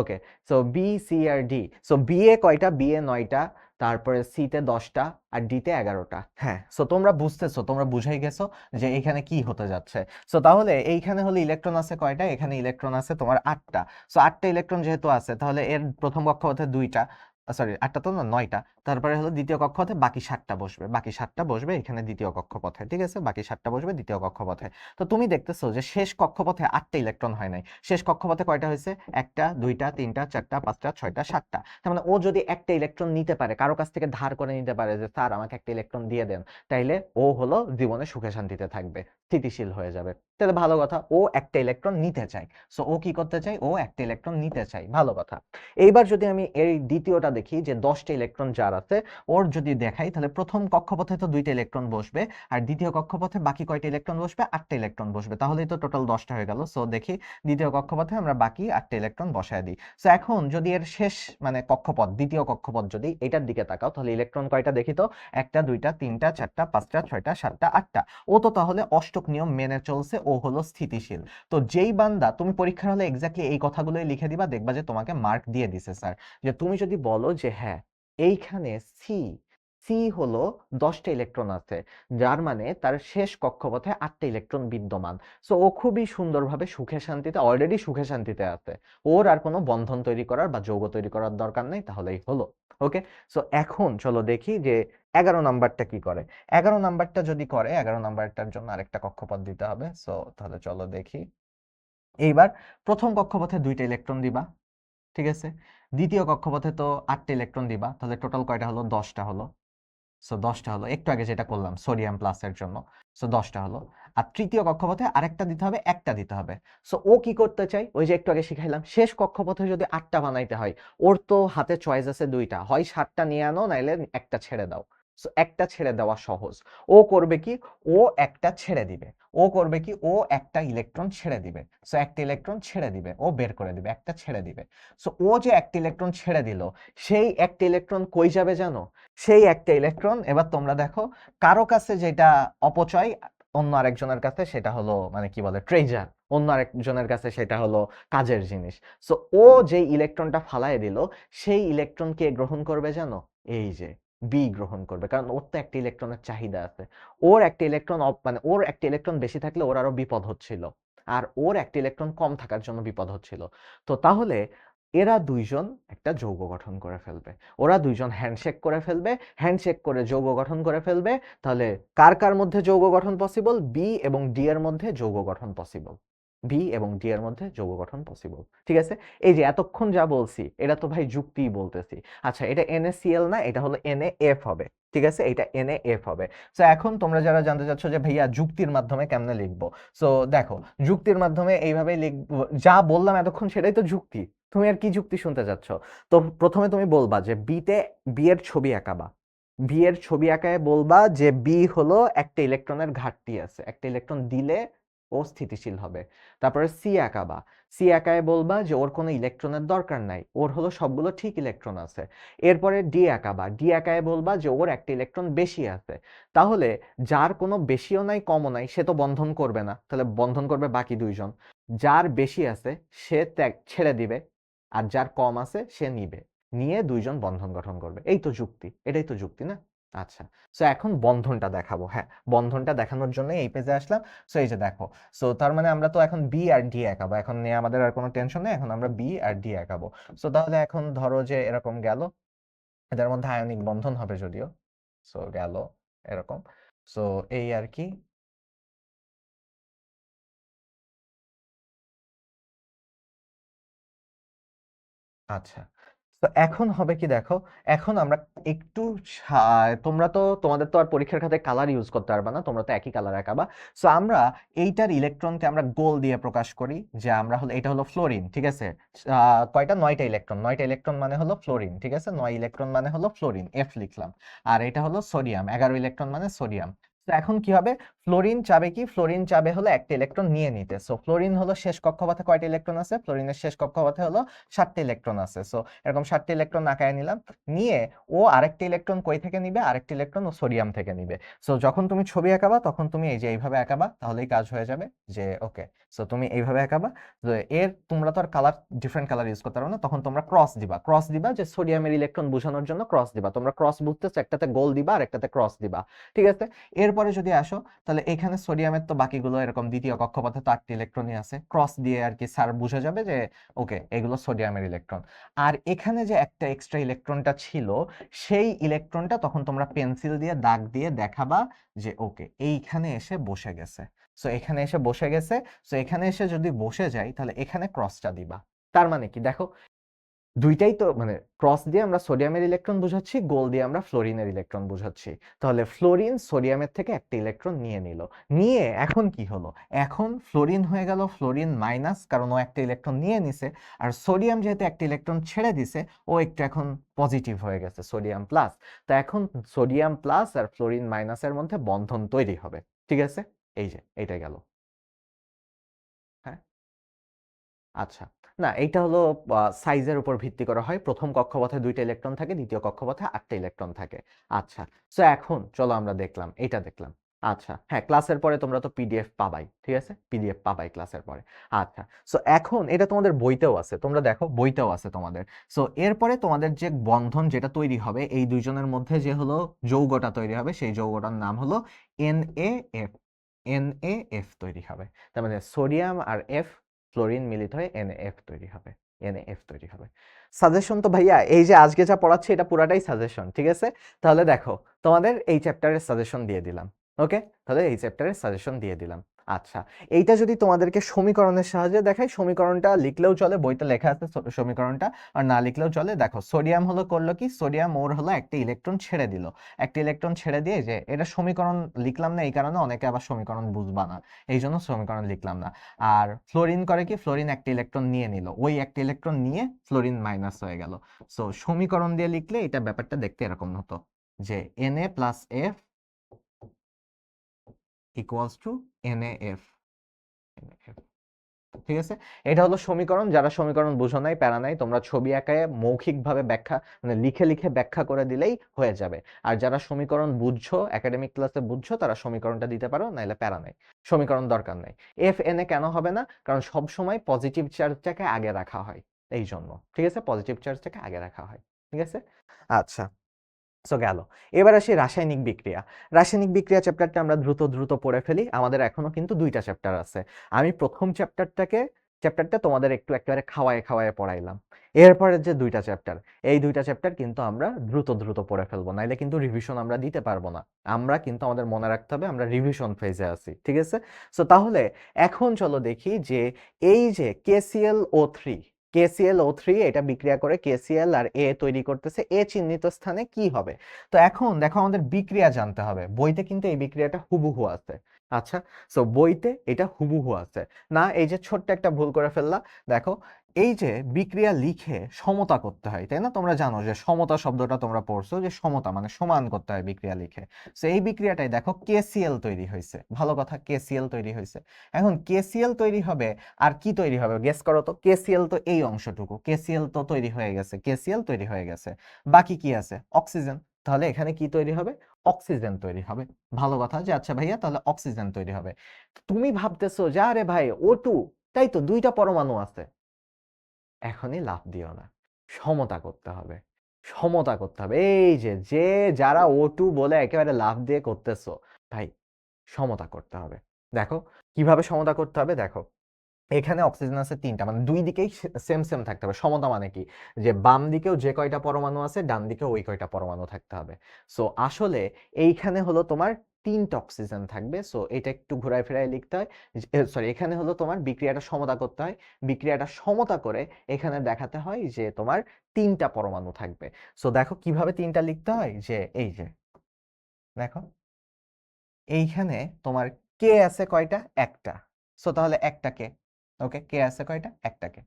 ওকে, so B, C R D. So B A কয়টা? বি এ 9টা, তারপরে সি তে 10টা, আর ডি তে 11টা। হ্যাঁ, সো তোমরা বুঝতেছো, তোমরা বুঝাই গেছো যে এখানে কি হতে যাচ্ছে। সো তাহলে এইখানে হলে ইলেকট্রন আছে কয়টা? এখানে ইলেকট্রন আছে তোমার 8টা। সো 8টা ইলেকট্রন যেহেতু আছে, তাহলে এর প্রথম কক্ষপথে 2টা। সরি ৮টা তো না ৯টা। তারপরে হলো দ্বিতীয় কক্ষপথে বাকি ৭টা বসবে। বাকি ৭টা বসবে এখানে দ্বিতীয় কক্ষপথে। ঠিক আছে? বাকি ৭টা বসবে দ্বিতীয় কক্ষপথে। তো তুমি দেখতেছো যে শেষ কক্ষপথে ৮টা ইলেকট্রন হয় নাই। শেষ কক্ষপথে কয়টা হয়েছে? ১টা, ২টা, ৩টা, ৪টা, ৫টা, ৬টা, ৭টা। তার মানে ও যদি একটা ইলেকট্রন নিতে পারে, কারো কাছ থেকে ধার করে নিতে পারে যে স্যার আমাকে একটা ইলেকট্রন দিয়ে দেন। তাইলে ও হলো জীবনে সুখে শান্তিতে থাকবে। স্থিতিশীল হয়ে যাবে। তাহলে ভালো কথা। ও একটা ইলেকট্রন নিতে চায়। সো ও কি করতে চায়? ও একটা ইলেকট্রন নিতে চায়। ভালো কথা। এইবার যদি আমি এই দ্বিতীয়টা দেখি যে 10টা ইলেকট্রন যার আছে, ওর যদি দেখাই তাহলে প্রথম কক্ষপথে তো 2টা ইলেকট্রন বসবে, আর দ্বিতীয় কক্ষপথে বাকি কয়টা ইলেকট্রন বসবে? 8টা ইলেকট্রন বসবে। তাহলেই তো টোটাল 10টা হয়ে গেল। সো দেখি দ্বিতীয় কক্ষপথে আমরা বাকি 8টা ইলেকট্রন বসায় দিই। সো এখন যদি এর শেষ মানে কক্ষপথ, দ্বিতীয় কক্ষপথ যদি এটার দিকে তাকাও তাহলে ইলেকট্রন কয়টা দেখি তো? 1টা, 2টা, 3টা, 4টা, 5টা, 6টা, 7টা, 8টা। ও তো তাহলে অষ্টক নিয়ম মেনে চলছে, ও হলো স্থিতিশীল। তো যেই বান্দা, তুমি পরীক্ষার হলে এক্স্যাক্টলি এই কথাগুলোই লিখে দিবা, দেখবা যে তোমাকে মার্ক দিয়ে দিছে স্যার। যে তুমি যদি বলো যে হ্যাঁ এইখানে সি সি হলো 10টা ইলেকট্রন আছে, যার মানে তার শেষ কক্ষপথে 8টা ইলেকট্রন বিদ্যমান। সো ও খুবই সুন্দরভাবে সুখে শান্তিতে, অলরেডি সুখে শান্তিতে আছে। ওর আর কোনো বন্ধন তৈরি করার বা যৌগ তৈরি করার দরকার নেই, তাহলেই হলো। ওকে। সো এখন চলো দেখি যে 11 নাম্বারটা কি করে। 11 নাম্বারটা যদি করে, 11 নাম্বারটার জন্য আরেকটা কক্ষপথ দিতে হবে। সো তাহলে চলো দেখি। এইবার প্রথম কক্ষপথে 2টা ইলেকট্রন দিবা। ঠিক আছে? দ্বিতীয় কক্ষপথে তো 8টা ইলেকট্রন দিবা। তাহলে টোটাল কয়টা হলো? 10টা হলো। সো 10টা হলো। একটু আগে যেটা করলাম সোডিয়াম প্লাসের জন্য। সো 10টা হলো। আর তৃতীয় কক্ষপথে আরেকটা দিতে হবে, একটা দিতে হবে। সো ও কি করতে চাই? ওই যে একটু আগে শিখাইলাম, শেষ কক্ষপথে যদি 8টা বানাইতে হয়, ওর তো হাতে চয়েস আছে 2টা। হয় 7টা নিয়ে আনো, নাইলে একটা ছেড়ে দাও। সো একটা ছেড়ে দেওয়া সহজ। ও করবে কি? ও একটা ছেড়ে দিবে। ও করবে কি? ও একটা ইলেকট্রন ছেড়ে দিবে। সো একটা ইলেকট্রন ছেড়ে দিবে। ও বের করে দিবে। একটা ছেড়ে দিবে। সো ও যে একটা ইলেকট্রন ছেড়ে দিল, সেই একটা ইলেকট্রন কই যাবে জানো? সেই একটা ইলেকট্রন এবার তোমরা দেখো, কারো কাছে যেটা অপচয়, অন্য আরেকজনের কাছে সেটা হলো মানে কি বলে ট্রেজার, অন্য আরেকজনের কাছে সেটা হলো কাজের জিনিস। সো ও যে ইলেকট্রনটা ফালায় দিল, সেই ইলেকট্রন কে গ্রহণ করবে জানো? এই যে বি গ্রহণ করবে, কারণ ওর তো একটা ইলেকট্রনের চাহিদা আছে। ওর একটা ইলেকট্রন মানে ওর একটা ইলেকট্রন বেশি থাকলে ওর আরো বিপদ হচ্ছিল, আর ওর একটা ইলেকট্রন কম থাকার জন্য বিপদ হচ্ছিল। তো তাহলে এরা দুইজন একটা যৌগ গঠন করে ফেলবে। ওরা দুইজন হ্যান্ডশেক করে ফেলবে। হ্যান্ডশেক করে যৌগ গঠন করে ফেলবে। তাহলে কার কার মধ্যে যৌগ গঠন পসিবল? বি এবং ডি এর মধ্যে যৌগ গঠন পসিবল। বি এবং ডি এর মধ্যে যৌগ গঠন পসিবল। ঠিক আছে? এই যে এতক্ষণ যা বলছি এটা তো ভাই যুক্তিই বলতেছি। আচ্ছা, এটা NaCl না, এটা হলো NaF হবে। ঠিক আছে? এটা NaF হবে। সো এখন তোমরা যারা জানতে চাচ্ছ যে ভাইয়া যুক্তির মাধ্যমে কেমনে লিখবো, সো দেখো যুক্তির মাধ্যমে এইভাবে লিখবো। যা বললাম এতক্ষণ সেটাই তো যুক্তি। তুমি আর কি যুক্তি শুনতে চাচ্ছ? তো প্রথমে তুমি বলবা যে বি এর ছবি আঁকাবা। বি এর ছবি আঁকায় বলবা যে বি হলো একটা ইলেকট্রনের ঘাটতি আছে, একটা ইলেকট্রন দিলে ও স্থিতিশীল হবে। তারপরে সি আঁকাবা। সি আঁকায় বলবা যে ওর কোনো ইলেকট্রনের দরকার নাই, ওর হলো সবগুলো ঠিক ইলেকট্রন আছে। এরপরে ডি আঁকাবা। ডি আঁকায় বলবা যে ওর একটা ইলেকট্রন বেশি আছে। তাহলে যার কোনো বেশিও নাই কমও নাই সে তো বন্ধন করবে না, তাহলে বন্ধন করবে বাকি দুইজন। যার বেশি আছে সে ত্যাগ ছেড়ে দিবে, আর যার কম আছে সে নিবে। নিয়ে দুইজন বন্ধন গঠন করবে। এই তো যুক্তি, এটাই তো যুক্তি না? আচ্ছা। সো এখন বন্ধনটা দেখাবো। হ্যাঁ, বন্ধনটা দেখানোর জন্য এই পেজে আসলাম। সো এই যে দেখো। সো তার মানে আমরা তো এখন বি আর ডি আঁকাবো। এখন নিয়ে আমাদের আর কোনো টেনশন নেই, এখন আমরা বি আর ডি আঁকাবো। সো তাহলে এখন ধরো যে এরকম গেল, এদের মধ্যে আয়নিক বন্ধন হবে যদিও। সো গেল এরকম। সো এই আর কি। আচ্ছা। তো এখন হবে কি দেখো, এখন আমরা একটু তোমরা তো তোমাদের তো আর পরীক্ষার খাতায় কালার ইউজ করতে পারবে না, তোমরা তো একই কালার আঁকাবা। সো আমরা এইটার ইলেকট্রনকে আমরা গোল দিয়ে প্রকাশ করি, যে আমরা হলো এটা হলো ফ্লোরিন। ঠিক আছে? কয়টা? 9টা ইলেকট্রন। 9টা ইলেকট্রন মানে হলো ফ্লোরিন। ঠিক আছে? 9 ইলেকট্রন মানে হলো ফ্লোরিন, এফ লিখলাম। আর এটা হলো সোডিয়াম, 11 ইলেকট্রন মানে সোডিয়াম। তো এখন কি হবে? ফ্লোরিন চাবে কি? ফ্লোরিন চাবে হলো একটা ইলেকট্রন নিয়ে নিতে। সো ফ্লোরিন হলো শেষ কক্ষপথে কয়টা ইলেকট্রন আছে? ফ্লোরিনের শেষ কক্ষপথে হলো 7টা ইলেকট্রন আছে। সো এরকম 7টা ইলেকট্রন আঁকায় নিলাম। নিয়ে ও আরেকটা ইলেকট্রন কই থেকে নিবে? আরেকটা ইলেকট্রন ও সোডিয়াম থেকে নিবে। সো যখন তুমি ছবি আঁকাবা তখন তুমি এই যে এইভাবে আঁকাবা, তাহলেই কাজ হয়ে যাবে। যে ওকে, সো তুমি এইভাবে আঁকাবা। যে এর তোমরা তো আর কালার, ডিফারেন্ট কালার ইউজ করতে পারো না, তখন তোমরা ক্রস দিবা। ক্রস দিবা যে সোডিয়ামের ইলেকট্রন বোঝানোর জন্য ক্রস দিবা। তোমরা ক্রস বুঝতেছো, একটাতে গোল দিবা আর একটাতে ক্রস দিবা। ঠিক আছে? এরপর এরপরে যদি আসো তাহলে এখানে সোডিয়ামের তো বাকিগুলো এরকম দ্বিতীয় কক্ষপথে তো 8টি ইলেকট্রনই আছে, ক্রস দিয়ে আর কি স্যার বুঝা যাবে যে ওকে এগুলো সোডিয়ামের ইলেকট্রন। আর এখানে যে একটা এক্সট্রা ইলেকট্রনটা ছিল সেই ইলেকট্রনটা তখন তোমরা পেন্সিল দিয়ে দাগ দিয়ে দেখাবা যে ওকে এইখানে এসে বসে গেছে। সো এখানে এসে বসে গেছে, সো এখানে এসে যদি বসে যায় তাহলে এখানে ক্রসটা দিবা। তার মানে কি দেখো দুইটাই তো মানে ক্রস দিয়ে আমরা সোডিয়ামের ইলেকট্রন বুঝাচ্ছি, গোল দিয়ে আমরা ফ্লোরিনের ইলেকট্রন বুঝাচ্ছি। তাহলে ফ্লোরিন সোডিয়ামের থেকে একটা ইলেকট্রন নিয়ে নিল, নিয়ে এখন কি হলো, এখন ফ্লোরিন হয়ে গেল ফ্লোরিন মাইনাস, কারণ ও একটা ইলেকট্রন নিয়ে নিছে। আর সোডিয়াম যেহেতু একটা ইলেকট্রন ছেড়ে দিছে ও একটু এখন পজিটিভ হয়ে গেছে, সোডিয়াম প্লাস। তো এখন সোডিয়াম প্লাস আর ফ্লোরিন মাইনাসের মধ্যে বন্ধন তৈরি হবে। ঠিক আছে, এই যে এইটা গেল। হ্যাঁ, আচ্ছা, না এইটা হলো সাইজের উপর ভিত্তি করা হয়। প্রথম কক্ষপথে 2টা ইলেকট্রন থাকে, দ্বিতীয় কক্ষপথে 8টা ইলেকট্রন থাকে। আচ্ছা, সো এখন চলো আমরা দেখলাম, এটা দেখলাম। আচ্ছা হ্যাঁ, ক্লাসের পরে তোমরা তো পিডিএফ পাবাই, ঠিক আছে, পিডিএফ পাবাই ক্লাসের পরে। আচ্ছা, সো এখন এটা তোমাদের বইতেও আছে, তোমরা দেখো বইতেও আছে তোমাদের। সো এরপরে তোমাদের যে বন্ধন যেটা তৈরি হবে এই দুইজনের মধ্যে, যে হলো যৌগটা তৈরি হবে, সেই যৌগটার নাম হলো NaF। NaF তৈরি হবে। তার মানে সোডিয়াম আর এফ ফ্লোরিন মিলিত হয়ে NaF তৈরি হবে। NaF তৈরি হবে। সাজেশন তো ভাইয়া এই যে আজকে যা পড়াচ্ছি এটা পুরাটাই সাজেশন, ঠিক আছে। তাহলে দেখো তোমাদের এই চ্যাপ্টারের সাজেশন দিয়ে দিলাম। ওকে, তাহলে এই চ্যাপ্টারের সাজেশন দিয়ে দিলাম। আচ্ছা, এইটা যদি তোমাদেরকে সমীকরণের সাহায্যে দেখাই, সমীকরণটা লিখলেও চলে, বইতে লেখা আছে সমীকরণটা, আর না লিখলেও চলে। দেখো সোডিয়াম হলো করলো কি, সোডিয়াম ওর হলো একটা ইলেকট্রন ছেড়ে দিল, একটা ইলেকট্রন ছেড়ে দিয়ে, যে এটা সমীকরণ লিখলাম না এই কারণে অনেকে আবার সমীকরণ বুঝবা না, এই জন্য সমীকরণ লিখলাম না। আর ফ্লোরিন করে কি, ফ্লোরিন একটা ইলেকট্রন নিয়ে নিল, ওই একটা ইলেকট্রন নিয়ে ফ্লোরিন মাইনাস হয়ে গেল। সো সমীকরণ দিয়ে লিখলে এটা ব্যাপারটা দেখতে এরকম হতো যে Na plus F equals to NaF। ঠিক আছে, এটা হলো সমীকরণ। যারা সমীকরণ বুঝো নাই প্যারা নাই, তোমরা ছবি আঁকায় মৌখিকভাবে ব্যাখ্যা মানে লিখে লিখে ব্যাখ্যা করে দিলেই হয়ে যাবে। আর যারা সমীকরণ বুঝছো, একাডেমিক ক্লাসে বুঝছো, তারা সমীকরণটা দিতে পারো, নাইলে প্যারা নাই, সমীকরণ দরকার নাই। Na কেন হবে না, কারণ সব সময় পজিটিভ চার্জটাকে আগে রাখা হয়, এই জন্য। ঠিক আছে, পজিটিভ চার্জটাকে আগে রাখা হয়। ঠিক আছে, আচ্ছা, সো গেল। এবার আসি রাসায়নিক বিক্রিয়া। রাসায়নিক বিক্রিয়া চ্যাপ্টারটা আমরা দ্রুত দ্রুত পড়ে ফেলি, আমাদের এখনো কিন্তু 2টা চ্যাপ্টার আছে। আমি প্রথম চ্যাপ্টারটা তোমাদের একটু একেবারে খাওয়ায় খাওয়ায় পড়াইলাম। এরপরে যে 2টা চ্যাপ্টার, এই 2টা চ্যাপ্টার কিন্তু আমরা দ্রুত দ্রুত পড়ে ফেলবো, নাইলে কিন্তু রিভিশন আমরা দিতে পারবো না। আমরা কিন্তু আমাদের মনে রাখতে হবে আমরা রিভিশন ফেজে আছি, ঠিক আছে। সো তাহলে এখন চলো দেখি যে এই যে KClO3 এটা বিক্রিয়া করে KCl আর A তৈরি করতেছে, A চিহ্নিত স্থানে কি হবে। তো এখন দেখো আমাদের বিক্রিয়া জানতে হবে, বইতে কিন্তু এই বিক্রিয়াটা হুবহু আছে। আচ্ছা, সো বইতে এটা হুবহু আছে না, এই যে ছোট্ট একটা ভুল করে ফেললা। দেখো এই যে বিক্রিয়া লিখে সমতা করতে হয়, তাই না, তোমরা জানো যে সমতা শব্দটা তোমরা পড়ছো, যে সমতা মানে সমান করতে হয় বিক্রিয়া লিখে। সো এই বিক্রিয়াটাই দেখো KCl তৈরি হয়েছে, ভালো কথা, KCl তৈরি হয়েছে। এখন KCl তৈরি হবে, আর কি তৈরি হবে গেস করো তো। KCl তো এই অংশটুকু, KCl তো তৈরি হয়ে গেছে, KCl তৈরি হয়ে গেছে, বাকি কি আছে, অক্সিজেন। তাহলে এখানে কি তৈরি হবে, অক্সিজেন তৈরি হবে। ভালো কথা, যে আচ্ছা ভাইয়া তাহলে অক্সিজেন তৈরি হবে। তুমি ভাবতেছো যে আরে ভাই O2, তাই তো 2টা পরমাণু আছে। এখনই লাফ দিও না, সমতা করতে হবে, সমতা করতে হবে। এই যে যে যারা O2 বলে একেবারে লাফ দিয়ে করতেছো, ভাই সমতা করতে হবে। দেখো কিভাবে সমতা করতে হবে, দেখো এখানে অক্সিজেন আছে 3টা, মানে দুই দিকেই সেম সেম থাকতে হবে। সমতা মানে কি, যে বাম দিকেও যে কয়টা পরমাণু আছে ডান দিকেও ওই কয়টা পরমাণু থাকতে হবে। সো আসলে এইখানে হলো তোমার 3টা অক্সিজেন থাকবে। সো এটা একটু ঘুরায় ফেরায় লিখতে হয়, সরি, এখানে হলো তোমার বিক্রিয়াটা সমতা করতে হয়, বিক্রিয়াটা সমতা করে এখানে দেখাতে হয় যে তোমার 3টা পরমাণু থাকবে। সো দেখো কিভাবে 3টা লিখতে হয়, যে এই যে দেখো এইখানে তোমার কে আছে কয়টা, একটা। সো তাহলে একটা কে, ওকে, কে আছে কয়টা, একটা কে।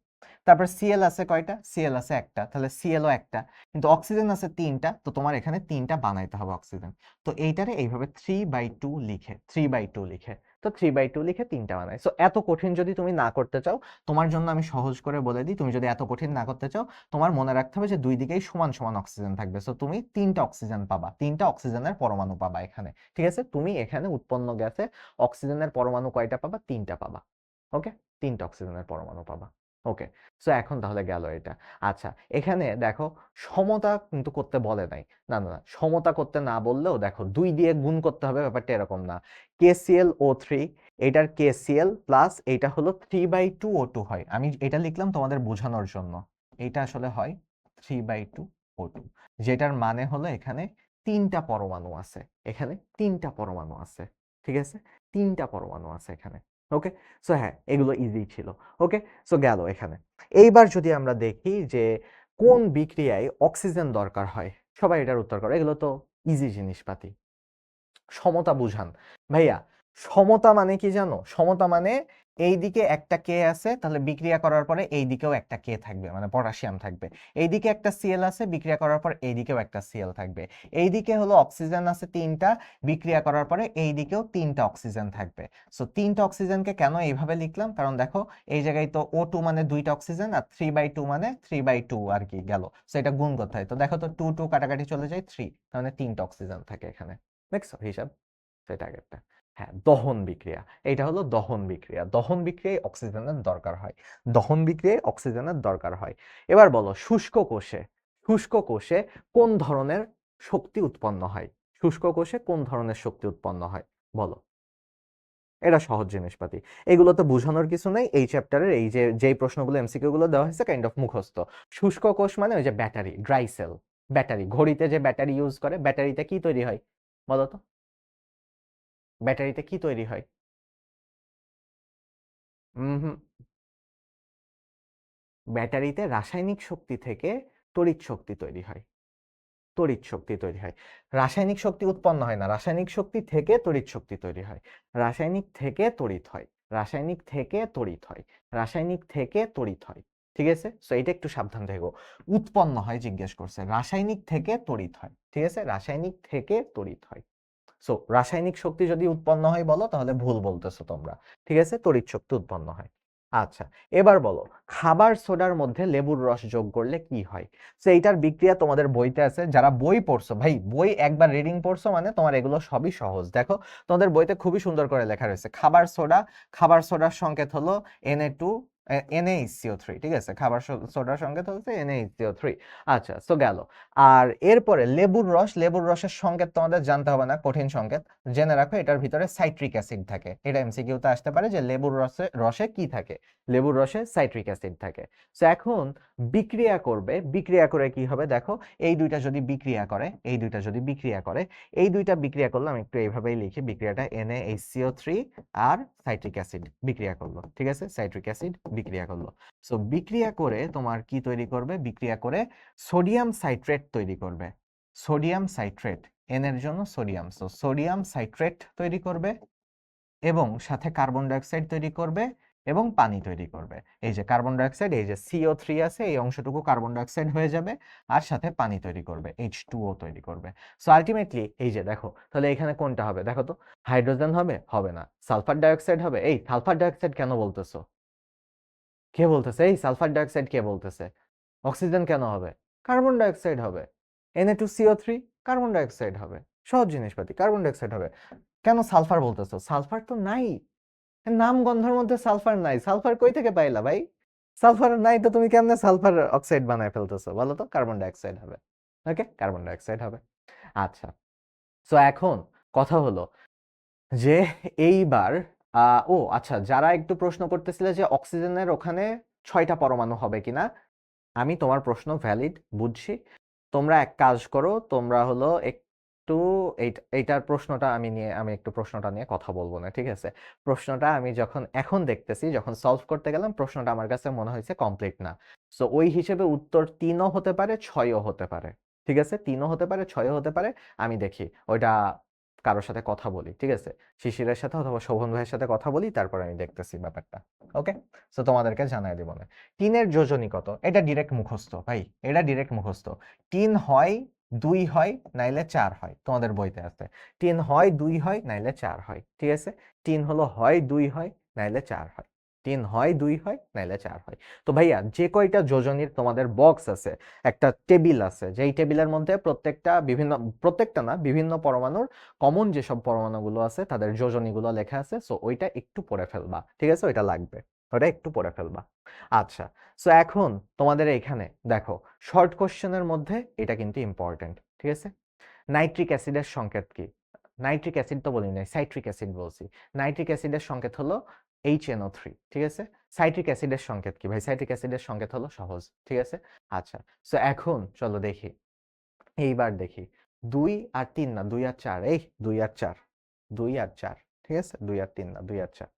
তারপর সিএল আছে কয়টা, সিএল আছে একটা, তাহলে সিএলও একটা। কিন্তু অক্সিজেন আছে 3টা, তো তোমার এখানে 3টা বানাইতে হবে অক্সিজেন। তো এইটারে এইভাবে 3/2 লিখে, 3/2 লিখে, তো 3/2 লিখে 3টা বানাই। সো এত কঠিন যদি তুমি না করতে চাও, তোমার জন্য আমি সহজ করে বলে দিই, তুমি যদি এত কঠিন না করতে চাও, তোমার মনে রাখতে হবে যে দুই দিকেই সমান সমান অক্সিজেন থাকবে। সো তুমি 3টা অক্সিজেন পাবা, 3টা অক্সিজেনের পরমাণু পাবা এখানে। ঠিক আছে, তুমি এখানে উৎপন্ন গ্যাসে অক্সিজেনের পরমাণু কয়টা পাবা, 3টা পাবা। ওকে, 3টা অক্সিজেনের পরমাণু পাবা। ওকে, সো এখন তাহলে গেল এটা। আচ্ছা, এখানে দেখো সমতা কিন্তু করতে বলে নাই। না না না, সমতা করতে না বললেও দেখো 2 দিয়ে গুণ করতে হবে, ব্যাপারটা এরকম না। KClO3, এটার KCl প্লাস এইটা হলো 3/2O2 হয়। আমি এটা লিখলাম তোমাদের বোঝানোর জন্য। এইটা আসলে হয় 3/2O2, যেটার মানে হলো এখানে 3টা পরমাণু আছে। এখানে 3টা পরমাণু আছে, ঠিক আছে? 3টা পরমাণু আছে এখানে। ওকে, সো হ্যাঁ, এগুলো ইজি ছিল। ওকে, সো গেল এখানে। এইবার যদি আমরা দেখি যে কোন বিক্রিয়ায় অক্সিজেন দরকার হয়, সবাই এটার উত্তর করো। এগুলো তো ইজি জিনিসপাতি। সমতা বুঝান ভাইয়া। সমতা মানে কি জানো? সমতা মানে এইদিকে একটা কে আছে, তাহলে বিক্রিয়া করার পরে এই দিকেও একটা কে থাকবে, মানে পটাশিয়াম থাকবে। এইদিকে একটা সিএল আছে, বিক্রিয়া করার পর এইদিকেও একটা সিএল থাকবে। এইদিকে হলো অক্সিজেন আছে 3টা, বিক্রিয়া করার পরে এই দিকেও 3টা অক্সিজেন থাকবে। সো 3টা অক্সিজেনকে কেন এইভাবে লিখলাম? কারণ দেখো এই জায়গায় তো O2 মানে 2টা অক্সিজেন, আর 3/2 মানে 3/2 আর কি গেল। সো এটা গুণ করতে হয়। তো দেখো তো 2 2 কাটাকাটি চলে যায় 3, মানে 3টা অক্সিজেন থাকে এখানে। দেখছো হিসাব? সেটা আগেরটা। হ্যাঁ, দহন বিক্রিয়া। এইটা হলো দহন বিক্রিয়া। দহন বিক্রিয়ায় অক্সিজেনের দরকার হয়। দহন বিক্রিয়ায় অক্সিজেনের দরকার হয়। এবার বলো, শুষ্ক কোষে, শুষ্ক কোষে কোন ধরনের শক্তি উৎপন্ন হয়? শুষ্ক কোষে কোন ধরনের শক্তি উৎপন্ন হয় বলো? এটা সহজ জিনিসপাতি। এগুলোতে বোঝানোর কিছু নেই। এই চ্যাপ্টারের এই যে যেই প্রশ্নগুলো এমসিকিউ গুলো দেওয়া হয়েছে কাইন্ড অফ মুখস্থ। শুষ্ক কোষ মানে ওই যে ব্যাটারি, ড্রাই সেল। ব্যাটারি, ঘড়িতে যে ব্যাটারি ইউজ করে, ব্যাটারিতে কি তৈরি হয় বলো তো? ব্যাটারিতে কি তৈরি হয়? হুম, ব্যাটারিতে রাসায়নিক শক্তি থেকে তড়িৎ শক্তি তৈরি হয়। তড়িৎ শক্তি তৈরি হয়। রাসায়নিক শক্তি উৎপন্ন হয় না, রাসায়নিক শক্তি থেকে তড়িৎ শক্তি তৈরি হয়। রাসায়নিক থেকে তড়িৎ হয়, রাসায়নিক থেকে তড়িৎ হয়, রাসায়নিক থেকে তড়িৎ হয়। ঠিক আছে, সো এটা একটু সাবধান থেকো। উৎপন্ন হয় জিজ্ঞেস করছে, রাসায়নিক থেকে তড়িৎ হয়। ঠিক আছে, রাসায়নিক থেকে তড়িৎ হয়। সো রাসায়নিক শক্তি যদি উৎপন্ন হয় বলো, তাহলে ভুল বলতেছো তোমরা। ঠিক আছে, তড়িৎ শক্তি উৎপন্ন হয়। আচ্ছা, এবার বলো, খাবার সোডার মধ্যে লেবুর রস যোগ করলে কি হয়? সো এইটার বিক্রিয়া তোমাদের বইতে আছে। যারা বই পড়ছো ভাই, বই একবার রিডিং পড়ছো মানে তোমার এগুলো সবই সহজ। দেখো তোমাদের বইতে খুবই সুন্দর করে লেখা রয়েছে খাবার সোডা। খাবার সোডার সংকেত হলো Na2 NaHCO3। ঠিক আছে, খাবার সোডার সংকেত হচ্ছে NaHCO3। আচ্ছা, সো গেল। আর এরপরে লেবুর রস, লেবুর রসের সংকেত তোমাদের জানতে হবে না, কঠিন সংকেত। জেনে রাখো এটার ভিতরে সাইট্রিক অ্যাসিড থাকে। এটা এমসিকিউতে আসতে পারে যে লেবুর রসে রসে কি থাকে? লেবুর রসে সাইট্রিক অ্যাসিড থাকে। সো এখন বিক্রিয়া করবে, বিক্রিয়া করে কি হবে দেখো, এই দুইটা যদি বিক্রিয়া করে, এই দুইটা যদি বিক্রিয়া করে, এই দুইটা বিক্রিয়া করলাম একটু এইভাবেই লিখি বিক্রিয়াটা, NaHCO3 আর সাইট্রিক অ্যাসিড বিক্রিয়া করলো। ঠিক আছে, সাইট্রিক অ্যাসিড বিক্রিয়া করলো। সো বিক্রিয়া করে তোমার কি তৈরি করবে? বিক্রিয়া করে সোডিয়াম সাইট্রেট তৈরি করবে। সোডিয়াম সাইট্রেট, এন এর জন্য সোডিয়াম, সো সোডিয়াম সাইট্রেট তৈরি করবে এবং সাথে কার্বন ডাইঅক্সাইড তৈরি করবে এবং পানি তৈরি করবে। এই যে কার্বন ডাইঅক্সাইড, এই যে CO3 আছে, এই অংশটুকু কার্বন ডাইঅক্সাইড হয়ে যাবে, আর সাথে পানি তৈরি করবে, H2O তৈরি করবে। সো আলটিমেটলি এই যে দেখো, তাহলে এখানে কোনটা হবে দেখো তো? হাইড্রোজেন হবে? হবে না। সালফার ডাইঅক্সাইড হবে? এই সালফার ডাইঅক্সাইড কেন বলতেছো? কে বলতেছে? এই সালফার ডাইঅক্সাইড কে বলতেছে? অক্সিজেন কেন হবে? কার্বন ডাইঅক্সাইড হবে। Na2CO3 কার্বন ডাইঅক্সাইড হবে। সহজ জিনিসপাতি, কার্বন ডাইঅক্সাইড হবে। কেন সালফার বলতেছো? সালফার তো নাই, নাম গন্ধের মধ্যে সালফার নাই। সালফার কই থেকে পাইলা ভাই? সালফার নাই তো তুমি কেমনে সালফার অক্সাইড বানায় ফেলতেছো বলো তো? কার্বন ডাইঅক্সাইড হবে। ওকে, কার্বন ডাইঅক্সাইড হবে। আচ্ছা, সো এখন কথা হলো যে এইবার ও আচ্ছা, যারা একটু প্রশ্ন করতেছিলে যে অক্সিজেনের ওখানে 6টা পরমাণু হবে কিনা, আমি তোমার প্রশ্ন ভ্যালিড বুঝছি। তোমরা এক কাজ করো, তোমরা হলো একটু এইটার প্রশ্নটা আমি একটু প্রশ্নটা নিয়ে কথা বলবো না, ঠিক আছে? প্রশ্নটা আমি যখন এখন দেখতেছি, যখন সলভ করতে গেলাম, প্রশ্নটা আমার কাছে মনে হয়েছে কমপ্লিট না। সো ওই হিসেবে উত্তর 3ও হতে পারে, 6ও হতে পারে। ঠিক আছে, 3ও হতে পারে, 6ও হতে পারে। আমি দেখি ওইটা কারোর সাথে কথা বলি, ঠিক আছে? শিশিরের সাথে অথবা শোভন ভাইয়ের সাথে কথা বলি, তারপর আমি দেখতেছি ব্যাপারটা। ওকে, সো তোমাদেরকে জানাই দিব না। টিনের যোজনী কত? এটা ডিরেক্ট মুখস্থ ভাই, এটা ডিরেক্ট মুখস্থ। টিন হয় 2 হয় নাইলে 4 হয়, তোমাদের বইতে আছে। টিন হয় 2 হয় নাইলে 4 হয়। ঠিক আছে, টিন হলো হয় 2 হয় নাইলে 4 হয়। টিন হয় 2 হয় নাইলে 4 হয়। তো ভাইয়া যে কয়টা যোজনীর তোমাদের বক্স আছে, একটা টেবিল আছে, যেই টেবিলের মধ্যে প্রত্যেকটা বিভিন্ন, প্রত্যেকটা না, বিভিন্ন পরমাণুর কমন যেসব পরমাণুগুলো আছে তাদের যোজনীগুলো লেখা আছে, সো ওইটা একটু পড়ে ফেলবা। ঠিক আছে, ওইটা লাগবে। ওটা একটু পড়ে ফেলবা। আচ্ছা, সো এখন তোমাদের এইখানে দেখো শর্ট কোশ্চেনের মধ্যে এটা কিন্তু ইম্পর্টেন্ট, ঠিক আছে? নাইট্রিক অ্যাসিডের সংকেত কি? নাইট্রিক অ্যাসিড তো বলি নাই, সাইট্রিক অ্যাসিড বলছি। নাইট্রিক অ্যাসিডের সংকেত হলো HNO3, ঠিক আছে? সাইট্রিক অ্যাসিডের সংকেত কি ভাই? সাইট্রিক অ্যাসিডের সংকেত হলো সহজ, ঠিক আছে? আচ্ছা, সো এখন চলো দেখি, এইবার দেখি 2 আর 3 না 2 আর 4, এই 2 আর 4, 2 আর 4, ঠিক আছে? 2 আর 3 না 2 আর 4।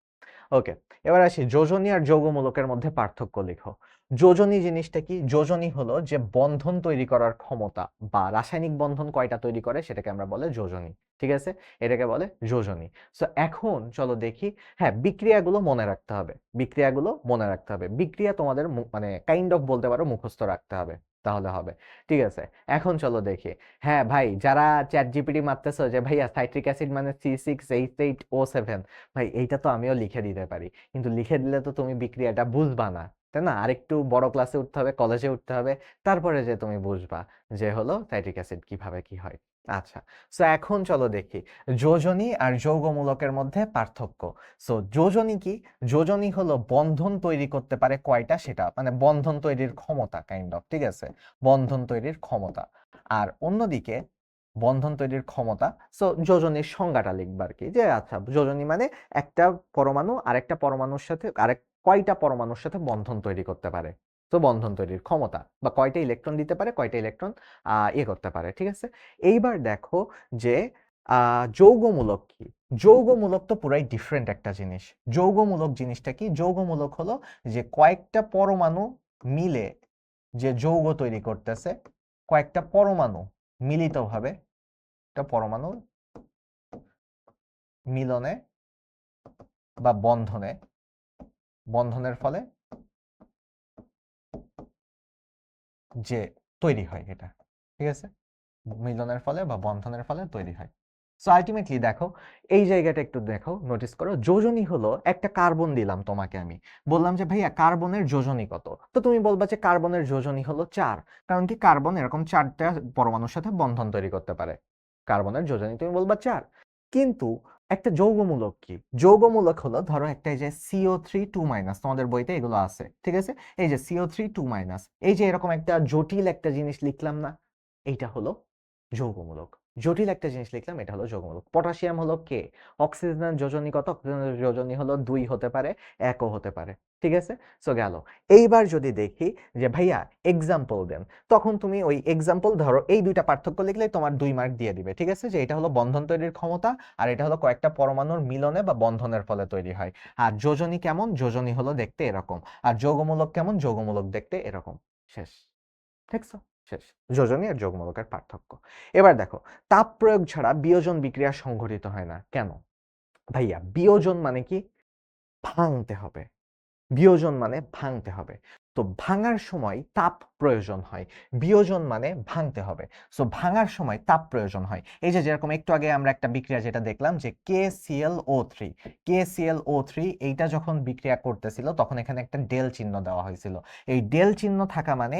ওকে, এবার আসি যোজনী আর যৌগমূলকের মধ্যে পার্থক্য লিখো। যোজনী জিনিসটা কি? যোজনী হলো যে বন্ধন তৈরি করার ক্ষমতা বা রাসায়নিক বন্ধন কয়টা তৈরি করে সেটাকে আমরা বলে যোজনী, ঠিক আছে? এটাকে বলে যোজনী। সো এখন চলো দেখি, হ্যাঁ বিক্রিয়াগুলো মনে রাখতে হবে, বিক্রিয়াগুলো মনে রাখতে হবে। বিক্রিয়া তোমাদের মানে কাইন্ড অফ বলতে পারো মুখস্থ রাখতে হবে, তাহলে হবে, ঠিক আছে? এখন চলো দেখি, হ্যাঁ ভাই যারা চ্যাট জিপিটি মারতেছো যে ভাইয়া সাইট্রিক অ্যাসিড মানে C6H8O7, ভাই এইটা তো আমিও লিখে দিতে পারি, কিন্তু লিখে দিলে তো তুমি বিক্রিয়াটা বুঝবা না, তাই না? আরেকটু বড় ক্লাসে উঠতে হবে, কলেজে উঠতে হবে, তারপরে যে তুমি বুঝবা যে হলো সাইট্রিক অ্যাসিড কিভাবে কি হয়। আচ্ছা, সো এখন চলো দেখি যোজনী আর যৌগমূলকের মধ্যে পার্থক্য। সো যোজনী কি? যোজনী হলো বন্ধন তৈরি করতে পারে কয়টা, সেটা মানে বন্ধন তৈরির ক্ষমতা কাইন্ড অফ, ঠিক আছে? বন্ধন তৈরির ক্ষমতা। আর অন্যদিকে বন্ধন তৈরির ক্ষমতা, সো যোজনীর সংজ্ঞাটা লিখবা আর কি, যে আচ্ছা যোজনী মানে একটা পরমাণু আরেকটা পরমাণুর সাথে আরেক কয়টা পরমাণুর সাথে বন্ধন তৈরি করতে পারে, তো বন্ধন তৈরির ক্ষমতা বা কয়টা ইলেকট্রন দিতে পারে, কয়টা ইলেকট্রন ইয়ে করতে পারে, ঠিক আছে? এইবার দেখো যে যৌগমূলক কি? যৌগমূলক তো পুরাই ডিফারেন্ট একটা জিনিস। যৌগমূলক জিনিসটা কি? যৌগমূলক হলো যে কয়েকটা পরমাণু মিলে যে যৌগ তৈরি করতেছে, কয়েকটা পরমাণু মিলিতভাবে একটা পরমাণুর মিলনে বা বন্ধনের ফলে যে তৈরি হয় এটা, ঠিক আছে? মিলনের ফলে বা বন্ধনের ফলে তৈরি হয়। সো আলটিমেটলি দেখো, এই জায়গাটা একটু দেখো, নোটিস করো, যোজনী হলো একটা কার্বন দিলাম তোমাকে আমি, বললাম যে ভাইয়া কার্বনের যোজনী কত, তো তুমি বলবা যে কার্বনের যোজনী হলো 4, কারণ কি কার্বন এরকম 4টা পরমাণুর সাথে বন্ধন তৈরি করতে পারে, কার্বনের যোজনী তুমি বলবা 4। কিন্তু একটা যৌগমূলক কি? যৌগমূলক হলো ধরো একটা, এই যে CO3 2 তোমাদের বইতে এগুলো আছে, ঠিক আছে? এই যে CO3 2, এই যে এরকম একটা জটিল একটা জিনিস লিখলাম না, এইটা হলো যৌগমূলক। জটিল একটা জিনিস লিখলাম, এটা হলো যৌগমূলক। পটাশিয়াম হলো কে? অক্সিজেনের যোজনী কত? অক্সিজেনের যোজনী হলো 2 হতে পারে, 1ও হতে পারে, ঠিক আছে? সো গেল। এইবার যদি দেখি যে ভাইয়া এক্সাম্পল দেন, তখন তুমি ওই এক্সাম্পল ধরো এই দুইটা পার্থক্য লিখলে তোমার 2 মার্ক দিয়ে দিবে, ঠিক আছে? যে এটা হলো বন্ধন তৈরির ক্ষমতা আর এটা হলো কয়েকটা পরমাণুর মিলনে বা বন্ধনের ফলে তৈরি হয়। আর যোজনী কেমন? যোজনী হলো দেখতে এরকম। আর যৌগমূলক কেমন? যৌগমূলক দেখতে এরকম। শেষ। দেখছো? শেষ। যোজনী আর যৌগমূলকের পার্থক্য। এবার দেখো, তাপ প্রয়োগ ছাড়া বিয়োজন বিক্রিয়া সংঘটিত হয় না কেন? ভাইয়া বিয়োজন মানে কি? ভাঙতে হবে। বিয়োজন মানে ভাঙতে হবে। তো ভাঙার সময় তাপ প্রয়োজন হয়। বিয়োজন মানে ভাঙতে হবে। সো ভাঙার সময় তাপ প্রয়োজন হয়। এই যে যেরকম একটু আগে আমরা একটা বিক্রিয়া যেটা দেখলাম যে KClO3, KClO3 এইটা যখন বিক্রিয়া করতেছিল তখন এখানে একটা ডেল চিহ্ন দেওয়া হয়েছিল। এই ডেল চিহ্ন থাকা মানে,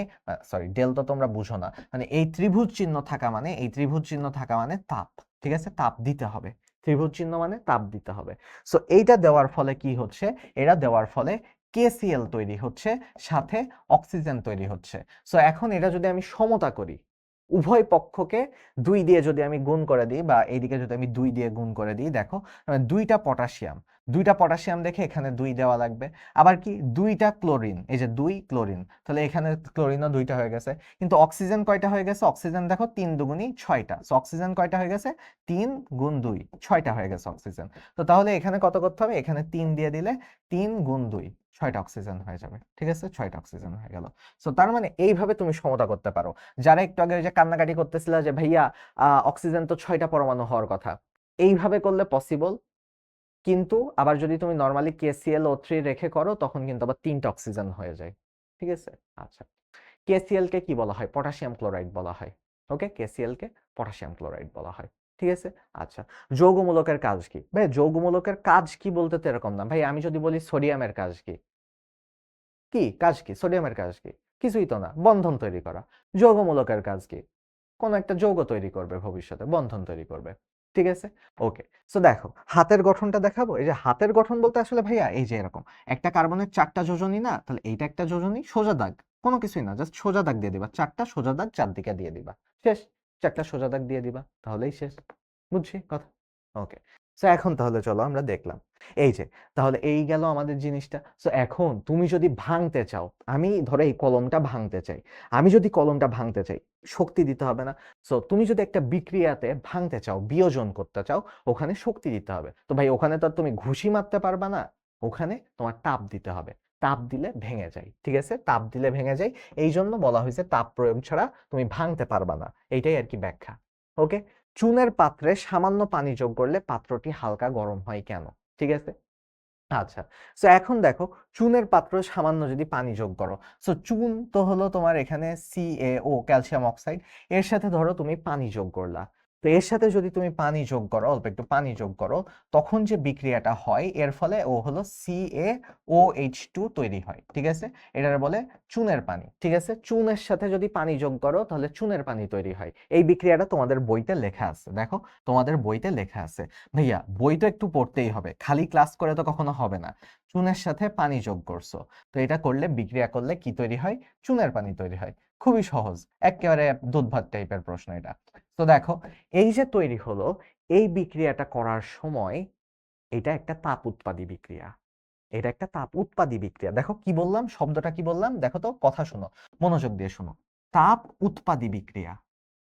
সরি ডেল তো তোমরা বুঝো না, মানে এই ত্রিভুজ চিহ্ন থাকা মানে, এই ত্রিভুজ চিহ্ন থাকা মানে তাপ, ঠিক আছে? তাপ দিতে হবে। ত্রিভুজ চিহ্ন মানে তাপ দিতে হবে। সো এইটা দেওয়ার ফলে কি হচ্ছে? এটা দেওয়ার ফলে KCl তৈরি হচ্ছে, সাথে অক্সিজেন তৈরি হচ্ছে। সো এখন এটা যদি আমি সমতা করি, উভয় পক্ষকে 2 দিয়ে যদি আমি গুণ করে দিই বা এইদিকে যদি আমি 2 দিয়ে গুণ করে দিই, দেখো দুইটা পটাশিয়াম, দুইটা পটাশিয়াম দেখে এখানে 2 দেওয়া লাগবে। আবার কি দুইটা ক্লোরিন, এই যে 2 ক্লোরিন, তাহলে এখানে ক্লোরিনও 2টা হয়ে গেছে। কিন্তু অক্সিজেন কয়টা হয়ে গেছে? অক্সিজেন দেখো 3 দুগুণী 6টা। সো অক্সিজেন কয়টা হয়ে গেছে? 3 গুণ 2 6টা হয়ে গেছে অক্সিজেন। তো তাহলে এখানে কত করতে হবে? এখানে 3 দিয়ে দিলে 3 গুণ 2 6টা অক্সিজেন হয়ে যাবে, ঠিক আছে? 6টা অক্সিজেন হয়ে গেল। সো তার মানে এইভাবে তুমি সমতা করতে পারো। যারা একটু আগে যে কান্নাকাটি করতেছিল যে ভাইয়া অক্সিজেন তো 6টা পরমাণু হওয়ার কথা, এইভাবে করলে পসিবল। কিন্তু আবার যদি তুমি নর্মালি KClO3 রেখে করো তখন কিন্তু আবার 3টা অক্সিজেন হয়ে যায়, ঠিক আছে? আচ্ছা, KCl কে কি বলা হয়? পটাশিয়াম ক্লোরাইড বলা হয়। ওকে, KCl কে পটাশিয়াম ক্লোরাইড বলা হয়, ঠিক আছে? আচ্ছা, যৌগমূলকের কাজ কি? ভাই যৌগমূলকের কাজ কি বলতে তো এরকম না। ভাই আমি যদি বলি সোডিয়ামের কাজ কি, কি কাজ কি? সোডিয়ামের কাজ কি? কিছুই তো না, বন্ধন তৈরি করা। যৌগমূলকের কাজ কি? কোন একটা যৌগ তৈরি করবে, ভবিষ্যতে বন্ধন তৈরি করবে। ঠিক আছে? ওকে। সো দেখো, হাতের গঠনটা দেখাবো? এই যে হাতের গঠন বলতে আসলে ভাইয়া এই যে এরকম। একটা কার্বনের ৪ টা যোজনী না? তাহলে এইটা একটা যোজনী, সোজা দাগ। কোনো কিছুই না, জাস্ট সোজা দাগ দিয়ে দিবা। ৪ টা সোজা দাগ ৪ দিকে দিয়ে দিবা। শেষ। ৪ টা সোজা দাগ দিয়ে দিবা। তাহলেই শেষ। বুঝছি কথা? ওকে। সো এখন তাহলে চলো আমরা দেখলাম। এই যে, তাহলে এই গেল আমাদের জিনিসটা। সো এখন তুমি যদি ভাঙতে চাও, আমি ধরো এই কলমটা ভাঙতে চাই। আমি যদি কলমটা ভাঙতে চাই, শক্তি দিতে হবে না? সো তুমি যদি একটা বিক্রিয়াতে ভাঙতে চাও, বিয়োজন করতে চাও, ওখানে শক্তি দিতে হবে। তো ভাই ওখানে তো আর তুমি ঘুষি মারতে পারবা না, ওখানে তোমার তাপ দিতে হবে। তাপ দিলে ভেঙে যায়, ঠিক আছে? তাপ দিলে ভেঙে যায়, এই জন্য বলা হয়েছে তাপ প্রয়োগ ছাড়া তুমি ভাঙতে পারবা না। এইটাই আর কি ব্যাখ্যা। ওকে। চুনের পাত্রে সামান্য পানি যোগ করলে পাত্রটি হালকা গরম হয় কেন? ঠিক আছে। আচ্ছা। সো এখন দেখো, চুনের পাত্র সামান্য যদি পানি যোগ করো, সো চুন তো হলো তোমার এখানে CaO, ক্যালসিয়াম অক্সাইড, এর সাথে ধরো তুমি পানি যোগ করলা। তো এর সাথে যদি তুমি পানি যোগ করো, অল্প একটু পানি যোগ করো, তখন যে বিক্রিয়াটা হয় এর ফলে ও হলো CaOH2 তৈরি হয়, ঠিক আছে? এটার বলে চুনের পানি, ঠিক আছে? চুনের সাথে যদি পানি যোগ করো তাহলে চুনের পানি তৈরি হয়। এই বিক্রিয়াটা তোমাদের বইতে লেখা আছে, দেখো তোমাদের বইতে লেখা আছে। ভাইয়া বই তো একটু পড়তেই হবে, খালি ক্লাস করে তো কখনো হবে না। চুনের সাথে পানি যোগ করছো, তো এটা করলে, বিক্রিয়া করলে কি তৈরি হয়? চুনের পানি তৈরি হয়। খুবই সহজ, একেবারে দুধ ভাত টাইপের প্রশ্ন এটা। তো দেখো, এই যে তৈরি হলো, এই বিক্রিয়াটা করার সময় এটা একটা তাপ উৎপাদী বিক্রিয়া। এটা একটা তাপ উৎপাদী বিক্রিয়া। দেখো কি বললাম, শব্দটা কি বললাম, দেখো তো, কথা শোনো, মনোযোগ দিয়ে শোনো। তাপ উৎপাদী বিক্রিয়া।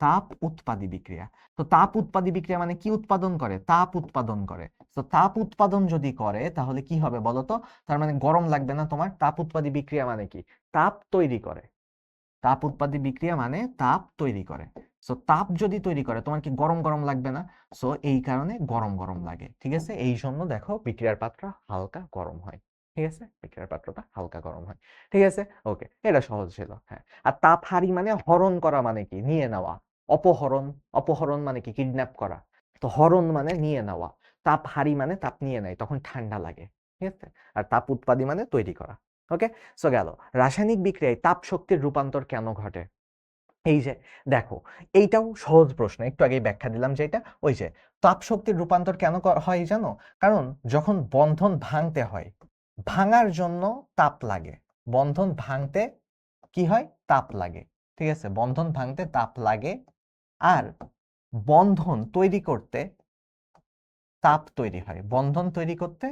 তাপ উৎপাদী বিক্রিয়া। তো তাপ উৎপাদী বিক্রিয়া মানে কি উৎপাদন করে? তাপ উৎপাদন করে। তো তাপ উৎপাদন যদি করে তাহলে কি হবে বলো তো? তার মানে গরম লাগবে না তোমার? তাপ উৎপাদী বিক্রিয়া মানে কি? তাপ তৈরি করে। তাপ উৎপাদী বিক্রিয়া মানে তাপ তৈরি করে। সো তাপ যদি তৈরি করে, তোমার কি গরম গরম লাগবে না? সো এই কারণে গরম গরম লাগে, ঠিক আছে? এই জন্য দেখো বিক্রিয়ার পাত্র হালকা গরম হয়, ঠিক আছে? বিক্রিয়ার পাত্রটা হালকা গরম হয়, ঠিক আছে? ওকে, এটা সহজ ছিল। হ্যাঁ। আর তাপ হারি মানে হরণ করা, মানে কি? নিয়ে নেওয়া। অপহরণ। অপহরণ মানে কি? কিডন্যাপ করা। তো হরণ মানে নিয়ে নেওয়া। তাপ হারি মানে তাপ নিয়ে নেয়, তখন ঠান্ডা লাগে, ঠিক আছে? আর তাপ উৎপাদী মানে তৈরি করা। ওকে। সো গেল। রাসায়নিক বিক্রিয়ায় তাপ শক্তির রূপান্তর কেন ঘটে? এই যে দেখো, এইটাও সহজ প্রশ্ন, একটু আগেই ব্যাখ্যা দিলাম যেটা, ওই যে তাপ শক্তির রূপান্তর কেন হয় জানো? কারণ যখন বন্ধন ভাঙতে হয়, ভাঙার জন্য তাপ লাগে। বন্ধন ভাঙতে কি হয়? তাপ লাগে, ঠিক আছে? বন্ধন ভাঙতে তাপ লাগে। আর বন্ধন তৈরি করতে তাপ তৈরি হয়। বন্ধন তৈরি করতে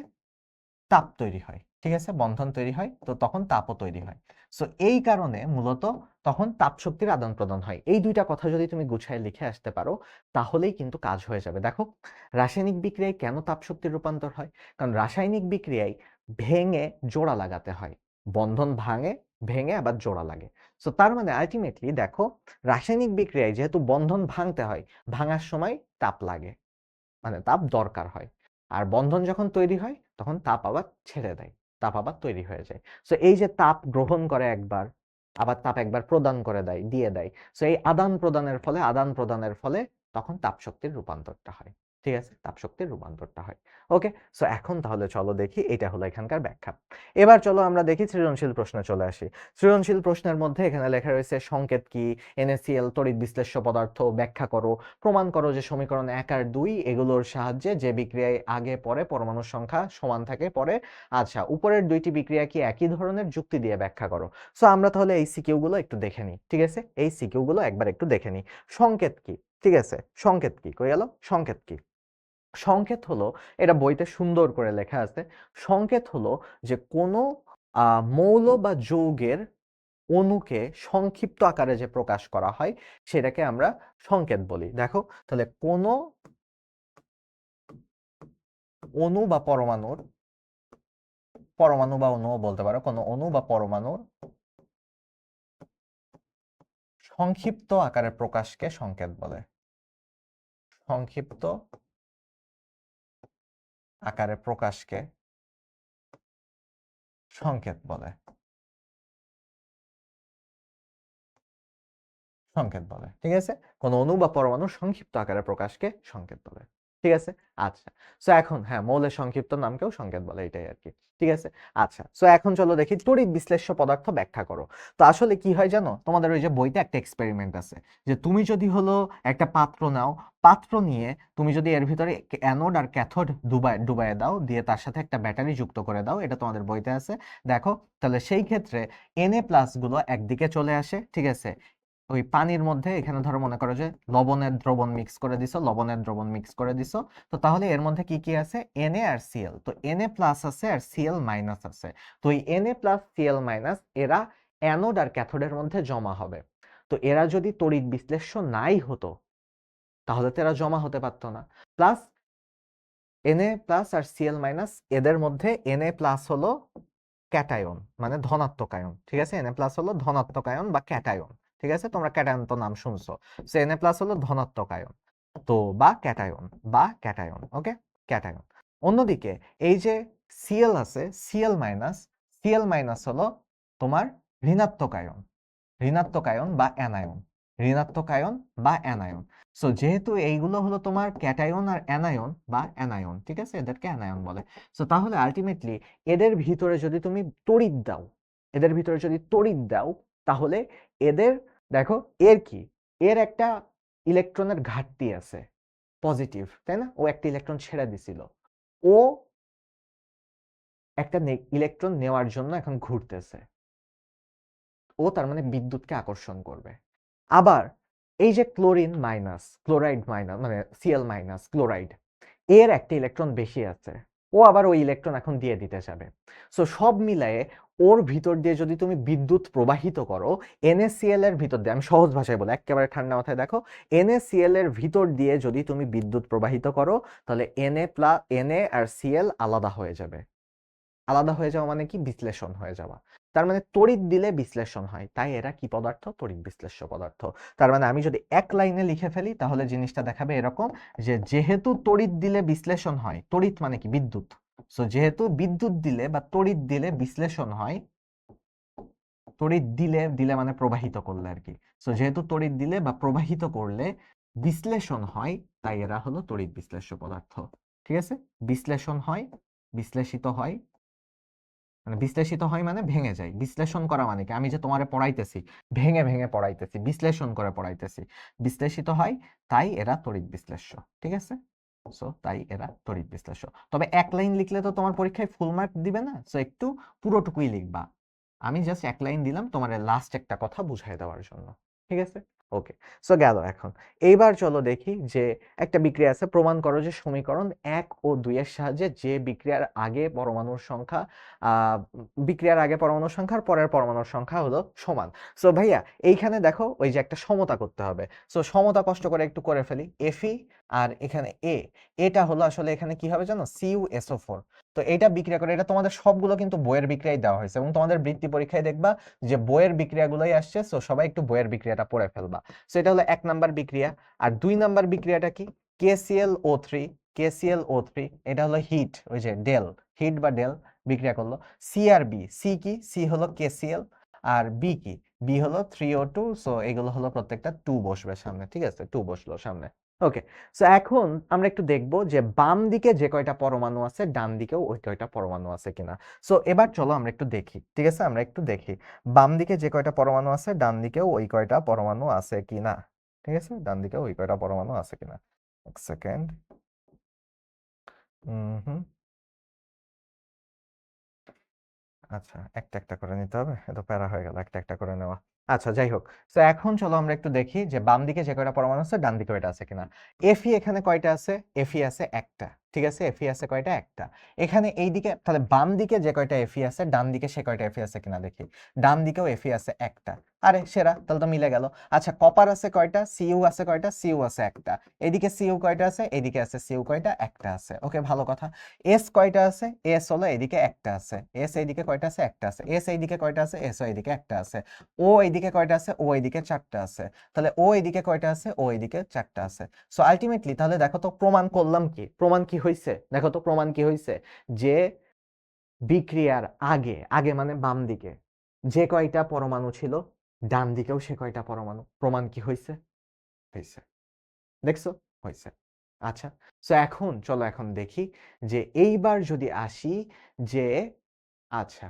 তাপ তৈরি হয়, ঠিক আছে? বন্ধন তৈরি হয়, তো তখন তাপও তৈরি হয়। সো এই কারণে মূলত তখন তাপ শক্তির আদান প্রদান হয়। এই দুইটা কথা যদি তুমি গুছায় লিখে আসতে পারো, তাহলেই কিন্তু কাজ হয়ে যাবে। দেখো, রাসায়নিক বিক্রিয়ায় কেন তাপ শক্তির রূপান্তর হয়? কারণ রাসায়নিক বিক্রিয়ায় ভেঙে জোড়া লাগাতে হয়। বন্ধন ভাঙে, ভেঙে আবার জোড়া লাগে। সো তার মানে আলটিমেটলি দেখো, রাসায়নিক বিক্রিয়ায় যেহেতু বন্ধন ভাঙতে হয়, ভাঙার সময় তাপ লাগে, মানে তাপ দরকার হয়। আর বন্ধন যখন তৈরি হয় তখন তাপ আবার ছেড়ে দেয়, তাপ আবার তৈরি হয়ে যায়। সো এই যে তাপ গ্রহণ করে একবার, আবার তাপ একবার প্রদান করে দেয়, দিয়ে দেয়। সো এই আদান প্রদানের ফলে তখন তাপ শক্তির রূপান্তরটা হয়, ঠিক আছে? তাপ শক্তির রূপান্তরটা হয়। ওকে। সো এখন তাহলে চলো দেখি, এটা হলো এখানকার ব্যাখ্যা। এবার চলো আমরা দেখি সৃজনশীল প্রশ্নে চলে আসি। সৃজনশীল প্রশ্নের মধ্যে এখানে লেখা রয়েছে সংকেত কি, NaCl তড়িৎ বিশ্লেষ্য পদার্থ, ব্যাখ্যা করো, প্রমাণ করো যে সমীকরণ 1 আর 2 এগুলোর সাহায্যে যে বিক্রিয়ায় আগে পরে পরমাণুর সংখ্যা সমান থাকে পরে। আচ্ছা, উপরের দুইটি বিক্রিয়া কি একই ধরনের? যুক্তি দিয়ে ব্যাখ্যা করো। সো আমরা তাহলে এই সিকিউ গুলো একটু দেখে নিই, ঠিক আছে? এই সিকিউ গুলো একবার একটু দেখে নিই। সংকেত কি? ঠিক আছে, সংকেত কি? কই গেল সংকেত কি? সংকেত হলো, এটা বইতে সুন্দর করে লেখা আছে, সংকেত হলো যে কোনো মৌল বা যৌগের অণুকে সংক্ষিপ্ত আকারে যে প্রকাশ করা হয় সেটাকে আমরা সংকেত বলি। দেখো, তাহলে কোনো অণু বা পরমাণুর, পরমাণু বা অণুও বলতে পারো, কোনো অণু বা পরমাণুর সংক্ষিপ্ত আকারে প্রকাশকে সংকেত বলে। সংক্ষিপ্ত আকারে প্রকাশকে সংকেত বলে। সংকেত বলে, ঠিক আছে? কোন অণু বা পরমাণুর সংক্ষিপ্ত আকারে প্রকাশকে সংকেত বলে। ঠিক আছে? আচ্ছা। সো এখন হ্যাঁ, মৌলের সংক্ষিপ্ত নামকেও সংকেত বলে, এটাই আরকি। ঠিক আছে? আচ্ছা। সো এখন চলো দেখি তড়িৎ বিশ্লেষ্য পদার্থ ব্যাখ্যা করো। তো আসলে কি হয় জানো? তোমাদের ওই যে বইতে একটা এক্সপেরিমেন্ট আছে। যে তুমি যদি হলো একটা পাত্র নাও, পাত্র নিয়ে তুমি যদি এর ভিতরে অ্যানোড আর ক্যাথোড ডুবায়ে দাও, দিয়ে তার সাথে একটা ব্যাটারি যুক্ত করে দাও, এটা তোমাদের বইতে আছে। দেখো, তাহলে সেই ক্ষেত্রে Na+ গুলো একদিকে চলে আসে, ঠিক আছে? ওই পানির মধ্যে এখানে ধরো মনে করো যে লবণের দ্রবণ মিক্স করে দিছো, লবণের দ্রবণ মিক্স করে দিছো। তো তাহলে এর মধ্যে কি কি আছে? Na আর Cl। তো Na+ আছে আর Cl- আছে। তো এই Na+, Cl- এরা অ্যানোড আর ক্যাথোডের মধ্যে জমা হবে। তো এরা যদি তড়িৎ বিশ্লেষ্য নাই হতো, তাহলে তো এরা জমা হতে পারতো না। প্লাস Na+ আর Cl- এদের মধ্যে Na+ হলো ক্যাটায়ন, মানে ধনাত্মক আয়ন। ঠিক আছে? Na+ হলো ধনাত্মক আয়ন বা ক্যাটায়ন। ঠিক আছে? তোমরা ক্যাটায়ন তো নাম শুনছো। সো Na+ হলো ধনাত্মক আয়ন, তো বা ক্যাটায়ন। ওকে, ক্যাটায়ন। অন্যদিকে এই যে Cl আছে, Cl- হলো তোমার ঋণাত্মক আয়ন, বা অ্যানায়ন, সো যেহেতু এইগুলো হলো তোমার ক্যাটায়ন আর অ্যানায়ন বা অ্যানায়ন, ঠিক আছে, এদেরকে অ্যানায়ন বলে। সো তাহলে আলটিমেটলি এদের ভিতরে যদি তুমি তড়িৎ দাও, তাহলে এদের, দেখো এর কি, এর একটা ইলেকট্রনের ঘাটতি আছে, পজিটিভ, তাই না? ও একটা ইলেকট্রন ছেড়ে দিছিল, ও একটা ইলেকট্রন নেওয়ার জন্য এখন ঘুরতেছে, ও তার মানে বিদ্যুৎকে আকর্ষণ করবে। আবার এই যে ক্লোরাইড মাইনাস মানে Cl- ক্লোরাইড, এর একটা ইলেকট্রন বেশি আছে, ও আবার ওই ইলেকট্রন এখন দিয়ে দিতে যাবে। সো সব মিলায়ে ওর ভিতর দিয়ে যদি তুমি বিদ্যুৎ প্রবাহিত করো, NaCl এর ভিতর দিয়ে, আমি সহজ ভাষায় বলি, একেবারে ঠান্ডা মাথায় দেখো, NaCl এর ভিতর দিয়ে যদি তুমি বিদ্যুৎ প্রবাহিত করো, তাহলে Na আর Cl আলাদা হয়ে যাবে। আলাদা হয়ে যাওয়া মানে কি? বিশ্লেষণ হয়ে যাওয়া। তার মানে তড়িৎ দিলে বিশ্লেষণ হয়, তাই এরা কি পদার্থ? তড়িৎ বিশ্লেষ্য পদার্থ। তার মানে আমি যদি এক লাইনে লিখে ফেলি, তাহলে জিনিসটা দেখাবে এরকম, যে যেহেতু তড়িৎ দিলে বিশ্লেষণ হয়, তড়িৎ মানে কি? বিদ্যুৎ। সো যেহেতু বিদ্যুৎ দিলে বা তড়িৎ দিলে বিশ্লেষণ হয়, তড়িৎ দিলে, মানে প্রবাহিত করলে আর কি। সো যেহেতু তড়িৎ দিলে বা প্রবাহিত করলে বিশ্লেষণ হয়, তাই এরা হলো তড়িৎ বিশ্লেষ্য পদার্থ। ঠিক আছে? বিশ্লেষণ হয়, বিশ্লেষিত হয়, মানে বিশ্লেষিত হয় মানে ভেঙে যায়। বিশ্লেষণ করা মানে কি? আমি যে তোমারে পড়াইতেছি, ভেঙে ভেঙে পড়াইতেছি, বিশ্লেষণ করে পড়াইতেছি, বিশ্লেষিত হয়, তাই এরা তড়িৎ বিশ্লেষ্য। ঠিক আছে? সো তাই এরা তড়িৎ বিশ্লেষ্য। তবে এক লাইন লিখলে তো তোমার পরীক্ষায় ফুল মার্ক দিবে না, সো একটু পুরোটুকুই লিখবা। আমি জাস্ট এক লাইন দিলাম তোমার লাস্ট একটা কথা বুঝাই দেওয়ার জন্য। ঠিক আছে? ওকে। সো গেল এখন। এইবার চলো দেখি যে একটা বিক্রিয়া আছে, প্রমাণ করো যে সমীকরণ 1 ও 2 এর সাহায্যে যে বিক্রিয়ার আগে পরমাণুর সংখ্যা আর পরের পরমাণুর সংখ্যা হলো সমান। সো ভাইয়া এইখানে দেখো ওই যে একটা সমতা করতে হবে। সো সমতা কষ্ট করে একটু করে ফেলি। Fe আর এখানে এটা হলো আসলে এখানে কি হবে জানো? CuSO4। তো এটা বিক্রিয়া করে, এটা তোমাদের সবগুলো কিন্তু বইয়ের বিক্রিয়ায় দেওয়া হয়েছে, এবং তোমাদের বৃত্তি পরীক্ষায় দেখবা যে বইয়ের বিক্রিয়াগুলোই আসছে। সো সবাই একটু বইয়ের বিক্রিয়াটা পড়ে ফেলবা। সো এটা হলো 1 নাম্বার বিক্রিয়া। আর 2 নাম্বার বিক্রিয়াটা কি? KClO3, এটা হলো হিট, ওই যে হিট বা ডেল বিক্রিয়া করলো। সি আর বি, সি কি? সি হলো KCl, আর বি কি? বি হলো 3O2। সো এগুলো হলো প্রত্যেকটা 2 বসবে সামনে। ঠিক আছে? 2 বসলো সামনে। ওকে। সো এখন আমরা একটু দেখবো যে বাম দিকে যে কয়টা পরমাণু আছে, ডান দিকেও ওই কয়টা পরমাণু আছে কিনা। সো এবার চলো আমরা একটু দেখি। ঠিক আছে? আমরা একটু দেখি বাম দিকে যে কয়টা পরমাণু আছে, ডান দিকেও ওই কয়টা পরমাণু আছে কিনা। ঠিক আছে? ডান দিকেও ওই কয়টা পরমাণু আছে কিনা। এক সেকেন্ড। হুম, আচ্ছা, একটা একটা করে নিতে হবে, এত প্যারা হয়ে গেল একটা একটা করে নেওয়া। আচ্ছা, যাই হোক। তো এখন চলো আমরা একটু দেখি যে বাম দিকে যে কয়টা পরমাণু আছে, ডান দিকে ওইটা আছে কিনা। Fe এখানে কয়টা আছে? Fe আছে একটা। ঠিক আছে? Fe আছে কয়টা? একটা। এখানে এই দিকে তাহলে বাম দিকে যে কয়টা Fe আছে, ডান দিকে সে কয়টা Fe আছে কিনা দেখি। ডান দিকেও Fe আছে একটা। আরে সেরা, তাহলে তো মিলে গেল। আচ্ছা, কপার আছে কয়টা? Cu আছে কয়টা? Cu আছে একটা। এদিকে Cu কয়টা আছে? এদিকে আছে Cu কয়টা? একটা আছে। ওকে, ভালো কথা। এস কয়টা আছে? এস হলো এদিকে একটা আছে। এস এইদিকে কয়টা আছে? একটা আছে। এস এইদিকে কয়টা আছে? এস এইদিকে একটা আছে। ও এইদিকে কয়টা আছে? ও এইদিকে চারটা আছে। তাহলে ও এইদিকে কয়টা আছে? ও এইদিকে চারটা আছে। সো আলটিমেটলি তাহলে দেখো তো প্রমাণ করলাম কি? প্রমাণ কি হইছে? দেখো তো প্রমাণ কি হইছে? যে বিক্রিয়ার আগে, আগে মানে বাম দিকে যে কয়টা পরমাণু ছিল, ডান দিকেও সে কয়টা পরমাণু। প্রমাণ কি হইছে? হইছে। দেখছো? হইছে। আচ্ছা। সো এখন চলো এখন দেখি যে এইবার যদি আসি যে আচ্ছা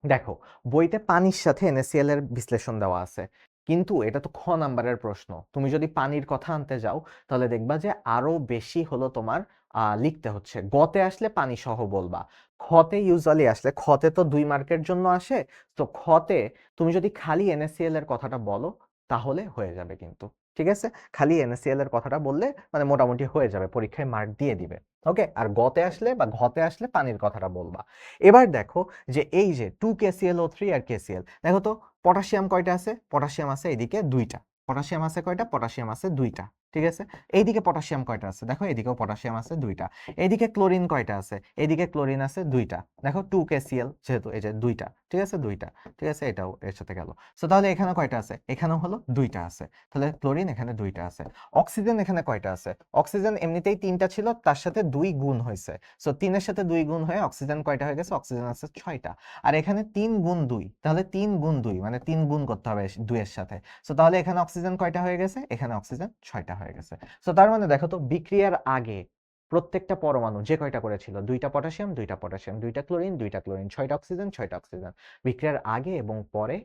দেখো বইতে পানির সাথে NaCl এর বিশ্লেষণ দেওয়া আছে, কিন্তু এটা তো খ নাম্বারের প্রশ্ন। তুমি যদি পানির কথা আনতে যাও তাহলে দেখবা যে আরো বেশি হলো তোমার লিখতে হচ্ছে। গতে আসলে পানি সহ বলবা, খতে ইউজুয়ালি আসলে, খতে তো 2 মার্কের জন্য আসে, তো খতে তুমি যদি খালি NaCl এর কথাটা বলো তাহলে হয়ে যাবে কিন্তু। ঠিক আছে, খালি NaCl এর কথাটা বললে মানে মোটামুটি হয়ে যাবে, পরীক্ষায় মার্ক দিয়ে দিবে। ওকে, আর গতে আসলে বা ঘতে আসলে পানির কথাটা বলবা। এবার দেখো যে এই যে 2KClO3 আর KCl, দেখো তো পটাশিয়াম কয়টা আছে? পটাশিয়াম আছে এদিকে 2টা। পটাশিয়াম আছে কয়টা? পটাশিয়াম আছে 2টা। ঠিক আছে, এইদিকে পটাশিয়াম কয়টা আছে? দেখো এদিকেও পটাশিয়াম আছে 2টা। এইদিকে ক্লোরিন কয়টা আছে? এইদিকে ক্লোরিন আছে 2টা। দেখো 2KCl যেহেতু এই যে 2টা, ঠিক আছে 2টা। ঠিক আছে, এটাও এর সাথে গেল। সো তাহলে এখানে কয়টা আছে? এখানেও হলো 2টা আছে। তাহলে ক্লোরিন এখানে 2টা আছে। অক্সিজেন এখানে কয়টা আছে? অক্সিজেন এমনিতেই 3টা ছিল, তার সাথে 2 গুণ হয়েছে। সো 3-এর সাথে 2 গুণ হয়ে অক্সিজেন কয়টা হয়ে গেছে? অক্সিজেন আছে 6টা। আর এখানে 3 গুণ 2, তাহলে 3 গুণ 2 মানে 3 গুণ করতে হবে 2 এর সাথে। সো তাহলে এখানে অক্সিজেন কয়টা হয়ে গেছে? এখানে অক্সিজেন 6টা হয়ে গেছে। সো তার মানে দেখো তো বিক্রিয়ার আগে প্রত্যেকটা পরমাণু যে কয়টা করেছিল, 2টা পটাশিয়াম 2টা পটাশিয়াম, 2টা ক্লোরিন 2টা ক্লোরিন, 6টা অক্সিজেন 6টা অক্সিজেন। বিক্রিয়ার আগে এবং পরে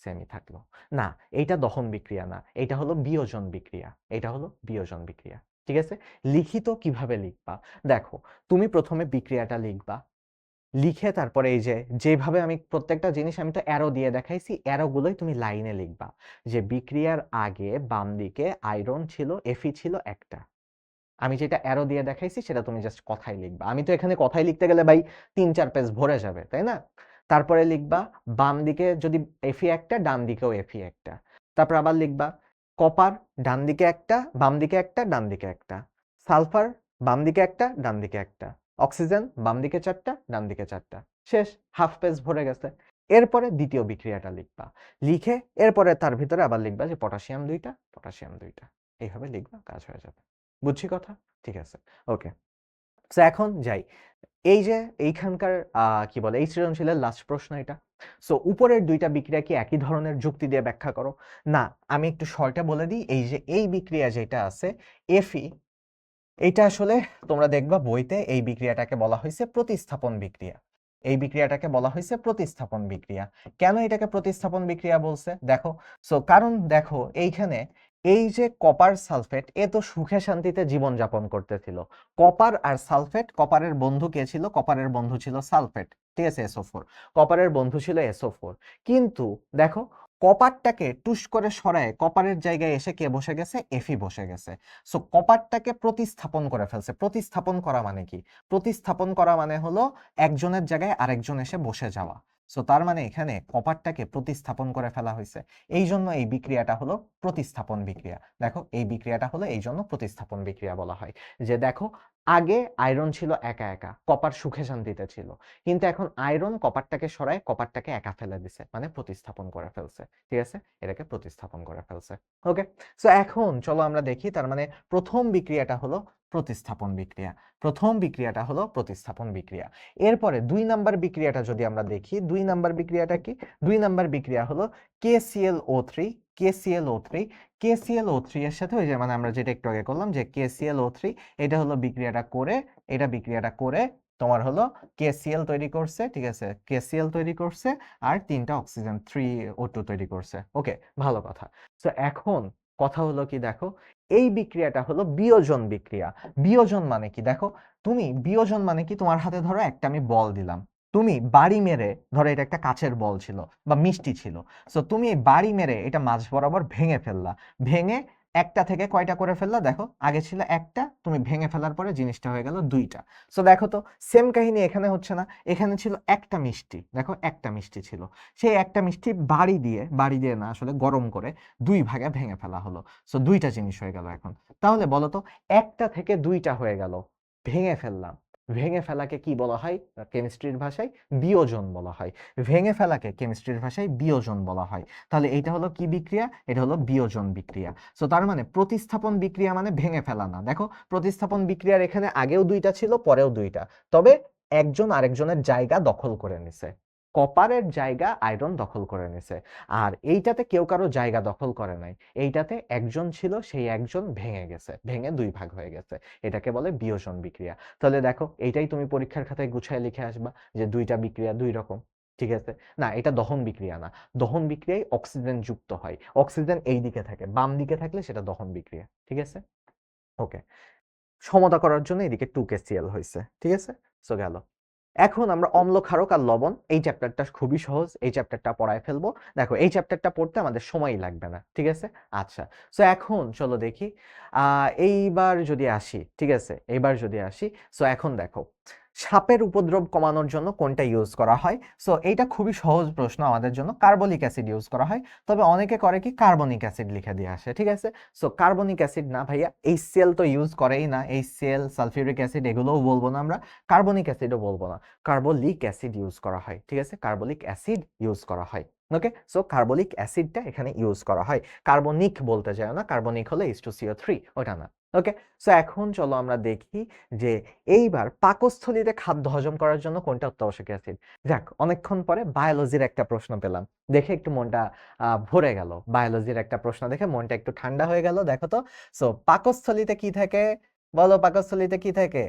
সেমই থাকলো। না, এইটা দহন বিক্রিয়া না, এটা হলো বিয়োজন বিক্রিয়া। এটা হলো বিয়োজন বিক্রিয়া। ঠিক আছে, লিখিত কিভাবে লিখবা? দেখো, তুমি প্রথমে বিক্রিয়াটা লিখবা, লিখে তারপরে এই যে যেভাবে আমি প্রত্যেকটা জিনিস আমি তো অ্যারো দিয়ে দেখাইছি, অ্যারোগুলোই তুমি লাইনে লিখবা। যে বিক্রিয়ার আগে বাম দিকে আয়রন ছিল, Fe ছিল একটা। আমি যেটা অ্যারো দিয়ে দেখাইছি সেটা তুমি জাস্ট কথাই লিখবা। আমি তো এখানে কথাই লিখতে গেলে ভাই 3-4 পেজ ভরে যাবে, তাই না? তারপরে লিখবা বাম দিকে যদি Fe একটা, ডান দিকেও Fe একটা। তারপর আবার লিখবা কপার ডান দিকে একটা, বাম দিকে একটা, ডান দিকে একটা। সালফার বাম দিকে একটা, ডান দিকে একটা। অক্সিজেন বাম দিকে 4টা, ডান দিকে 4টা। শেষ, হাফ পেজ ভরে গেছে। এরপরে দ্বিতীয় বিক্রিয়াটা লিখবা, লিখে এরপরে তার ভিতরে আবার লিখবা যে পটাশিয়াম 2টা, পটাশিয়াম 2টা। এইভাবে লিখবা, কাজ হয়ে যাবে। বুঝছি কথা? ঠিক আছে, ওকে। সো এখন যাই, এই যে এইখানকার কি বলে এই সৃজনশীলের লাস্ট প্রশ্ন এটা। সো উপরের 2টা বিক্রিয়া কি একই ধরনের যুক্তি দিয়ে ব্যাখ্যা করো? না, আমি একটু শর্টে বলে দিই, এই যে এই বিক্রিয়া যেটা আছে Fe, এইটা আসলে তোমরা দেখবা বইতে এই বিক্রিয়াটাকে বলা হয়েছে প্রতিস্থাপন বিক্রিয়া। এই বিক্রিয়াটাকে বলা হয়েছে প্রতিস্থাপন বিক্রিয়া। কেন এটাকে প্রতিস্থাপন বিক্রিয়া বলছে? দেখো, সো কারণ দেখো এইখানে এই যে কপার সালফেট, এ তো সুখে শান্তিতে জীবন যাপন করতেছিল। কপার আর সালফেট, কপারের বন্ধু কে ছিল? কপারের বন্ধু ছিল সালফেট। ঠিক আছে, SO4। কপারের বন্ধু ছিল SO4। কিন্তু দেখো, কপারটাকে টুস করে সরায় কপারের জায়গায় এসে কে বসে গেছে? Fe বসে গেছে। সো কপারটাকে প্রতিস্থাপন করে ফেলছে। প্রতিস্থাপন করা মানে কি? প্রতিস্থাপন করা মানে হলো একজনের জায়গায় আরেকজন এসে বসে যাওয়া। সো তার মানে এখানে কপারটাকে প্রতিস্থাপন করে ফেলা হয়েছে। এই জন্য এই বিক্রিয়াটা হলো প্রতিস্থাপন বিক্রিয়া। দেখো, এই বিক্রিয়াটা হলো এই জন্য প্রতিস্থাপন বিক্রিয়া বলা হয়। যে দেখো, আগে আয়রন ছিল একা একা, কপার সুখে শান্তিতে ছিল, কিন্তু এখন আয়রন কপারটাকে সরায় কপারটাকে একা ফেলে দিছে, মানে প্রতিস্থাপন করে ফেলছে। ঠিক আছে, এটাকে প্রতিস্থাপন করে ফেলছে। ওকে, সো এখন চলো আমরা দেখি, তার মানে প্রথম বিক্রিয়াটা হলো প্রতিস্থাপন বিক্রিয়া। প্রথম বিক্রিয়াটা হলো প্রতিস্থাপন বিক্রিয়া। এরপরে 2 নাম্বার বিক্রিয়াটা যদি আমরা দেখি, 2 নাম্বার বিক্রিয়াটা কি? 2 নাম্বার বিক্রিয়া হলো KClO3। KClO3, KClO3 এর সাথে ওই যে মানে আমরা যেটা একটু আগে করলাম যে KClO3, এটা হলো বিক্রিয়াটা করে, এটা বিক্রিয়াটা করে তোমার হলো KCl তৈরি করছে। ঠিক আছে, KCl তৈরি করছে আর 3টা অক্সিজেন 3O2 তৈরি করছে। ওকে, ভালো কথা। তো এখন কথা হলো কি, দেখো এই বিক্রিয়াটা হলো বিয়োজন বিক্রিয়া। বিয়োজন মানে কি? দেখো, তুমি বিয়োজন মানে কি, তোমার হাতে ধরো একটা আমি বল দিলাম, তুমি বাড়ি মেরে, ধরো এটা একটা কাচের বল ছিল বা মিষ্টি ছিল, সো তুমি এই বাড়ি মেরে এটা মাঝ বরাবর ভেঙে ফেললা। ভেঙে একটা থেকে কয়টা করে ফেললা? দেখো, আগে ছিল একটা, তুমি ভেঙে ফেলার পরে জিনিসটা হয়ে গেল 2টা। সো দেখো তো সেম কাহিনী এখানে হচ্ছে না? এখানে ছিল একটা মিষ্টি, দেখো একটা মিষ্টি ছিল, সেই একটা মিষ্টি বাড়ি দিয়ে না আসলে গরম করে 2 ভাগে ভেঙে ফেলা হলো। সো 2টা জিনিস হয়ে গেল এখন। তাহলে বলো তো, একটা থেকে 2টা হয়ে গেল, ভেঙে ফেললাম। ভেঙে ফেলাকে কি বলা হয় কেমিস্ট্রির ভাষায়? বিয়োজন বলা হয়। ভেঙে ফেলাকে কেমিস্ট্রির ভাষায় বিয়োজন বলা হয়। তাহলে এইটা হলো কি বিক্রিয়া? এটা হলো বিয়োজন বিক্রিয়া। সো তার মানে প্রতিস্থাপন বিক্রিয়া মানে ভেঙে ফেলা না। দেখো, প্রতিস্থাপন বিক্রিয়ার এখানে আগেও 2টা ছিল, পরেও 2টা, তবে একজন আরেকজনের জায়গা দখল করে নিছে। কপারের জায়গা আয়রন দখল করে নিছে, আর এইটাতে কেউ কারো জায়গা দখল করে নাই, এইটাতে একজন ছিল, সেই একজন ভেঙে গেছে, ভেঙে দুই ভাগ হয়ে গেছে, এটাকে বলে বিয়োজন বিক্রিয়া। তাহলে দেখো এইটাই তুমি পরীক্ষার খাতায় গুছায় লিখে আসবা যে দুইটা বিক্রিয়া দুই রকম, ঠিক আছে। না, এটা দহন বিক্রিয়া না, দহন বিক্রিয়ায় অক্সিজেন যুক্ত হয়, অক্সিজেন এই দিকে থাকে, বাম দিকে থাকলে সেটা দহন বিক্রিয়া, ঠিক আছে। ওকে, সমতা করার জন্য এদিকে 2KCl হয়েছে, ঠিক আছে। সো গেল। এখন আমরা অম্ল, ক্ষারক আর লবণ, এই চ্যাপ্টারটা খুবই সহজ, এই চ্যাপ্টারটা পড়ায় ফেলবো। দেখো এই চ্যাপ্টারটা পড়তে আমাদের সময়ই লাগবে না, ঠিক আছে। আচ্ছা, সো এখন চলো দেখি এইবার যদি আসি, ঠিক আছে, এইবার যদি আসি, সো এখন দেখো সাপের উপদ্রব কমানোর জন্য কোনটা ইউজ করা হয়। সো এইটা খুবই সহজ প্রশ্ন আমাদের জন্য, কার্বলিক অ্যাসিড ইউজ করা হয়। তবে অনেকে করে কি কার্বনিক অ্যাসিড লিখে দিয়ে আসে, ঠিক আছে। সো কার্বনিক অ্যাসিড না ভাইয়া, HCl তো ইউজ করেই না, HCl, সালফিউরিক অ্যাসিড এগুলোও বলবো না আমরা, কার্বনিক অ্যাসিডও বলবো না, কার্বলিক অ্যাসিড ইউজ করা হয়, ঠিক আছে, কার্বলিক অ্যাসিড ইউজ করা হয়। ওকে, সো কার্বলিক অ্যাসিডটা এখানে ইউজ করা হয়, কার্বনিক বলতে যায় না, কার্বনিক হলে H2CO3, ওটা না। ওকে, সো এখন চলো আমরা দেখি যে এইবার পাকস্থলীতে খাদ্য হজম করার জন্য কোনটা অত্যাবশ্যকীয় অ্যাসিড। যাক, অনেকক্ষণ পরে বায়োলজির একটা প্রশ্ন পেলাম, দেখে একটু মনটা ভরে গেল, বায়োলজির একটা প্রশ্ন দেখে মনটা একটু ঠান্ডা হয়ে গেল। দেখো তো, সো পাকস্থলীতে কি থাকে, বলো পাকস্থলীতে কি থাকে,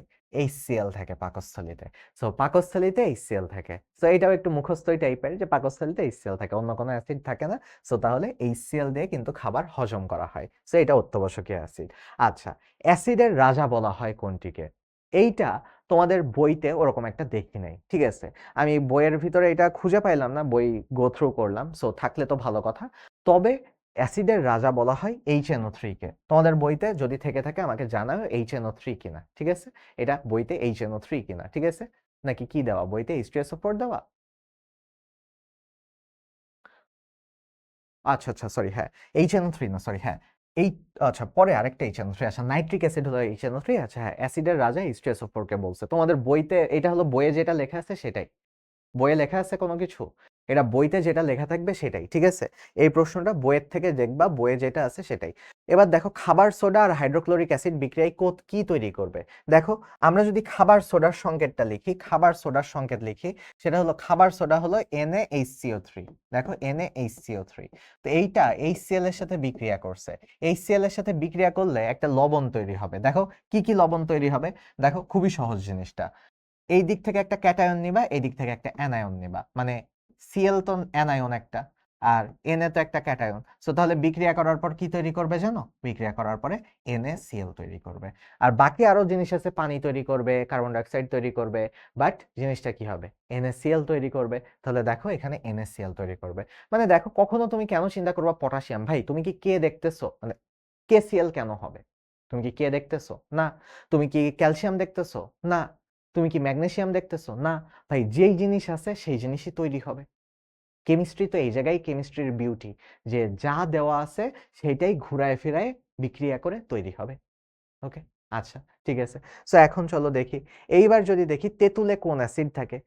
HCl থাকে পাকস্থলীতে। সো পাকস্থলীতে HCl থাকে, সো এটাও একটু মুখস্থই টাইপের যে পাকস্থলীতে HCl থাকে, অন্য কোনো অ্যাসিড থাকে না। সো তাহলে HCl দিয়ে কিন্তু খাবার হজম করা হয়, সো এটা অত্যাবশ্যকীয় অ্যাসিড। আচ্ছা, অ্যাসিডের রাজা বলা হয় কোনটিকে, এইটা তোমাদের বইতে ওরকম একটা দেখি নাই, ঠিক আছে। আমি বইয়ের ভিতরে এটা খুঁজে পাইলাম না, বই গো থ্রু করলাম, সো থাকলে তো ভালো কথা। তবে অ্যাসিডের রাজা বলা হয় HNO3 কে, তোমাদের বইতে যদি থেকে থাকে আমাকে জানাও HNO3 কিনা, ঠিক আছে। এটা বইতে HNO3 কিনা, ঠিক আছে, নাকি কি দেওয়া বইতে H2SO4 দেওয়া। আচ্ছা আচ্ছা, সরি, হ্যাঁ, HNO3 না, সরি, হ্যাঁ, এই, আচ্ছা, পরে আরেকটা HNO3, আচ্ছা, নাইট্রিক অ্যাসিড হলো HNO3, আচ্ছা হ্যাঁ, অ্যাসিডের রাজা H2SO4 কে বলছে তোমাদের বইতে, এটা হলো বইয়ে যেটা লেখা আছে সেটাই, বইয়ে লেখা আছে কোনো কিছু, এটা বইতে যেটা লেখা থাকবে সেটাই, ঠিক আছে। এই প্রশ্নটা বইয়ের থেকে দেখবা, বইয়ে যেটা আছে সেটাই। এবার দেখো খাবার সোডা আর হাইড্রোক্লোরিক অ্যাসিড বিক্রিয়ায় কি তৈরি করবে। দেখো আমরা যদি খাবার সোডার সংকেতটা লিখি, খাবার সোডার সংকেত লিখি, সেটা হলো খাবার সোডা হলো NaHCO3, দেখো NaHCO3, তো এইটা HCl এর সাথে বিক্রিয়া করছে, HCl এর সাথে বিক্রিয়া করলে একটা লবণ তৈরি হবে। দেখো কি কি লবণ তৈরি হবে, দেখো খুবই সহজ জিনিসটা, এই দিক থেকে একটা ক্যাটায়ন নিবা, এই দিক থেকে একটা অ্যানায়ন নিবা, মানে Cl তো অ্যানায়ন একটা, আর Na তো একটা ক্যাটায়ন। সো তাহলে বিক্রিয়া করার পর কি তৈরি করবে জানো, বিক্রিয়া করার পরে NaCl তৈরি করবে। আর বাকি আরো জিনিস আছে, পানি তৈরি করবে, কার্বন ডাইঅক্সাইড তৈরি করবে, বাট জিনিসটা কি হবে, NaCl তৈরি করবে। তাহলে দেখো এখানে NaCl তৈরি করবে। মানে দেখো, কখনো তুমি কেন চিন্তা করবা পটাশিয়াম, ভাই তুমি কি কে দেখতেছো, মানে KCl কেন হবে, তুমি কি কে দেখতেছো না, তুমি কি ক্যালসিয়াম দেখতেছো না, তুমি কি ম্যাগনেসিয়াম দেখতেছো না, ভাই যেই জিনিস আছে সেই জিনিসই তৈরি হবে। কেমিস্ট্রি তো এই জায়গায় কেমিস্ট্রির বিউটি, যে যা দেওয়া আছে সেটাই ঘুরায় ফিরায় বিক্রিয়া করে তৈরি হবে। ওকে, আচ্ছা, ঠিক আছে। সো এখন চলো দেখি, এইবার যদি দেখি তেঁতুলে কোন অ্যাসিড থাকে,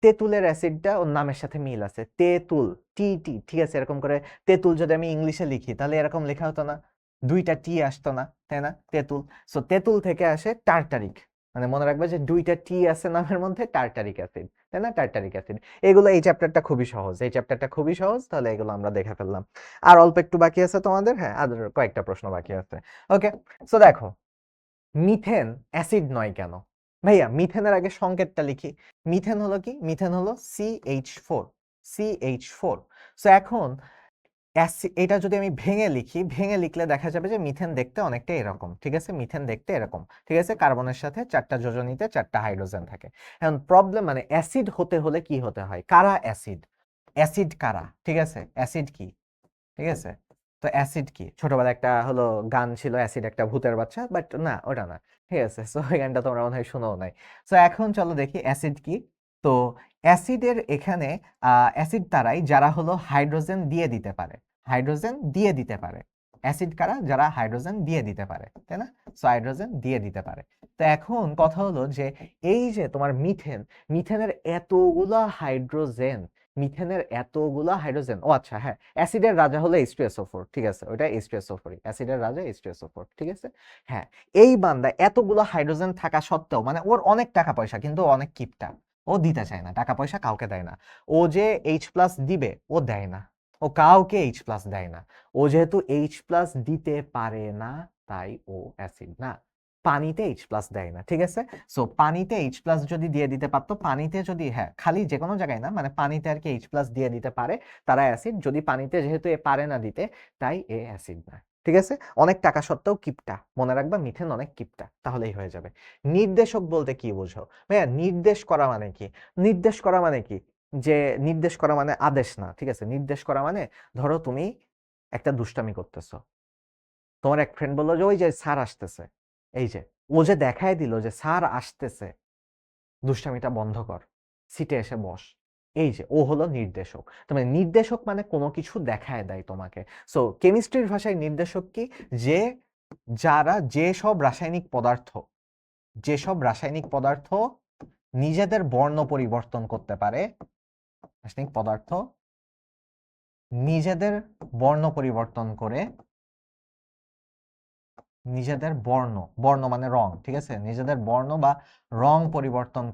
তেঁতুলের অ্যাসিডটা ওর নামের সাথে মিল আছে, তেঁতুল, টি, ঠিক আছে, এরকম করে তেঁতুল যদি আমি ইংলিশে লিখি তাহলে এরকম লেখা হতো না, দুইটা টি আসতো না, তাই না, তেঁতুল। সো তেঁতুল থেকে আসে টার্টারিক, মানে মনে রাখবে যে দুইটা টি আছে নামের মধ্যে, টার্টারিক অ্যাসিড, তাই না, টার্টারিক অ্যাসিড। এগুলো, এই চ্যাপ্টারটা খুবই সহজ, এই চ্যাপ্টারটা খুবই সহজ, তাহলে এগুলো আমরা দেখে ফেললাম। আর অল্প একটু বাকি আছে তোমাদের, হ্যাঁ, আর কয়েকটা প্রশ্ন বাকি আছে। ওকে, সো দেখো মিথেন অ্যাসিড নয় কেন, ভাইয়া মিথেনের আগে সংকেতটা লিখি, মিথেন হলো কি, মিথেন হলো CH4, CH4। সো এখন এটা যদি আমি ভেঙে লিখি, ভেঙে লিখলে দেখা যাবে যে মিথেন দেখতে অনেকটা এরকম, ঠিক আছে, মিথেন দেখতে এরকম, ঠিক আছে, কার্বনের সাথে চারটা যোজনীতে চারটা হাইড্রোজেন থাকে। এখন প্রবলেম, মানে অ্যাসিড হতে হলে কি হতে হয়, কারা অ্যাসিড, অ্যাসিড কারা, ঠিক আছে, অ্যাসিড কি, ঠিক আছে। তো অ্যাসিড কি, ছোটবেলায় একটা হলো গান ছিল, অ্যাসিড একটা ভূতের বাচ্চা, বাট না, ওটা না, ঠিক আছে। সো এই গানটা তোমরা মনে হয় শুনোও নাই। সো এখন চলো দেখি অ্যাসিড কি। তো অ্যাসিডের এখানে অ্যাসিড তারাই যারা হলো হাইড্রোজেন দিয়ে দিতে পারে, হাইড্রোজেন দিয়ে দিতে পারে। অ্যাসিড কারা, যারা হাইড্রোজেন দিয়ে দিতে পারে, তাই না, সো হাইড্রোজেন দিয়ে দিতে পারে। তো এখন কথা হলো যে এই যে তোমার মিথেন, মিথেনের এতগুলা হাইড্রোজেন, মিথেনের এতগুলা হাইড্রোজেন, ও আচ্ছা হ্যাঁ, অ্যাসিডের রাজা হলো H2SO4, ঠিক আছে, ওটা H2SO4, অ্যাসিডের রাজা H2SO4, ঠিক আছে। হ্যাঁ, এই বান্দা এতগুলো হাইড্রোজেন থাকা সত্ত্বেও, মানে ওর অনেক টাকা পয়সা কিন্তু অনেক কিপটা, ও দিতে চায় না, টাকা পয়সা কাউকে দেয় না। ও যে H+ দিবে ও দেয় না, ও কাউকে H+ দেয় না। ও যেহেতু H+ দিতে পারে না তাই ও অ্যাসিড না। পানিতে H+ দেয় না, ঠিক আছে? সো পানিতে H+ যদি দিয়ে দিতে পারতো, পানিতে যদি, হ্যাঁ খালি যে কোনো জায়গায় না, মানে পানিতে আর কি H+ দিয়ে দিতে পারে তারা অ্যাসিড। যদি পানিতে যেহেতু এ পারে না দিতে তাই এ অ্যাসিড না, ঠিক আছে? অনেক টাকা সত্ত্বেও কিপটা, মনে রাখবা মিথেন অনেক কিপটা, তাহলেই হয়ে যাবে। নির্দেশক বলতে কি বোঝো ভাইয়া? নির্দেশ করা মানে কি? নির্দেশ করা মানে কি? যে নির্দেশ করা মানে আদেশ না, ঠিক আছে? নির্দেশ করা মানে ধরো তুমি একটা দুষ্টামি করতেছো, তোমার এক ফ্রেন্ড বললো যে ওই যে স্যার আসতেছে, এই যে ও যে দেখায় দিল যে স্যার আসতেছে, দুষ্টামিটা বন্ধ কর, সিটে এসে বস, এই যে ও হলো নির্দেশক। মানে নির্দেশক মানে কোনো কিছু দেখায় দেয় তোমাকে। সো কেমিস্ট্রির ভাষায় নির্দেশক কি? যে যারা যেসব রাসায়নিক পদার্থ নিজেদের বর্ণ পরিবর্তন করতে পারে, রাসায়নিক পদার্থ নিজেদের বর্ণ পরিবর্তন করে, নিজেদের বর্ণ মানে রং, ঠিক আছে? নিজেদের বর্ণ বা রং পরিবর্তন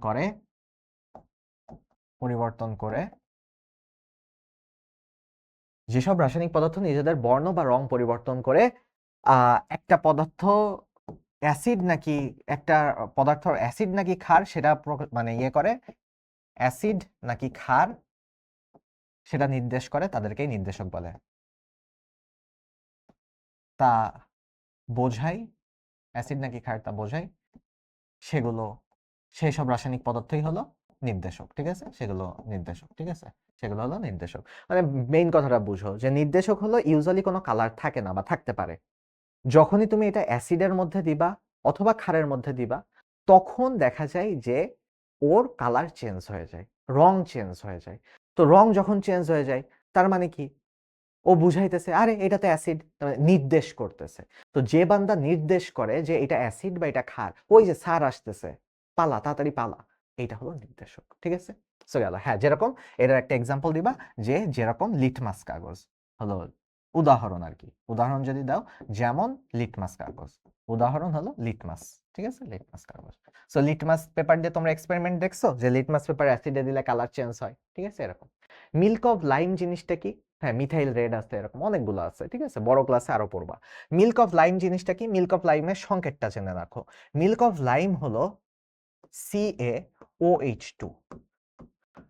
করে যেসব রাসায়নিক পদার্থ নিজেদের বর্ণ বা রং পরিবর্তন করে একটা পদার্থ অ্যাসিড নাকি, একটা পদার্থ অ্যাসিড নাকি ক্ষার সেটা মানে ইয়ে করে, অ্যাসিড নাকি ক্ষার সেটা নির্দেশ করে, তাদেরকেই নির্দেশক বলে। তা বোঝাই, অ্যাসিড নাকি ক্ষার তা বোঝাই, সেই সব রাসায়নিক পদার্থই হলো নির্দেশক, ঠিক আছে? সেগুলো নির্দেশক, ঠিক আছে? সেগুলো হলো নির্দেশক। মানে মেইন কথাটা বুঝো যে নির্দেশক হলো ইউজুয়ালি কোনো কালার থাকে না বা থাকতে পারে। যখনই তুমি এটা অ্যাসিডের মধ্যে দিবা অথবা ক্ষারের মধ্যে দিবা, তখন দেখা যায় যে ওর কালার চেঞ্জ হয়ে যায়, রং চেঞ্জ হয়ে যায়। তো রং যখন চেঞ্জ হয়ে যায় তার মানে কি? ও বুঝাইতেছে আরে এটা তো অ্যাসিড, নির্দেশ করতেছে। তো যে বান্দা নির্দেশ করে যে এটা অ্যাসিড বা এটা ক্ষার, ওই যে স্যার আসতেছে, পালা তাড়াতাড়ি পালা, এইটা হলো নির্দেশক, ঠিক আছে? সো গেল। হ্যাঁ, যেরকম এটার একটা এক্সাম্পল দিবা, যে যেরকম লিটমাস কাগজ হলো উদাহরণ আর কি। উদাহরণ যদি দাও, যেমন লিটমাস কাগজ, উদাহরণ হলো লিটমাস, ঠিক আছে? লিটমাস কাগজ। সো লিটমাস পেপার দিয়ে তোমরা এক্সপেরিমেন্ট দেখছো যে লিটমাস পেপার অ্যাসিডে দিলে কালার চেঞ্জ হয়, ঠিক আছে? এরকম। মিল্ক অফ লাইম জিনিসটা কি? হ্যাঁ, মিথাইল রেড আছে, এরকম অনেকগুলো আছে, ঠিক আছে? বড় ক্লাসে আরো পড়বা। মিল্ক অফ লাইম জিনিসটা কি? মিল্ক অফ লাইমের সংকেতটা জেনে রাখো। মিল্ক অফ লাইম হলো CaOH2।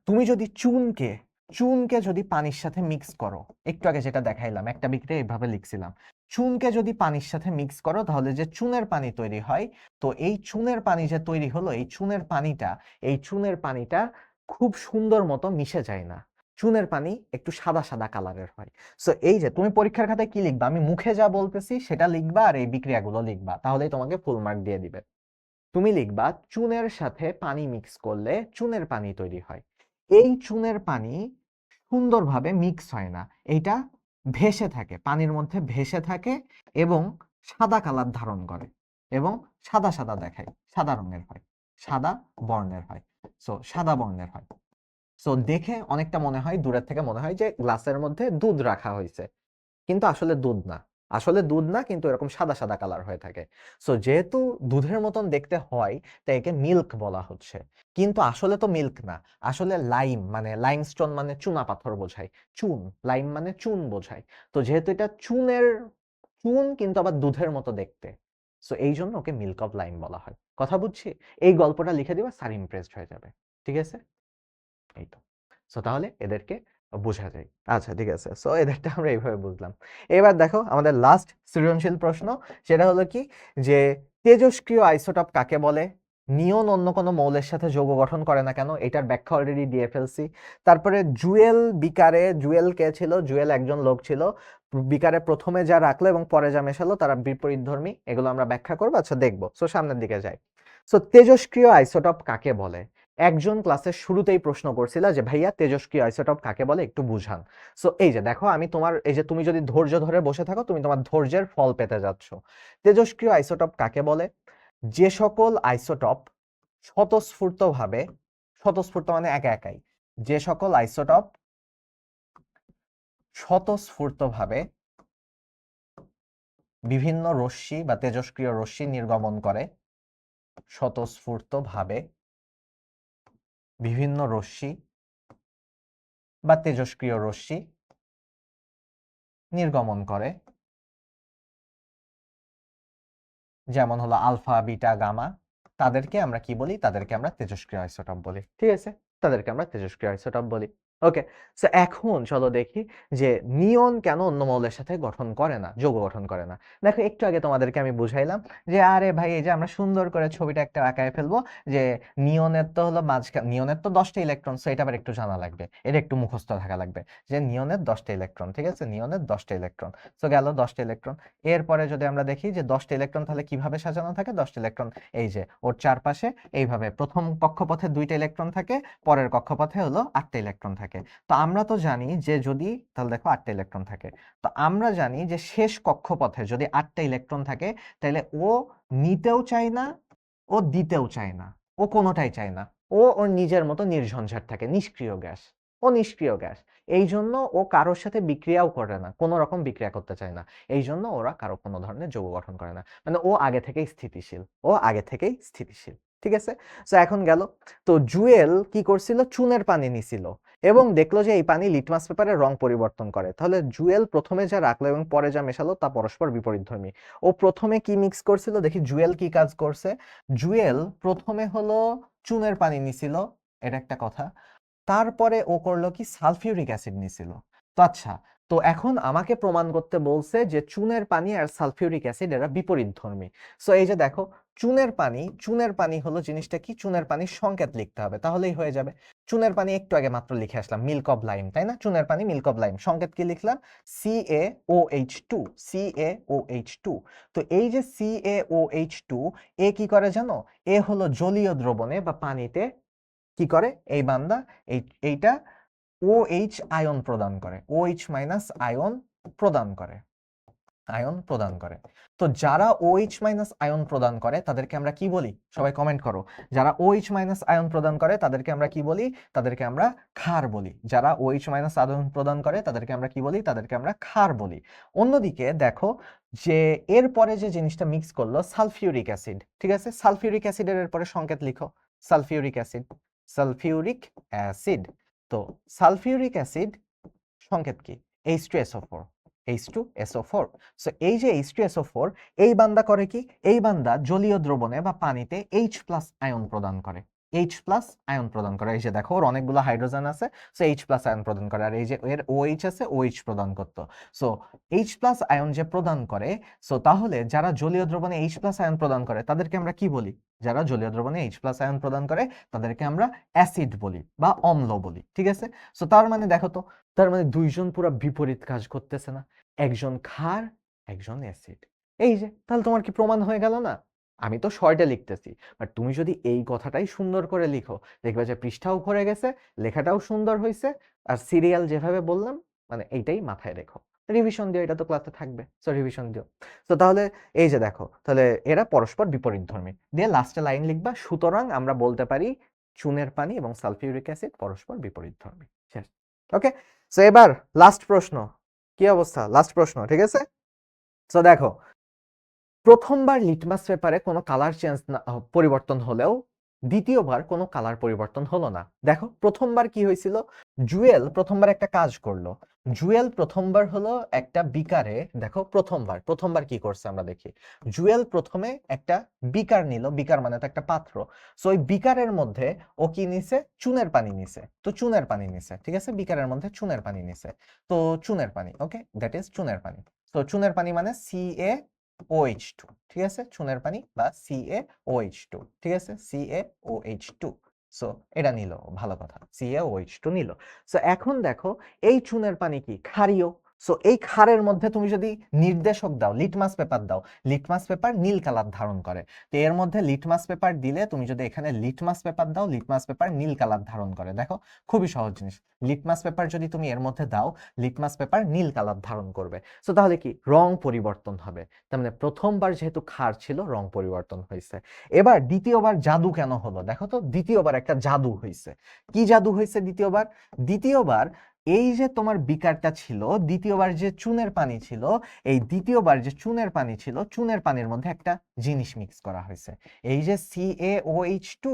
তুমি যদি চুনকে যদি পানির সাথে মিক্স করো, একটু আগে যেটা দেখাইলাম, একটা বিক্রিয়া এইভাবে লিখছিলাম, চুনকে যদি পানির সাথে মিক্স করো তাহলে যে চুনের পানি তৈরি হয়, তো এই চুনের পানি যে তৈরি হলো, এই চুনের পানিটা খুব সুন্দর মতো মিশে যায় না। চুনের পানি একটু সাদা সাদা কালারের হয়। সো এই যে তুমি পরীক্ষার খাতায় কি লিখবা? আমি মুখে যা বলতেছি সেটা লিখবা আর এই বিক্রিয়াগুলো লিখবা, তাহলেই তোমাকে ফুল মার্ক দিয়ে দিবে। তুমি লিখবা চুনের সাথে পানি মিক্স করলে চুনের পানি তৈরি হয়। এই চুনের পানি সুন্দরভাবে মিক্স হয় না, এইটা ভেসে থাকে, পানির মধ্যে ভেসে থাকে এবং সাদা কালার ধারণ করে এবং সাদা সাদা দেখায়, সাদা রঙের হয়, সাদা বর্ণের হয়। সো সাদা বর্ণের হয়। সো দেখে অনেকটা মনে হয়, দূরের থেকে মনে হয় যে গ্লাসের মধ্যে দুধ রাখা হয়েছে, কিন্তু আসলে দুধ না, কিন্তু এরকম সাদা সাদা কালার হয়ে থাকে। সো যেহেতু দুধের মতন দেখতে হয় তাই একে মিল্ক বলা হচ্ছে, কিন্তু আসলে তো মিল্ক না, আসলে লাইম মানে লাইমস্টোন মানে চুনা পাথর বোঝায়, চুন, লাইম মানে চুন বোঝায়। তো যেহেতু এটা চুন কিন্তু আবার দুধের মতো দেখতে, সো এই জন্য ওকে মিল্ক অফ লাইম বলা হয়। কথা বুঝছি? এই গল্পটা লিখে দিবা, স্যার ইমপ্রেসড হয়ে যাবে, ঠিক আছে? এই তো। সো তাহলে এদেরকে বোঝা যায়। আচ্ছা ঠিক আছে, সো এদেরটা আমরা এইভাবে বুঝলাম। এবার দেখো আমাদের লাস্ট সৃজনশীল প্রশ্ন, সেটা হলো কি যে তেজস্ক্রিয় আইসোটপ কাকে বলে? নিয়ন অন্য কোনো মৌলের সাথে যৌগ গঠন করে না কেন? এটার ব্যাখ্যা অলরেডি দিয়ে ফেলছি। তারপরে জুয়েল কে ছিল? জুয়েল একজন লোক ছিল, বিকারে প্রথমে যা রাখলো এবং পরে যা মেশালো তারা বিপরীতধর্মী, এগুলো আমরা ব্যাখ্যা করবো। আচ্ছা দেখবো, সো সামনের দিকে যাই। সো তেজস্ক্রিয় আইসোটপ কাকে বলে? একজন ক্লাসের শুরুতেই প্রশ্ন করছিল যে ভাইয়া তেজস্ক্রিয় আইসোটপ কাকে বলে একটু বুঝান। সো এই যে দেখো, আমি তোমার এই যে তুমি যদি ধৈর্য ধরে বসে থাকো তুমি তোমার ধৈর্যের ফল পেতে যাচ্ছ। তেজস্ক্রিয় আইসোটপ কাকে বলে? যে সকল আইসোটপ স্বতঃস্ফূর্তভাবে, স্বতঃস্ফূর্ত মানে একা একাই, যে সকল আইসোটপ স্বতঃস্ফূর্তভাবে বিভিন্ন রশ্মি বা তেজস্ক্রিয় রশ্মি নির্গমন করে, স্বতঃস্ফূর্তভাবে বিভিন্ন রশ্মি বা তেজস্ক্রিয় রশ্মি নির্গমন করে, যেমন হলো আলফা, বিটা, গামা, তাদেরকে আমরা কি বলি? তাদেরকে আমরা তেজস্ক্রিয় আইসোটোপ বলি। ঠিক আছে, তাদেরকে আমরা তেজস্ক্রিয় আইসোটোপ বলি। ওকে, সো এখন চলো দেখি যে নিয়ন কেন অন্য মৌলের সাথে গঠন করে না, যৌগ গঠন করে না। দেখো একটু আগে তোমাদেরকে আমি বুঝাইলাম যে আরে ভাই এই যে আমরা সুন্দর করে ছবিটা একটা আঁকায় ফেলবো যে নিয়নের তো হলো মাঝখানে, নিয়নের তো 10টা ইলেকট্রন, সো এটা আবার একটু জানা লাগবে, এটা একটু মুখস্থ থাকা লাগবে যে নিয়নের 10টা ইলেকট্রন। ঠিক আছে, নিয়নের 10টা ইলেকট্রন, সো গেল 10টা ইলেকট্রন। এরপরে যদি আমরা দেখি যে 10টা ইলেকট্রন তাহলে কিভাবে সাজানো থাকে, 10টা ইলেকট্রন এই যে ওর চারপাশে এইভাবে প্রথম কক্ষপথে 2টা ইলেকট্রন থাকে, পরের কক্ষপথে হলো 8টা ইলেকট্রন থাকে। তো আমরা তো জানি যে যদি, তাহলে দেখো 8টা ইলেকট্রন থাকে, তো আমরা জানি যে শেষ কক্ষপথে যদি 8টা ইলেকট্রন থাকে তাহলে ও নিতেও চায় না, ও দিতেও চায় না, ও কোনোটাই চায় না, ও ওর নিজের মতো নির্ঝঞ্ঝাট থাকে, নিষ্ক্রিয় গ্যাস, ও নিষ্ক্রিয় গ্যাস। এই জন্য ও কারোর সাথে বিক্রিয়াও করে না, কোনো রকম বিক্রিয়া করতে চায় না, এই জন্য ওরা কারো কোনো ধরনের যৌগ গঠন করে না, মানে ও আগে থেকেই স্থিতিশীল, ও আগে থেকেই স্থিতিশীল। ঠিক আছে, সো এখন গেল, তো জুয়েল কি করছিল? চুনের পানি নিছিল এবং দেখলো যে এই পানি লিটমাস পেপারের রং পরিবর্তন করে। তাহলে জুয়েল প্রথমে যা রাখলো এবং পরে যা মেশালো তা পরস্পর বিপরীতধর্মী। ও প্রথমে কি মিক্স করছিল? দেখি জুয়েল কি কাজ করছে। জুয়েল প্রথমে হলো চুনের পানি নিছিল, এটা একটা কথা। তারপরে ও করলো কি? সালফিউরিক অ্যাসিড নিছিল। তো আচ্ছা, তো এখন আমাকে প্রমাণ করতে বলছে যে চুনের পানি আর সালফিউরিক অ্যাসিড এরা বিপরীতধর্মী। সো এই যে দেখো, চুনের পানি হলো জিনিসটা কি? চুনের পানির সংকেত লিখতে হবে, তাহলেই হয়ে যাবে। চুনের পানি একটু আগে মাত্র লিখে আসলাম, মিল্ক অফ লাইম, তাই না? চুনের পানি মিল্ক অফ লাইম, সংকেত কি লিখলাম? CaOH2, CaOH2। তো এই যে CaOH2, এ কি করে জানো? এ হলো জলীয় দ্রবণে বা পানিতে কি করে এই বান্দা? এইটা OH আয়ন প্রদান করে, OH মাইনাস আয়ন প্রদান করে, আয়ন প্রদান করে। তো যারা OH মাইনাস আয়ন প্রদান করে তাদেরকে আমরা কি বলি? সবাই কমেন্ট করো। যারা OH মাইনাস আয়ন প্রদান করে তাদেরকে আমরা কি বলি? তাদেরকে আমরা ক্ষার বলি। যারা OH মাইনাস আয়ন প্রদান করে তাদেরকে আমরা কি বলি? তাদেরকে আমরা ক্ষার বলি। অন্যদিকে দেখো যে এরপরে যে জিনিসটা মিক্স করলো সালফিউরিক অ্যাসিড। ঠিক আছে, সালফিউরিক অ্যাসিডের এরপরে সংকেত লিখো, সালফিউরিক অ্যাসিড, সালফিউরিক অ্যাসিড। তো সালফিউরিক অ্যাসিড সংকেত কি? H2SO4, H2SO4। সো এই যে H2SO4, এই বান্দা করে কি? এই বান্দা জলীয় দ্রবণে বা পানিতে H+ আয়ন প্রদান করে, H+ আয়ন প্রদান করে। এই যে দেখো ওর অনেকগুলো হাইড্রোজেন আছে, সো H+ আয়ন প্রদান করে। আর এই যে এর OH আছে, OH প্রদান করত। সো H+ আয়ন যে প্রদান করে, সো তাহলে যারা জলীয় দ্রবণে H+ আয়ন প্রদান করে তাদেরকে আমরা কি বলি? যারা জলীয় দ্রবণে H+ আয়ন প্রদান করে তাদেরকে আমরা অ্যাসিড বলি বা অম্ল বলি। ঠিক আছে, সো তার মানে দেখো তো, তার মানে দুইজন পুরো বিপরীত কাজ করতেছে না, একজন ক্ষার, একজন অ্যাসিড। এই যে, তাহলে তোমার কি প্রমাণ হয়ে গেল না? আমি তো শর্টে লিখতেছি, বাট তুমি যদি এই কথাটাই সুন্দর করে লিখো, দেখবে যে পৃষ্ঠাও ভরে গেছে, লেখাটাও সুন্দর হয়েছে, আর সিরিয়াল যেভাবে বললাম মানে এইটাই মাথায় রেখো। রিভিশন দিও, এটা তো ক্লাসে থাকবে, সো রিভিশন দিও। তো তাহলে এই যে দেখো, তাহলে এরা পরস্পর বিপরীতধর্মী, দিয়ে লাস্টে লাইন লিখবা, সুতরাং আমরা বলতে পারি চুনের পানি এবং সালফিউরিক অ্যাসিড পরস্পর বিপরীতধর্মী। শেষ। ওকে, সো এবার লাস্ট প্রশ্ন, কি অবস্থা? লাস্ট প্রশ্ন, ঠিক আছে? সো দেখো, প্রথমবার লিটমাস পেপারে কোনো কালার চেঞ্জ না, পরিবর্তন হলেও দ্বিতীয়বার কোনো কালার পরিবর্তন হলো না। দেখো প্রথমবার কি হয়েছিল? জুয়েল প্রথমবার একটা কাজ করলো। জুয়েল প্রথমবার হলো একটা বিকারে, দেখো প্রথমবার কি করছে আমরা দেখি। জুয়েল প্রথমে একটা বিকার নিল, বিকার মানে তো একটা পাত্র। সো ওই বিকারের মধ্যে ও কি নিছে? চুনের পানি নিছে। তো চুনের পানি নিছে, ঠিক আছে, বিকারের মধ্যে চুনের পানি নিছে। তো চুনের পানি, ওকে, দ্যাট ইজ চুনের পানি। তো চুনের পানি মানে CaOH2, ঠিক আছে, চুনের পানি বা CaOH2, ঠিক আছে, CaOH2। সো এটা নিল, ভালো কথা, CaOH2 নিল। সো এখন দেখো এই চুনের পানি কি? ক্ষারীয়। সো এই ক্ষারের মধ্যে তুমি যদি নির্দেশক দাও, লিটমাস পেপার দাও, লিটমাস পেপার নীল কালার ধারণ করে। তো এর মধ্যে লিটমাস পেপার দিলে, তুমি যদি এখানে লিটমাস পেপার দাও, লিটমাস পেপার নীল কালার ধারণ করে। দেখো খুবই সহজ জিনিস, লিটমাস পেপার যদি তুমি এর মধ্যে দাও, লিটমাস পেপার নীল কালার ধারণ করবে। সো তাহলে কি? রং পরিবর্তন হবে। তার মানে প্রথমবার যেহেতু ক্ষার ছিল, রং পরিবর্তন হয়েছে। এবার দ্বিতীয়বার জাদু কেন হলো? দেখো তো দ্বিতীয়বার একটা জাদু হয়েছে। কি জাদু হয়েছে দ্বিতীয়বার? দ্বিতীয়বার এই যে তোমার বিকারটা ছিল, দ্বিতীয়বার যে চুনের পানি ছিল, এই দ্বিতীয়বার যে চুনের পানি ছিল, চুনের পানির মধ্যে একটা জিনিস মিক্স করা হয়েছে। এই যে CaOH2,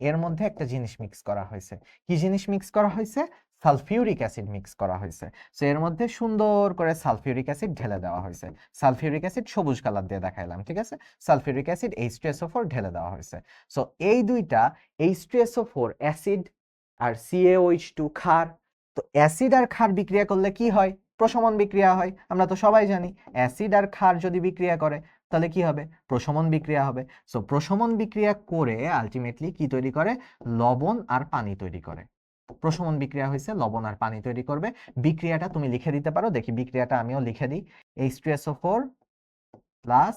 এর মধ্যে একটা জিনিস মিক্স করা হয়েছে। কি জিনিস মিক্স করা হয়েছে? সালফিউরিক অ্যাসিড মিক্স করা হয়েছে। সো এর মধ্যে সুন্দর করে সালফিউরিক অ্যাসিড ঢেলে দেওয়া হয়েছে। সালফিউরিক অ্যাসিড সবুজ কালার দিয়ে দেখাইলাম, ঠিক আছে? সালফিউরিক অ্যাসিড H2SO4 ঢেলে দেওয়া হয়েছে। সো এই দুইটা H2SO4 অ্যাসিড আর CaOH2 ক্ষার। তো অ্যাসিড আর ক্ষার বিক্রিয়া করলে কি হয়? প্রশমন বিক্রিয়া হয়। আমরা তো সবাই জানি অ্যাসিড আর ক্ষার যদি বিক্রিয়া করে তাহলে কি হবে? প্রশমন বিক্রিয়া হবে। সো প্রশমন বিক্রিয়া করে আলটিমেটলি কি তৈরি করে? লবণ আর পানি তৈরি করে। প্রশমন বিক্রিয়া হয়েছে, লবণ আর পানি তৈরি করবে। বিক্রিয়াটা তুমি লিখে দিতে পারো, দেখি বিক্রিয়াটা আমিও লিখে দিই। H2SO4 প্লাস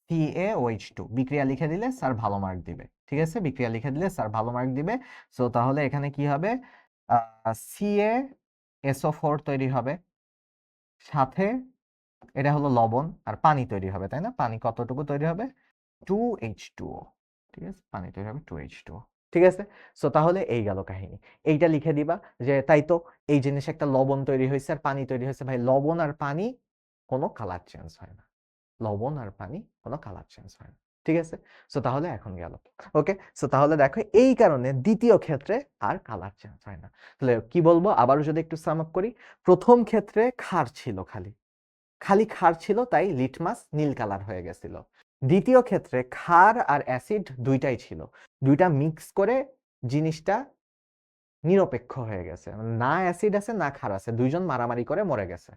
CaOH2 বিক্রিয়া লিখে দিলে স্যার ভালো মার্ক দিবে, ঠিক আছে? বিক্রিয়া লিখে দিলে স্যার ভালো মার্ক দিবে। সো তাহলে এখানে কি হবে? CaSO4 তৈরি হবে, সাথে এটা হলো লবণ আর পানি তৈরি হবে, তাই না? পানি কতটুকু তৈরি হবে? 2H2O, ঠিক আছে? পানি তৈরি হবে 2H2O, ঠিক আছে? সো তাহলে এই গেল কাহিনী। এইটা লিখে দিবা যে তাই তো এই জিনিস একটা লবণ তৈরি হয়েছে আর পানি তৈরি হয়েছে। ভাই লবণ আর পানি কোনো কালার চেঞ্জ হয় না। লবণ আর পানি কোনো কালার চেঞ্জ হয় না, ঠিক আছে? সো তাহলে এখন গেল। ওকে, সো তাহলে দেখো এই কারণে দ্বিতীয় ক্ষেত্রে আর কালার চেঞ্জ হয় না। তাহলে কি বলবো আবারও যদি একটু সাম আপ করি, প্রথম ক্ষেত্রে ক্ষার ছিল, খালি খালি ক্ষার ছিল, তাই লিটমাস নীল কালার হয়ে গেছিল। দ্বিতীয় ক্ষেত্রে ক্ষার আর অ্যাসিড দুইটাই ছিল, দুইটা মিক্স করে জিনিসটা নিরপেক্ষ হয়ে গেছে, না অ্যাসিড আছে না ক্ষার আছে, দুইজন মারামারি করে মরে গেছে।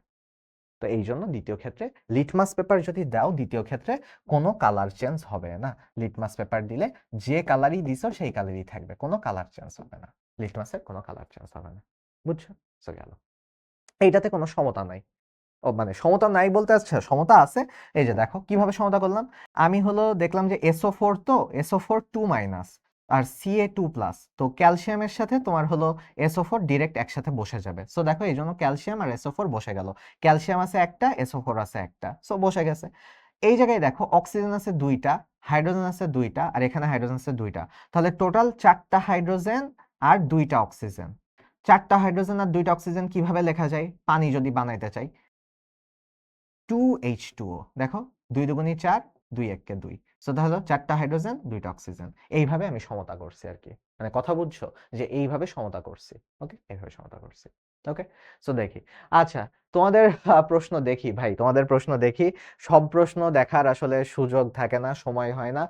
তো এই জন্য দ্বিতীয় ক্ষেত্রে লিটমাস পেপার যদি দাও, দ্বিতীয় ক্ষেত্রে কোনো কালার চেঞ্জ হবে না। লিটমাস পেপার দিলে যে কালারই দিছো সেই কালারই থাকবে, কোনো কালার চেঞ্জ হবে না। লিটমাসের কোনো কালার চেঞ্জ হবে না, বুঝছো? সো গেল। এইটাতে কোনো সমতা নাই। ও মানে সমতা নাই বলতে, আচ্ছা সমতা আছে। এই যে দেখো কিভাবে সমতা করলাম। আমি হলো দেখলাম যে SO4, তো SO4 2 মাইনাস আর Ca2 প্লাস, তো ক্যালসিয়ামের সাথে তোমার হলো SO4 ডিরেক্ট একসাথে বসে যাবে। সো দেখো এই জন্য ক্যালসিয়াম আর SO4 বসে গেল। ক্যালসিয়াম আছে একটা, SO4 আছে একটা, সো বসে গেছে। এই জায়গায় দেখো অক্সিজেন আছে দুইটা, হাইড্রোজেন আছে দুইটা, আর এখানে হাইড্রোজেন আছে দুইটা। তাহলে টোটাল 4টা হাইড্রোজেন আর 2টা অক্সিজেন। 4টা হাইড্রোজেন আর 2টা অক্সিজেন কিভাবে লেখা যায় পানি যদি বানাইতে চাই? 2H2O, দেখো 2 দুগুণী 4, 2 একে 2। সো তাহলে 4টা হাইড্রোজেন 2টা অক্সিজেন। এইভাবে আমি সমতা করছি আর কি, মানে কথা বুঝছো যে এইভাবে সমতা করছি। ওকে, এইভাবে সমতা করছি। ওকে, সো দেখি। আচ্ছা, তোমাদের প্রশ্ন দেখি ভাই, তোমাদের প্রশ্ন দেখি। সব প্রশ্ন দেখার আসলে সুযোগ থাকে না, সময় হয় না।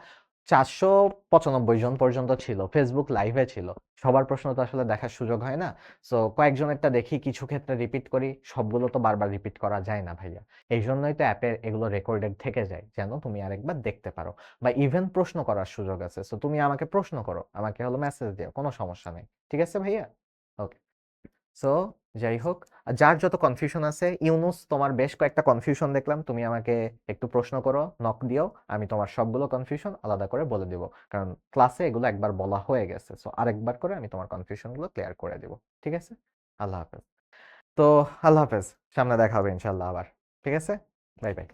495 জন পর্যন্ত ছিল, ফেসবুক লাইভে ছিল। সবার প্রশ্ন তো আসলে দেখার সুযোগ হয় না। সো কয়েকজনেরটা দেখি, কিছু ক্ষেত্রে রিপিট করি, সবগুলো তো বারবার রিপিট করা যায় না ভাইয়া। এই জন্যই তো অ্যাপে এগুলো রেকর্ডেড থেকে যায়, যেন তুমি আরেকবার দেখতে পারো, বা ইভেন প্রশ্ন করার সুযোগ আছে। সো তুমি আমাকে প্রশ্ন করো, আমাকে হলো মেসেজ দিও, কোনো সমস্যা নেই, ঠিক আছে ভাইয়া? ওকে, সো যাই হোক, যার যত কনফিউশন আছে, ইউনুস তোমার বেশ কয়েকটা কনফিউশন দেখলাম, তুমি আমাকে একটু প্রশ্ন করো, নক দিও, আমি তোমার সবগুলো কনফিউশন আলাদা করে বলে দিব। কারণ ক্লাসে এগুলো একবার বলা হয়ে গেছে, সো আরেকবার করে আমি তোমার কনফিউশনগুলো ক্লিয়ার করে দিব, ঠিক আছে? আল্লাহ হাফেজ। তো আল্লাহ হাফেজ, সামনে দেখা হবে ইনশাল্লাহ আবার, ঠিক আছে? Bye bye.